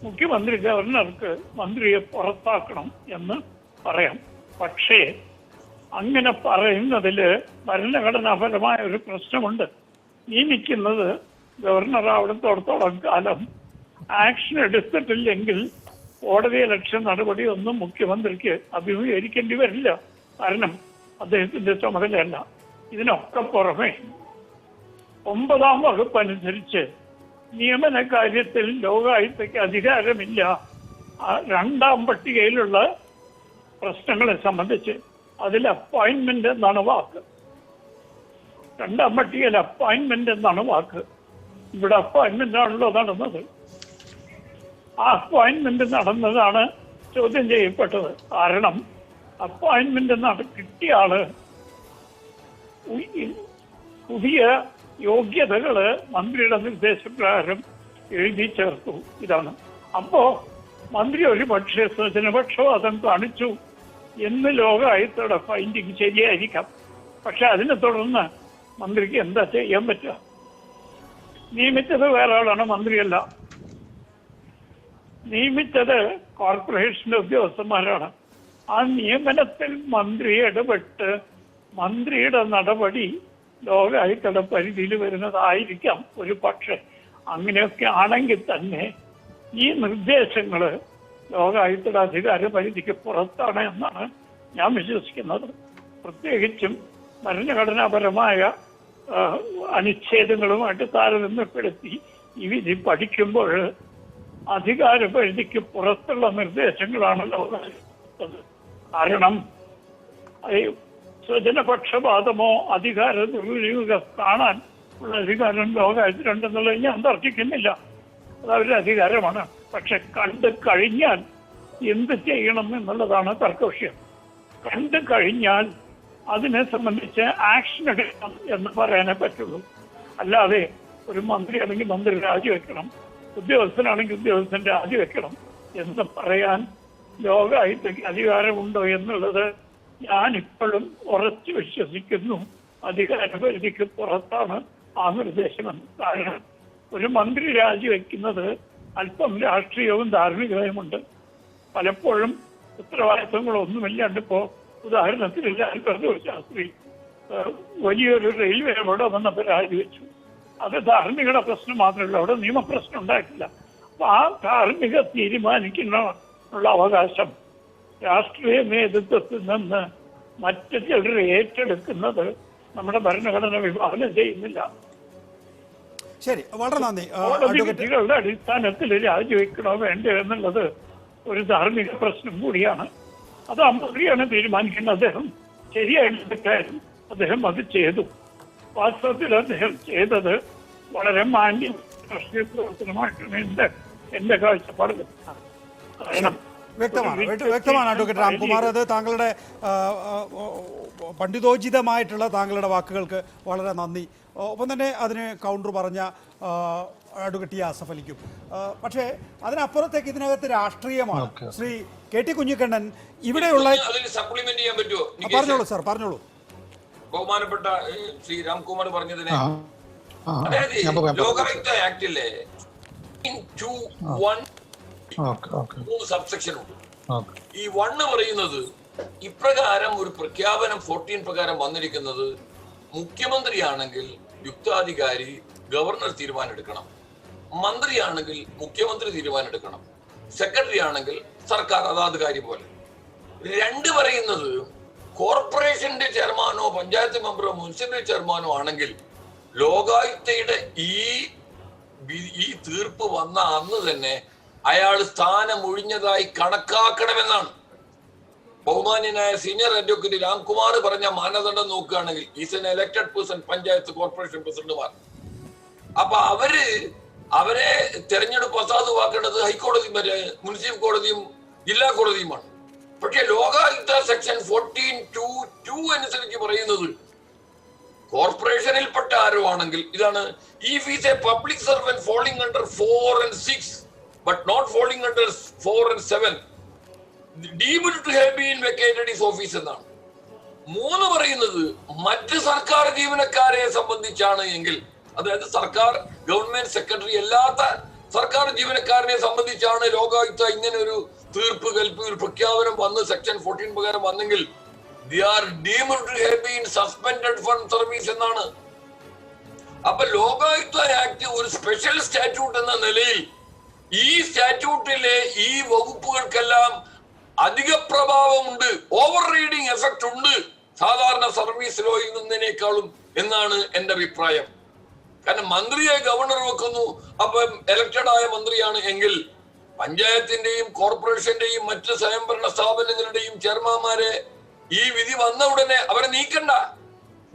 മുഖ്യമന്ത്രി ഗവർണർക്ക് മന്ത്രിയെ പുറത്താക്കണം എന്ന് പറയാം. പക്ഷേ അങ്ങനെ പറയുന്നതില് ഭരണഘടനാപരമായ ഒരു പ്രശ്നമുണ്ട്. നിയമിക്കുന്നത് ഗവർണർ അവിടത്തോടത്തോളം കാലം ആക്ഷൻ എടുത്തിട്ടില്ലെങ്കിൽ കോടതിയലക്ഷ്യ നടപടി ഒന്നും മുഖ്യമന്ത്രിക്ക് അഭിമുഖീകരിക്കേണ്ടി വരില്ല. കാരണം അദ്ദേഹത്തിന്റെ ചുമതലയല്ല. ഇതിനൊക്കെ പുറമെ 9-ാം വകുപ്പ് അനുസരിച്ച് നിയമന കാര്യത്തിൽ ലോകായുക്തയ്ക്ക് അധികാരമില്ല. 2-ാം പട്ടികയിലുള്ള പ്രശ്നങ്ങളെ സംബന്ധിച്ച് അതിൽ അപ്പോയിന്റ്മെന്റ് എന്നാണ് വാക്ക്. 2-ാം പട്ടികയിൽ അപ്പോയിന്റ്മെന്റ് എന്നാണ് വാക്ക്. ഇവിടെ അപ്പോയിന്റ്മെന്റ് ആണല്ലോ നടന്നത്. ആ അപ്പോയിന്റ്മെന്റ് നടന്നതാണ് ചോദ്യം ചെയ്യപ്പെട്ടത്. കാരണം അപ്പോയിന്റ്മെന്റ് കിട്ടിയ ആള് പുതിയ യോഗ്യതകള് മന്ത്രിയുടെ നിർദ്ദേശപ്രകാരം എഴുതി ചേർത്തു. ഇതാണ്. അപ്പോ മന്ത്രി ഒരു പക്ഷേ സ്വജനപക്ഷപാതം കാണിച്ചു എന്ന് ലോകായുക്തയുടെ ഫൈൻഡിങ് ശരിയായിരിക്കാം. പക്ഷെ അതിനെ തുടർന്ന് മന്ത്രിക്ക് എന്താ ചെയ്യാൻ പറ്റുക? നിയമിച്ചത് വേറെ ആളാണ്, മന്ത്രിയല്ല. നിയമിച്ചത് കോർപ്പറേഷന്റെ ഉദ്യോഗസ്ഥന്മാരാണ്. ആ നിയമനത്തിൽ മന്ത്രി ഇടപെട്ട് മന്ത്രിയുടെ നടപടി ലോകായുക്തയുടെ പരിധിയിൽ വരുന്നതായിരിക്കാം ഒരു പക്ഷെ. അങ്ങനെയൊക്കെ ആണെങ്കിൽ തന്നെ ഈ നിർദ്ദേശങ്ങള് ലോകായുക്തയുടെ അധികാര പരിധിക്ക് പുറത്താണ് എന്നാണ് ഞാൻ വിശ്വസിക്കുന്നത്. പ്രത്യേകിച്ചും ഭരണഘടനാപരമായ അനുച്ഛേദങ്ങളുമായിട്ട് താരതമ്യപ്പെടുത്തി ഈ വിധി പഠിക്കുമ്പോൾ അധികാര പരിധിക്ക് പുറത്തുള്ള നിർദ്ദേശങ്ങളാണ് ലോകായുക്ത. കാരണം സ്വജനപക്ഷപാതമോ അധികാര ദുർവിനിയോഗം കാണാൻ ഉള്ള അധികാരം ലോകായുക്തരുണ്ടെന്നുള്ളത് ഞാൻ തർക്കിക്കുന്നില്ല. അത് അവരുടെ അധികാരമാണ്. പക്ഷെ കണ്ടു കഴിഞ്ഞാൽ എന്ത് ചെയ്യണം എന്നുള്ളതാണ് തർക്കവിഷയം. കണ്ടു കഴിഞ്ഞാൽ അതിനെ സംബന്ധിച്ച് ആക്ഷൻ എടുക്കണം എന്ന് പറയാനേ പറ്റുള്ളൂ. അല്ലാതെ ഒരു മന്ത്രിയാണെങ്കിൽ മന്ത്രി രാജിവെക്കണം, ഉദ്യോഗസ്ഥനാണെങ്കിൽ ഉദ്യോഗസ്ഥൻ രാജിവെക്കണം എന്ന് പറയാൻ ലോകായുക്തയ്ക്ക് അധികാരമുണ്ടോ എന്നുള്ളത് ഞാൻ ഇപ്പോഴും ഉറച്ചു വിശ്വസിക്കുന്നു. അധികാര പരിധിക്ക് പുറത്താണ് ആ നിർദ്ദേശമെന്ന്. കാരണം ഒരു മന്ത്രി രാജിവെക്കുന്നത് അല്പം രാഷ്ട്രീയവും ധാർമ്മികതയുമുണ്ട്. പലപ്പോഴും ഉത്തരവാദിത്വങ്ങളൊന്നുമില്ലാണ്ട് ഇപ്പോ ഉദാഹരണത്തിന് ലാൽ ബഹദൂർ ശാസ്ത്രി വലിയൊരു റെയിൽവേ അവിടെ വന്നപ്പോൾ രാജിവെച്ചു. അത് ധാർമ്മികത പ്രശ്നം മാത്രമല്ല, അവിടെ നിയമപ്രശ്നം ഉണ്ടായിട്ടില്ല. അപ്പൊ ആ ധാർമ്മിക തീരുമാനിക്കാനുള്ള അവകാശം രാഷ്ട്രീയ നേതൃത്വത്തിൽ നിന്ന് മറ്റു ചിലർ ഏറ്റെടുക്കുന്നത് നമ്മുടെ ഭരണഘടന വിഭാവനം ചെയ്യുന്നില്ല. ശരി, വളരെ നന്ദി. കോടതി വിധികളുടെ അടിസ്ഥാനത്തിൽ രാജിവെക്കണോ വേണ്ടോ എന്നുള്ളത് ഒരു ധാർമ്മിക പ്രശ്നം കൂടിയാണ്. അത് മന്ത്രിയാണ് തീരുമാനിക്കുന്നത്. അദ്ദേഹം ശരിയായിട്ടുള്ള കാര്യം അദ്ദേഹം അത് ചെയ്തു. വാസ്തവത്തിൽ അദ്ദേഹം ചെയ്തത് വളരെ മാന്യം രാഷ്ട്രീയ പ്രവർത്തനമായിട്ടാണ് എന്റെ കാഴ്ചപ്പാട്. കാരണം വ്യക്തമാണ് അഡ്വക്കേറ്റ് രാംകുമാർ. അത് താങ്കളുടെ പണ്ഡിതോചിതമായിട്ടുള്ള താങ്കളുടെ വാക്കുകൾക്ക് വളരെ നന്ദി. ഒപ്പം തന്നെ അതിന് കൗണ്ടർ പറഞ്ഞ അഡ്വക്കേറ്റ് ടി ആസഫ് അലിക്കും. പക്ഷേ അതിനപ്പുറത്തേക്ക് ഇതിനകത്ത് രാഷ്ട്രീയമാണ്. ശ്രീ കെ ടി കുഞ്ഞിക്കണ്ണൻ ഇവിടെയുള്ള സപ്ലിമെന്റ് ചെയ്യാൻ പറ്റുമോ? പറഞ്ഞോളൂ സാർ, പറഞ്ഞോളൂ. ബഹുമാനപ്പെട്ട ശ്രീ രാംകുമാർ പറഞ്ഞതിനെ, അതായത് ലോകായുക്ത ആക്ടിലെ 3 സബ്സെക്ഷൻ ഉണ്ട്. ഈ 1 പറയുന്നത് ഇപ്രകാരം ഒരു പ്രഖ്യാപനം 14 പ്രകാരം വന്നിരിക്കുന്നത് മുഖ്യമന്ത്രിയാണെങ്കിൽ യുക്താധികാരി ഗവർണർ തീരുമാനമെടുക്കണം, മന്ത്രിയാണെങ്കിൽ മുഖ്യമന്ത്രി തീരുമാനമെടുക്കണം, സെക്രട്ടറി ആണെങ്കിൽ സർക്കാർ അതാത് കാര്യം പോലെ. 2 പറയുന്നത് കോർപ്പറേഷന്റെ ചെയർമാനോ പഞ്ചായത്ത് മെമ്പറോ മുനിസിപ്പൽ ചെയർമാനോ ആണെങ്കിൽ ലോകായുക്തയുടെ ഈ തീർപ്പ് വന്ന അന്ന് തന്നെ അയാൾ സ്ഥാനം ഒഴിഞ്ഞതായി കണക്കാക്കണമെന്നാണ് ബഹുമാന്യനായ സീനിയർ അഡ്വക്കേറ്റ് രാംകുമാർ പറഞ്ഞ മാനദണ്ഡം നോക്കുകയാണെങ്കിൽ is an elected person, panchayat corporation പ്രസിഡന്റുമാർ. അപ്പൊ അവരെ തെരഞ്ഞെടുപ്പ് അസാധുവാക്കേണ്ടത് ഹൈക്കോടതി, മുനിസിപ്പൽ കോടതിയും ജില്ലാ കോടതിയുമാണ്. പക്ഷെ ലോകായുക്ത സെക്ഷൻ 14(2) അനുസരിച്ച് പറയുന്നത് കോർപ്പറേഷനിൽപ്പെട്ട ആരോ ആണെങ്കിൽ ഇതാണ്, if is a public servant falling under 4 and 6 but not falling under 4 and 7 deemed to have been vacated his office എന്നാണ്. 3 പറയുന്നത് മറ്റ് സർക്കാർ ജീവനക്കാരെ സംബന്ധിച്ചാണ് എങ്കിൽ, അതായത് സർക്കാർ ഗവൺമെന്റ് സെക്രട്ടറി അല്ലാത്ത സർക്കാർ ജീവനക്കാരനെ സംബന്ധിച്ചാണ് ലോകായുക്ത ഇങ്ങനെ ഒരു തീർപ്പ് കൽപ്പി ഒരു പ്രഖ്യാപനം വന്ന് സെക്ഷൻ 14 പ്രകാരം വന്നെങ്കിൽ they are deemed to have been suspended from service എന്നാണ്. അപ്പൊ ലോകായുക്ത ആക്ട് ഒരു സ്പെഷ്യൽ സ്റ്റാറ്റ്യൂട്ട് എന്ന നിലയിൽ ഈ സ്റ്റാറ്റ്യൂട്ടിലെ ഈ വകുപ്പുകൾക്കെല്ലാം അധിക പ്രഭാവമുണ്ട്, ഓവർ റീഡിങ് എഫക്ട് ഉണ്ട് സാധാരണ സർവീസ് ലോയിൽ നിന്നതിനേക്കാളും എന്നാണ് എന്റെ അഭിപ്രായം. കാരണം മന്ത്രിയെ ഗവർണർ വെക്കുന്നു, അപ്പം എലക്റ്റഡ് ആയ മന്ത്രിയാണ് എങ്കിൽ പഞ്ചായത്തിന്റെയും കോർപ്പറേഷന്റെയും മറ്റ് സ്വയംഭരണ സ്ഥാപനങ്ങളുടെയും ചെയർമാൻമാരെ ഈ വിധി വന്ന ഉടനെ അവരെ നീക്കണ്ട,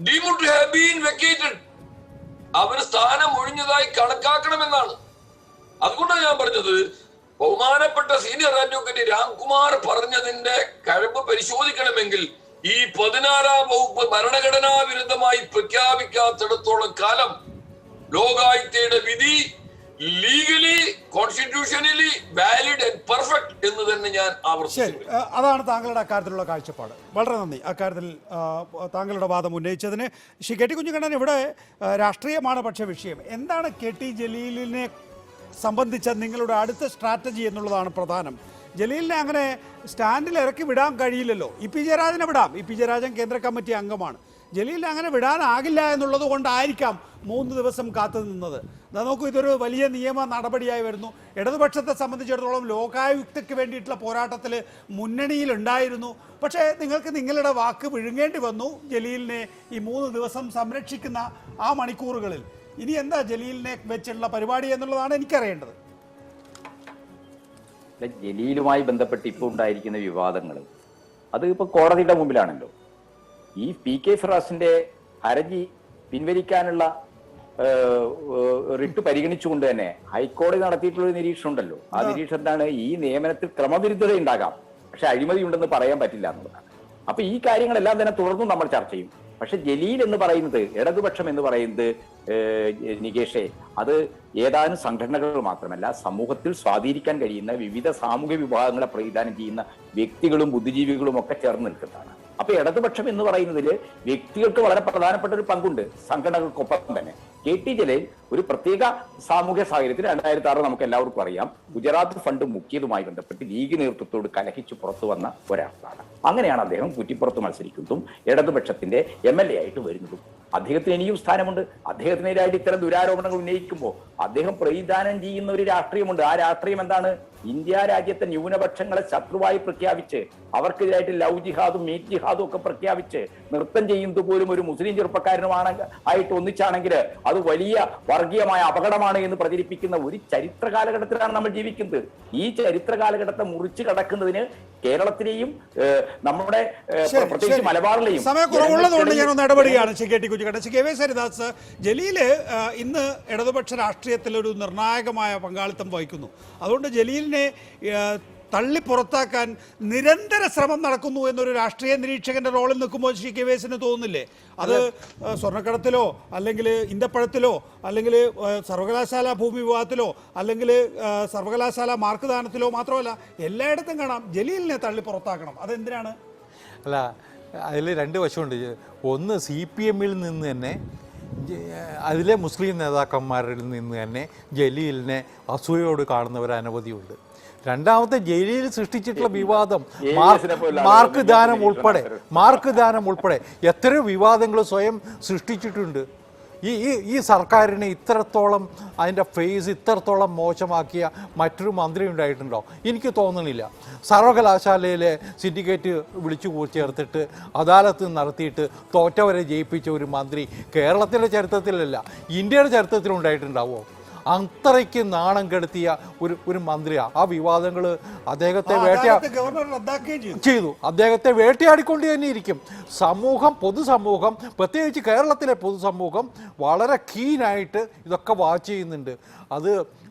deemed to have been vacated, അവർ സ്ഥാനം ഒഴിഞ്ഞതായി കണക്കാക്കണമെന്നാണ്. അതുകൊണ്ടാണ് ഞാൻ പറഞ്ഞത്, ബഹുമാനപ്പെട്ട സീനിയർ അഡ്വക്കേറ്റ് രാംകുമാർ പറഞ്ഞതിന്റെ കഴിവ് പരിശോധിക്കണമെങ്കിൽ ഈ 16-ാം വകുപ്പ് ഭരണഘടനാ വിരുദ്ധമായി പ്രഖ്യാപിക്കാത്തിടത്തോളം കാലം ലോകായുക്തയുടെ വിധി ലീഗലി കോൺസ്റ്റിറ്റ്യൂഷനലി വാലിഡ് ആൻഡ് പെർഫെക്റ്റ് എന്ന് തന്നെ ഞാൻ ആവർത്തിച്ചു. അതാണ് താങ്കളുടെ അക്കാര്യത്തിലുള്ള കാഴ്ചപ്പാട്. വളരെ നന്ദി അക്കാര്യത്തിൽ താങ്കളുടെ വാദം ഉന്നയിച്ചതിന്. ശ്രീ കെ ടി കുഞ്ഞിക്കണ്ണൻ, ഇവിടെ രാഷ്ട്രീയമാണ് പക്ഷേ വിഷയം. എന്താണ് കെ ടി ജലീലിനെ സംബന്ധിച്ച നിങ്ങളുടെ അടുത്ത സ്ട്രാറ്റജി എന്നുള്ളതാണ് പ്രധാനം. ജലീലിനെ അങ്ങനെ സ്റ്റാൻഡിൽ ഇറക്കി വിടാൻ കഴിയില്ലല്ലോ. ഇ പി ജയരാജനെ വിടാം, ഇ പി ജയരാജൻ കേന്ദ്ര കമ്മിറ്റി അംഗമാണ്. ജലീലിനെ അങ്ങനെ വിടാനാകില്ല എന്നുള്ളത് കൊണ്ടായിരിക്കാം 3 ദിവസം കാത്തു നിന്നത്. നോക്കൂ, ഇതൊരു വലിയ നിയമ നടപടിയായി വരുന്നു. ഇടതുപക്ഷത്തെ സംബന്ധിച്ചിടത്തോളം ലോകായുക്തയ്ക്ക് വേണ്ടിയിട്ടുള്ള പോരാട്ടത്തിൽ മുന്നണിയിലുണ്ടായിരുന്നു. പക്ഷേ നിങ്ങൾക്ക് നിങ്ങളുടെ വാക്ക് വിഴുങ്ങേണ്ടി വന്നു ജലീലിനെ ഈ 3 ദിവസം സംരക്ഷിക്കുന്ന ആ മണിക്കൂറുകളിൽ. ഇനി എന്താ ജലീലിനെ വെച്ചുള്ള പരിപാടി എന്നുള്ളതാണ് എനിക്കറിയേണ്ടത്. ജലീലുമായി ബന്ധപ്പെട്ട് ഇപ്പോൾ ഉണ്ടായിരിക്കുന്ന വിവാദങ്ങൾ അത് ഇപ്പൊ കോടതിയുടെ മുമ്പിലാണല്ലോ. ഈ PK ഫിറാസിന്റെ ഹർജി പിൻവലിക്കാനുള്ള റിട്ട് പരിഗണിച്ചുകൊണ്ട് തന്നെ ഹൈക്കോടതി നടത്തിയിട്ടുള്ള നിരീക്ഷണം ഉണ്ടല്ലോ. ആ നിരീക്ഷണത്തിലാണ് ഈ നിയമനത്തിൽ ക്രമവിരുദ്ധത ഉണ്ടാകാം, പക്ഷെ അഴിമതി ഉണ്ടെന്ന് പറയാൻ പറ്റില്ല എന്നുള്ളതാണ്. അപ്പൊ ഈ കാര്യങ്ങളെല്ലാം തന്നെ തുടർന്നും നമ്മൾ ചർച്ച ചെയ്യും. പക്ഷെ ജലീൽ എന്ന് പറയുന്നത്, ഇടതുപക്ഷം എന്ന് പറയുന്നത് നികേഷേ, അത് ഏതാനും സംഘടനകൾ മാത്രമല്ല, സമൂഹത്തിൽ സ്വാധീനിക്കാൻ കഴിയുന്ന വിവിധ സാമൂഹ്യ വിഭാഗങ്ങളെ പ്രതിദാനം ചെയ്യുന്ന വ്യക്തികളും ബുദ്ധിജീവികളും ഒക്കെ ചേർന്ന് നിൽക്കുന്നതാണ്. അപ്പൊ ഇടതുപക്ഷം എന്ന് പറയുന്നതിൽ വ്യക്തികൾക്ക് വളരെ പ്രധാനപ്പെട്ട ഒരു പങ്കുണ്ട്, സംഘടനകൾക്കൊപ്പം തന്നെ. കെ ടി ജലീൽ ഒരു പ്രത്യേക സാമൂഹ്യ സാഹചര്യത്തിൽ 2006 നമുക്ക് എല്ലാവർക്കും അറിയാം, ഗുജറാത്ത് ഫണ്ട് മുക്കിയതുമായി ബന്ധപ്പെട്ട് ലീഗ് നേതൃത്വത്തോട് കലഹിച്ചു പുറത്തു വന്ന ഒരാളാണ്. അങ്ങനെയാണ് അദ്ദേഹം കുറ്റിപ്പുറത്ത് മത്സരിക്കുന്നതും ഇടതുപക്ഷത്തിന്റെ MLA ആയിട്ട് വരുന്നതും. അദ്ദേഹത്തിന് ഇനിയും സ്ഥാനമുണ്ട്. അദ്ദേഹത്തിനെതിരായിട്ട് ഇത്തരം ദുരാരോപണങ്ങൾ ഉന്നയിക്കുമ്പോൾ അദ്ദേഹം പ്രതിദാനം ചെയ്യുന്ന ഒരു രാഷ്ട്രീയമുണ്ട്. ആ രാഷ്ട്രീയം എന്താണ്? ഇന്ത്യ രാജ്യത്തെ ന്യൂനപക്ഷങ്ങളെ ശത്രുവായി പ്രഖ്യാപിച്ച് അവർക്കെതിരായിട്ട് ലവ് ജിഹാദും മീറ്റ് ജിഹാദും ഒക്കെ പ്രഖ്യാപിച്ച് നൃത്തം ചെയ്യുന്നത് പോലും ഒരു മുസ്ലിം ചെറുപ്പക്കാരനുമാണ് ആയിട്ട് ഒന്നിച്ചാണെങ്കിൽ അത് വലിയ വർഗീയമായ അപകടമാണ് എന്ന് പ്രചരിപ്പിക്കുന്ന ഒരു ചരിത്ര കാലഘട്ടത്തിലാണ് നമ്മൾ ജീവിക്കുന്നത്. ഈ ചരിത്ര കാലഘട്ടത്തെ മുറിച്ചു കടക്കുന്നതിന് കേരളത്തിലെയും നമ്മുടെ പ്രത്യേകിച്ച് മലബാറിലെയും സമയക്കുറവുള്ളതുകൊണ്ട് ഞാനൊന്ന് ഇടപെടുകയാണ്. സരിദാസ്, ജലീല് ഇന്ന് ഇടതുപക്ഷ രാഷ്ട്രീയത്തിൽ ഒരു നിർണായകമായ പങ്കാളിത്തം വഹിക്കുന്നു. അതുകൊണ്ട് ജലീലിനെ തള്ളി പുറത്താക്കാൻ നിരന്തര ശ്രമം നടക്കുന്നു എന്നൊരു രാഷ്ട്രീയ നിരീക്ഷകന്റെ റോളിൽ നിൽക്കുമ്പോൾ ശ്രീ കെ വേസിന് തോന്നുന്നില്ലേ? അത് സ്വർണ്ണക്കടത്തിലോ അല്ലെങ്കിൽ ഇന്തപ്പഴത്തിലോ അല്ലെങ്കിൽ സർവകലാശാല ഭൂമി വിവാദത്തിലോ അല്ലെങ്കിൽ സർവകലാശാല മാർക്ക് ദാനത്തിലോ മാത്രമല്ല, എല്ലായിടത്തും കാണാം ജലീലിനെ തള്ളി പുറത്താക്കണം. അതെന്തിനാണ്? അല്ല, അതിൽ 2 വശമുണ്ട്. ഒന്ന്, CPM-ൽ നിന്ന് തന്നെ, അതിലെ മുസ്ലിം നേതാക്കന്മാരിൽ നിന്ന് തന്നെ ജലീലിനെ അസൂയോട് കാണുന്നവർ അനവധിയുണ്ട്. രണ്ടാമത്തെ, ജലീൽ സൃഷ്ടിച്ചിട്ടുള്ള വിവാദം, മാർക്ക് ദാനം ഉൾപ്പെടെ എത്രയോ വിവാദങ്ങൾ സ്വയം സൃഷ്ടിച്ചിട്ടുണ്ട്. ഈ സർക്കാരിനെ ഇത്രത്തോളം അതിൻ്റെ ഫേസ് ഇത്രത്തോളം മോശമാക്കിയ മറ്റൊരു മന്ത്രി ഉണ്ടായിട്ടുണ്ടോ? എനിക്ക് തോന്നണില്ല. സർവകലാശാലയിലെ സിൻഡിക്കേറ്റ് വിളിച്ചു ചേർത്തിട്ട് അദാലത്ത് നടത്തിയിട്ട് തോറ്റവരെ ജയിപ്പിച്ച ഒരു മന്ത്രി കേരളത്തിലെ ചരിത്രത്തിലല്ല, ഇന്ത്യയുടെ ചരിത്രത്തിലുണ്ടായിട്ടുണ്ടാവുമോ? അത്രയ്ക്ക് നാണം കെടുത്തിയ ഒരു മന്ത്രിയാണ്. ആ വിവാദങ്ങൾ അദ്ദേഹത്തെ ഗവർണർ റദ്ദാക്കുകയും ചെയ്തു. അദ്ദേഹത്തെ വേട്ടയാടിക്കൊണ്ട് തന്നെ ഇരിക്കും. പൊതുസമൂഹം, പ്രത്യേകിച്ച് കേരളത്തിലെ പൊതുസമൂഹം വളരെ കീനായിട്ട് ഇതൊക്കെ വാച്ച് ചെയ്യുന്നുണ്ട്.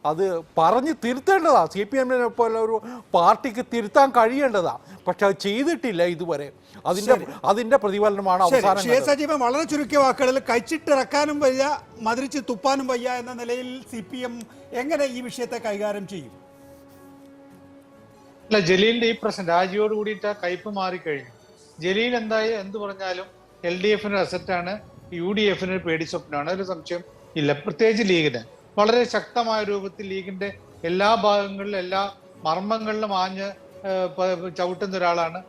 അത് പറഞ്ഞ് തിരുത്തേണ്ടതാണ്. CPM-നെ പോലെ ഒരു പാർട്ടിക്ക് തിരുത്താൻ കഴിയേണ്ടതാണ്. പക്ഷെ അത് ചെയ്തിട്ടില്ല ഇതുവരെ. അതിന്റെ പ്രതിഫലനമാണ് അവസാനം. സജീവൻ, വളരെ ചുരുക്കിയ വാക്കുകളിൽ കഴിച്ചിട്ടിറക്കാനും വയ്യ, മതിരിച്ച് തുപ്പാനും വയ്യ എന്ന നിലയിൽ CPM എങ്ങനെ ഈ വിഷയത്തെ കൈകാര്യം ചെയ്യും? അല്ല, ജലീലിന്റെ ഈ പ്രശ്നം രാജിയോട് കൂടിയിട്ട് കയ്പ് മാറിക്കഴിഞ്ഞു. ജലീൽ എന്ത് പറഞ്ഞാലും LDF-ന് അസറ്റാണ്, UDF-ന് പേടി സ്വപ്നമാണ്, ഒരു സംശയം ഇല്ല. പ്രത്യേകിച്ച് ലീഗിന് വളരെ ശക്തമായ രൂപത്തിൽ ലീഗിന്റെ എല്ലാ ഭാഗങ്ങളിലും എല്ലാ മർമ്മങ്ങളിലും ആഞ്ഞ് ചവിട്ടുന്ന ഒരാളാണ്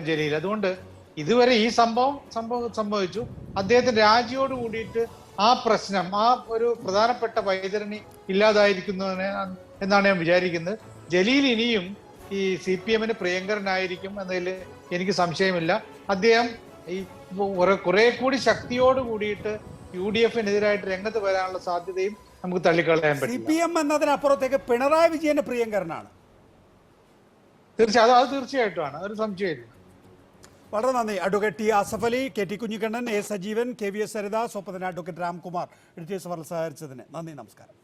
ജലീൽ. അതുകൊണ്ട് ഇതുവരെ ഈ സംഭവിച്ചു. അദ്ദേഹത്തിന്റെ രാജിയോട് കൂടിയിട്ട് ആ പ്രശ്നം, ആ ഒരു പ്രധാനപ്പെട്ട വൈതരണി ഇല്ലാതായിരിക്കുന്നു എന്നാണ് ഞാൻ വിചാരിക്കുന്നത്. ജലീൽ ഇനിയും ഈ CPM-ന് പ്രിയങ്കരനായിരിക്കും എന്നതിൽ എനിക്ക് സംശയമില്ല. അദ്ദേഹം ഈ കുറെ കൂടി ശക്തിയോട് കൂടിയിട്ട് UDF-നെതിരായിട്ട് രംഗത്ത് വരാനുള്ള സാധ്യതയും നമുക്ക് തള്ളിക്കളയാൻ പറ്റും. CPM എന്നതിനപ്പുറത്തേക്ക് പിണറായി വിജയന് പ്രിയങ്കരനാണ്. തീർച്ചയായും, അത് തീർച്ചയായിട്ടുമാണ്, ഒരു സംശയമില്ല. വളരെ നന്ദി. Advocate T. Asaf Ali, KT Kunhikannan, A. Sajeevan, KVS Haridas, ഒപ്പം തന്നെ അഡ്വക്കേറ്റ് രാംകുമാർ എഡിറ്റേഴ്സ് അവർ സഹകരിച്ചതിന് നന്ദി, നമസ്കാരം.